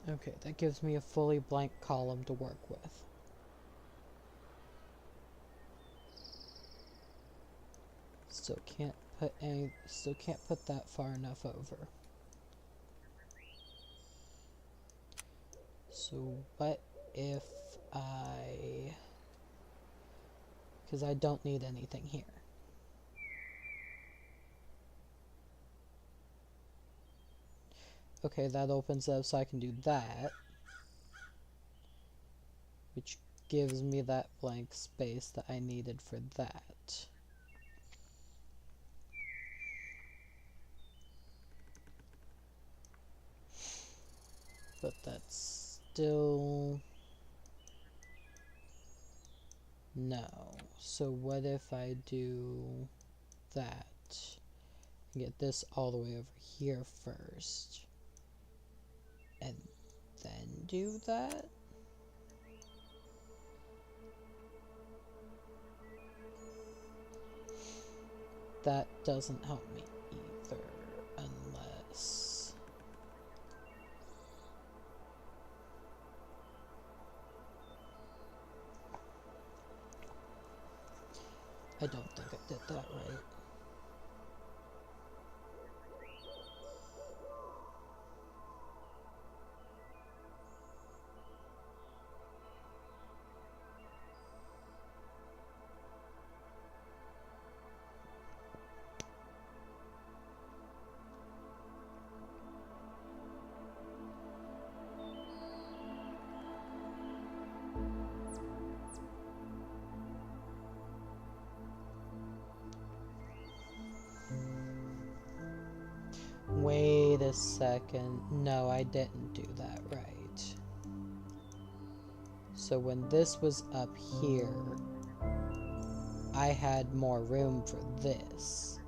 [SPEAKER 1] Okay, that gives me a fully blank column to work with. Still can't put that far enough over. So what if because I don't need anything here. Okay, that opens up so I can do that. Which gives me that blank space that I needed for that. But that's still... no. So what if I do that? And get this all the way over here first. And then do that? That doesn't help me either, unless... I don't think I did that right. Wait a second. No, I didn't do that right. So when this was up here, I had more room for this.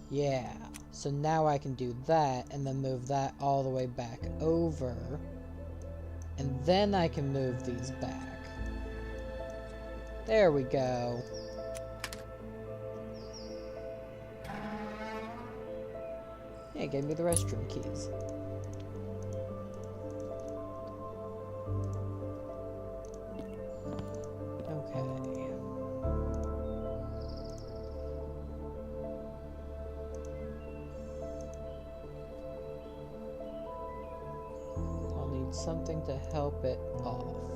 [SPEAKER 1] Yeah. So now I can do that and then move that all the way back over. And then I can move these back. There we go. Yeah, it gave me the restroom keys. Okay. I'll need something to help it off.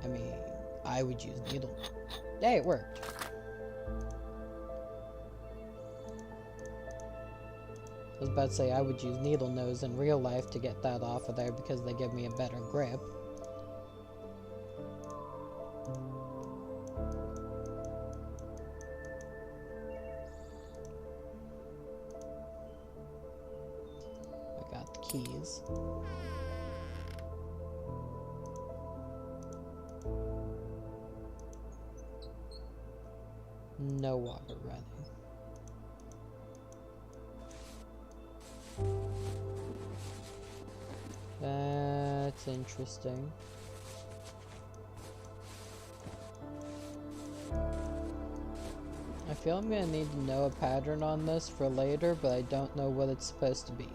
[SPEAKER 1] I mean, I would use needle. Hey, it worked. I was about to say I would use needle nose in real life to get that off of there because they give me a better grip. I got the keys. No water running. That's interesting. I feel I'm gonna need to know a pattern on this for later, but I don't know what it's supposed to be.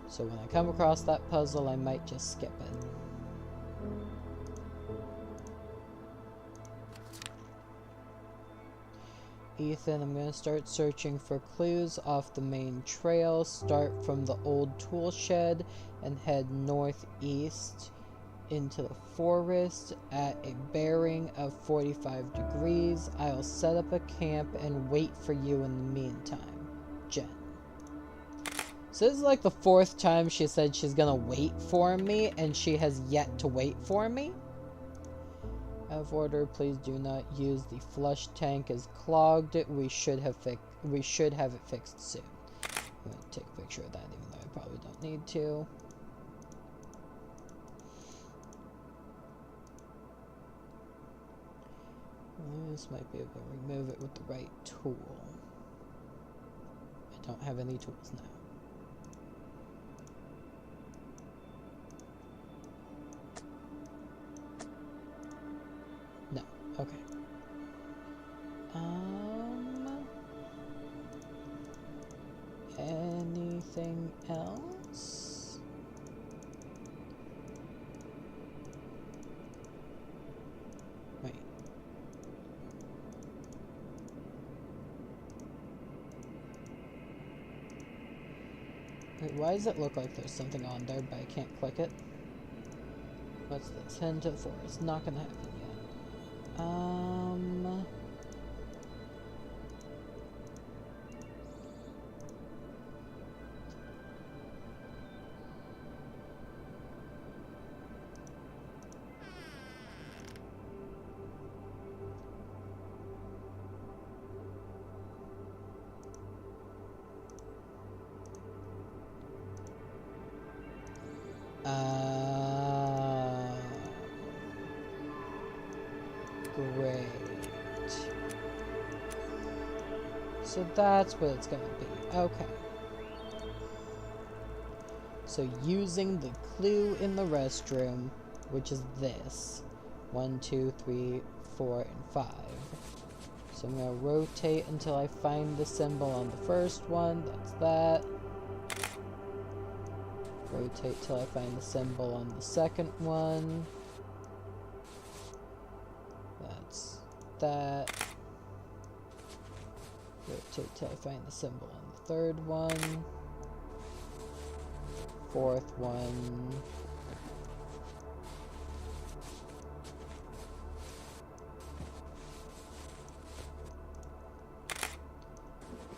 [SPEAKER 1] So when I come across that puzzle, I might just skip it. Ethan, I'm gonna start searching for clues off the main trail. Start from the old tool shed and head northeast into the forest at a bearing of 45 degrees. I'll set up a camp and wait for you in the meantime. Jen. So this is like the 4th time she said she's gonna wait for me, and she has yet to wait for me. Out of order, please do not use the flush tank as clogged. We should have it fixed soon. I'm gonna take a picture of that, even though I probably don't need to. This might be able to remove it with the right tool. I don't have any tools now. No. Okay. Anything else? Wait. Wait, why does it look like there's something on there, but I can't click it? What's this? Head to the forest. Not gonna happen yet. Great. So that's what it's gonna be. Okay. So using the clue in the restroom, which is this. 1, 2, 3, 4, and 5. So I'm gonna rotate until I find the symbol on the first one. That's that. Rotate till I find the symbol on the second one. That's that. Rotate till I find the symbol on the third one. Fourth one.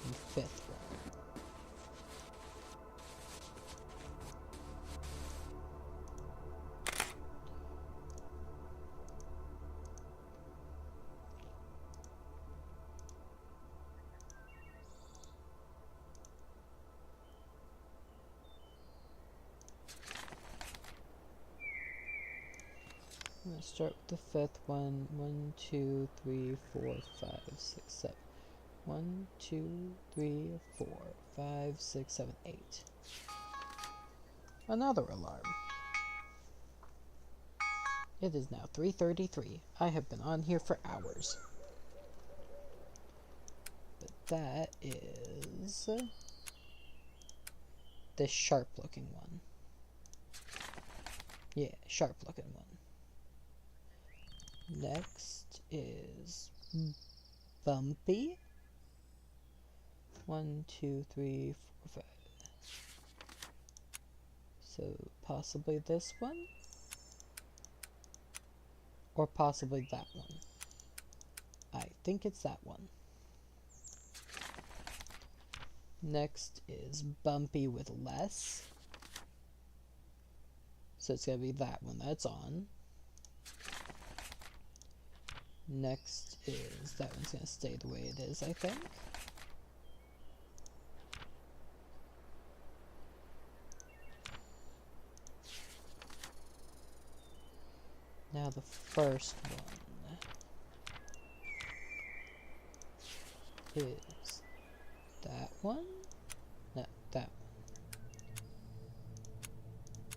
[SPEAKER 1] And fifth one. I'm gonna start with the fifth one. 1, 2, 3, 4, 5, 6, 7. 1, 2, 3, 4, 5, 6, 7, 8. Another alarm. It is now 3:33. I have been on here for hours. But that is this sharp looking one. Yeah, sharp looking one. Next is Bumpy. 1, 2, 3, 4, 5. So possibly this one? Or possibly that one. I think it's that one. Next is Bumpy with less. So it's gonna be that one that's on. Next is, that one's gonna stay the way it is, I think. Now the first one is that one? No, that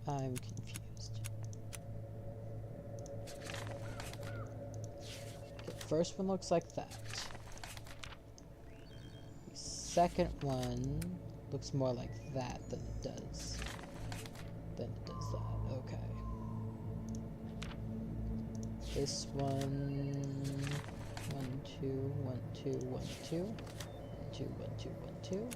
[SPEAKER 1] one. I'm confused. Okay, the first one looks like that. The second one looks more like that than it does that. Okay. This one, 1, 2, 2, 1, 2, 1, 2. 1, 2, 1, 2, 1, 2.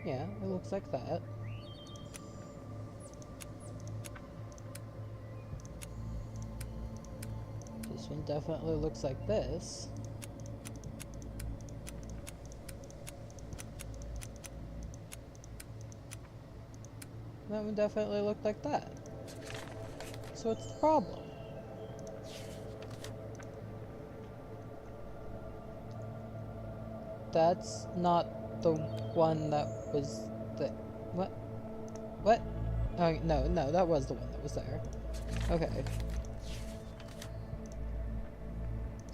[SPEAKER 1] Yeah, it looks like that. This one definitely looks like this. That one definitely looked like that. So what's the problem? That's not the one that was the... What? What? Oh, no, that was the one that was there. Okay.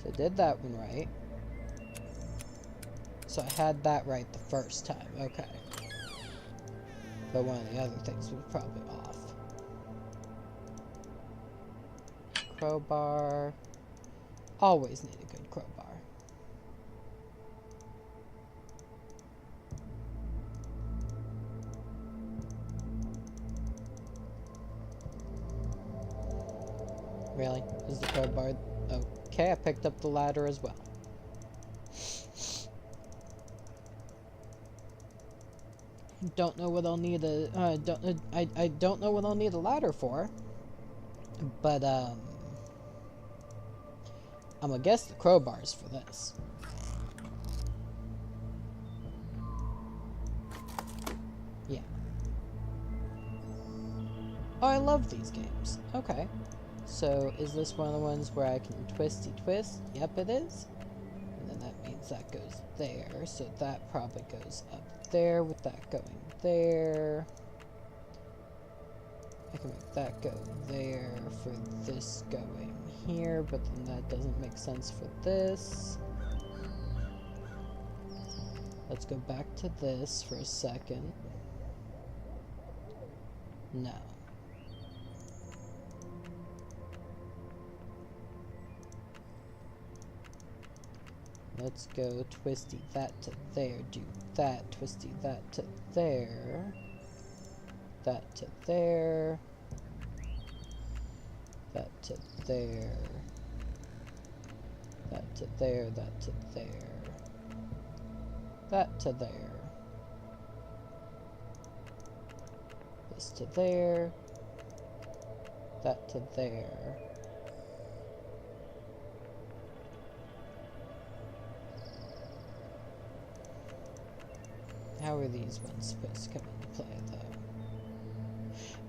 [SPEAKER 1] So I did that one right. So I had that right the first time. Okay. But one of the other things was probably off. Crowbar. Always need a good crowbar. Really? Is the crowbar... Okay, I picked up the ladder as well. Don't know what I'll need a... I don't know what I'll need a ladder for. But, I'm gonna guess the crowbar's for this. Yeah. Oh, I love these games. Okay. So, is this one of the ones where I can twisty twist? Yep, it is. And then that means that goes there. So that probably goes up there with that going there. I can make that go there for this going here, but then that doesn't make sense for this. Let's go back to this for a second. No. Let's go twisty that to there, do that, twisty that to there, that to there, that to there, that to there, that to there, that to there, this to there, that to there. How are these ones supposed to come into play, though?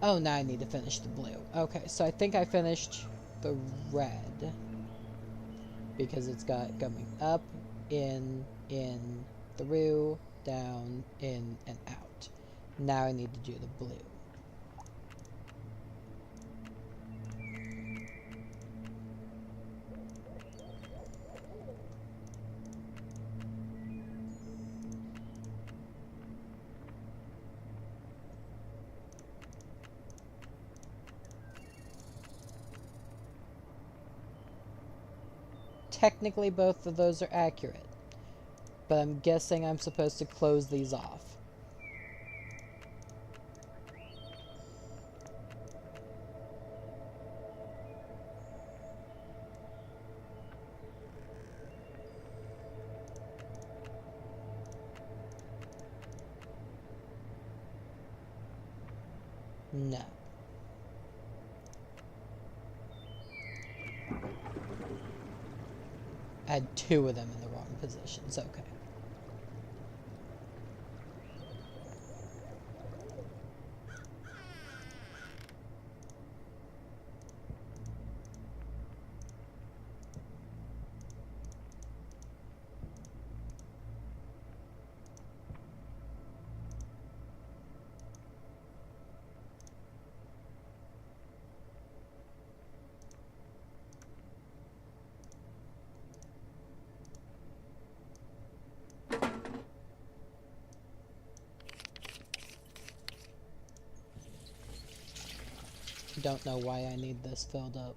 [SPEAKER 1] Oh, now I need to finish the blue. Okay, so I think I finished the red. Because it's got coming up, in, through, down, in, and out. Now I need to do the blue. Technically, both of those are accurate. But I'm guessing I'm supposed to close these off. No. I had two of them in the wrong positions. Okay. Don't know why I need this filled up.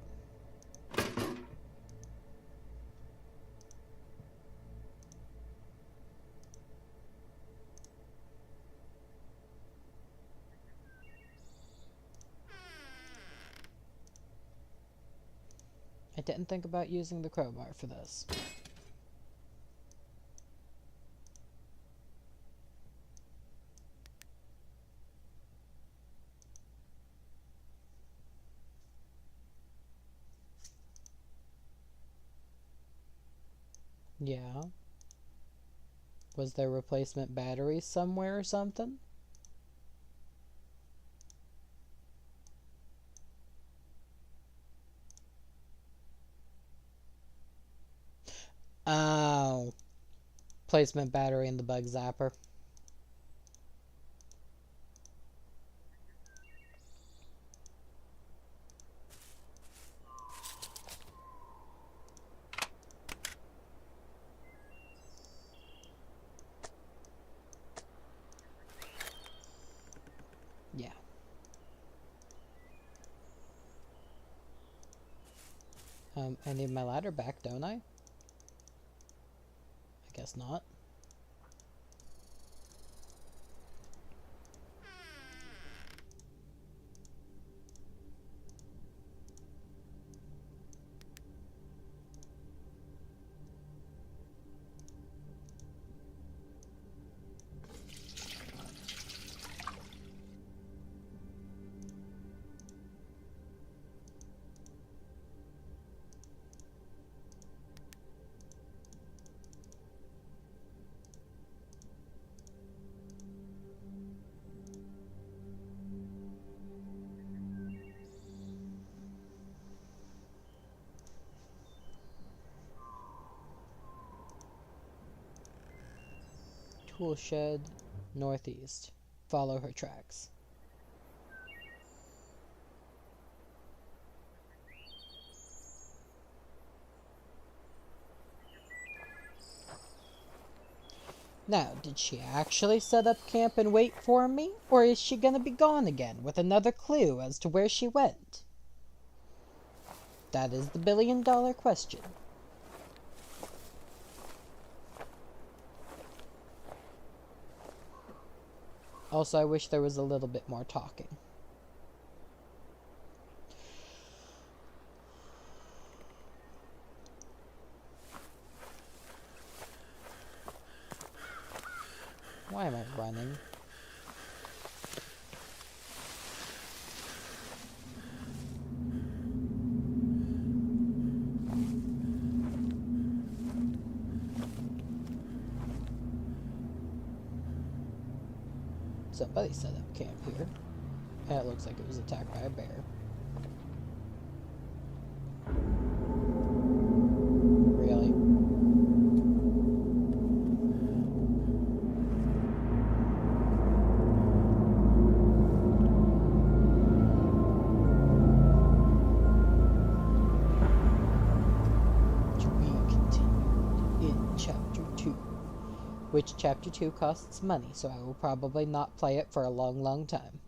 [SPEAKER 1] I didn't think about using the crowbar for this. Yeah. Was there replacement batteries somewhere or something? Oh. Placement battery in the bug zapper. Yeah. I need my ladder back, don't I? I guess not. Tool shed, northeast. Follow her tracks. Now, did she actually set up camp and wait for me? Or is she gonna be gone again with another clue as to where she went? That is the billion-dollar question. Also, I wish there was a little bit more talking. Why am I running? Somebody set up camp here. Yeah, it looks like it was attacked by a bear. Really? To be continued in Chapter 2. Which Chapter 2 costs money, so I will probably not play it for a long, long time.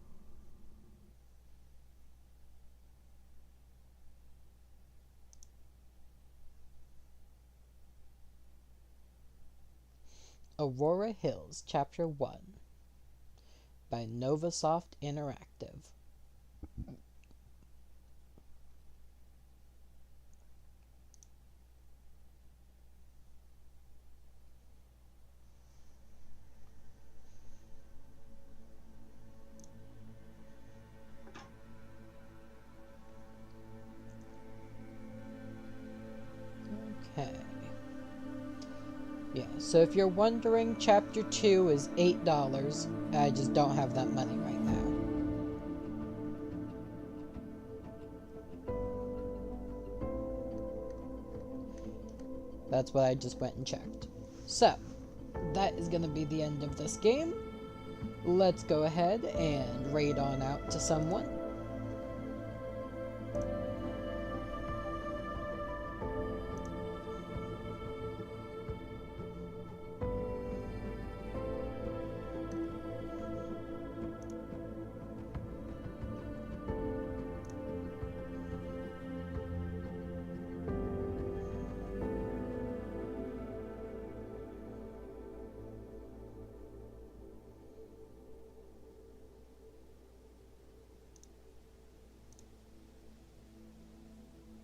[SPEAKER 1] Aurora Hills, Chapter 1 by Novasoft Interactive. Okay. Yeah, so if you're wondering, Chapter 2 is $8. I just don't have that money right now. That's what I just went and checked. So, that is going to be the end of this game. Let's go ahead and raid on out to someone.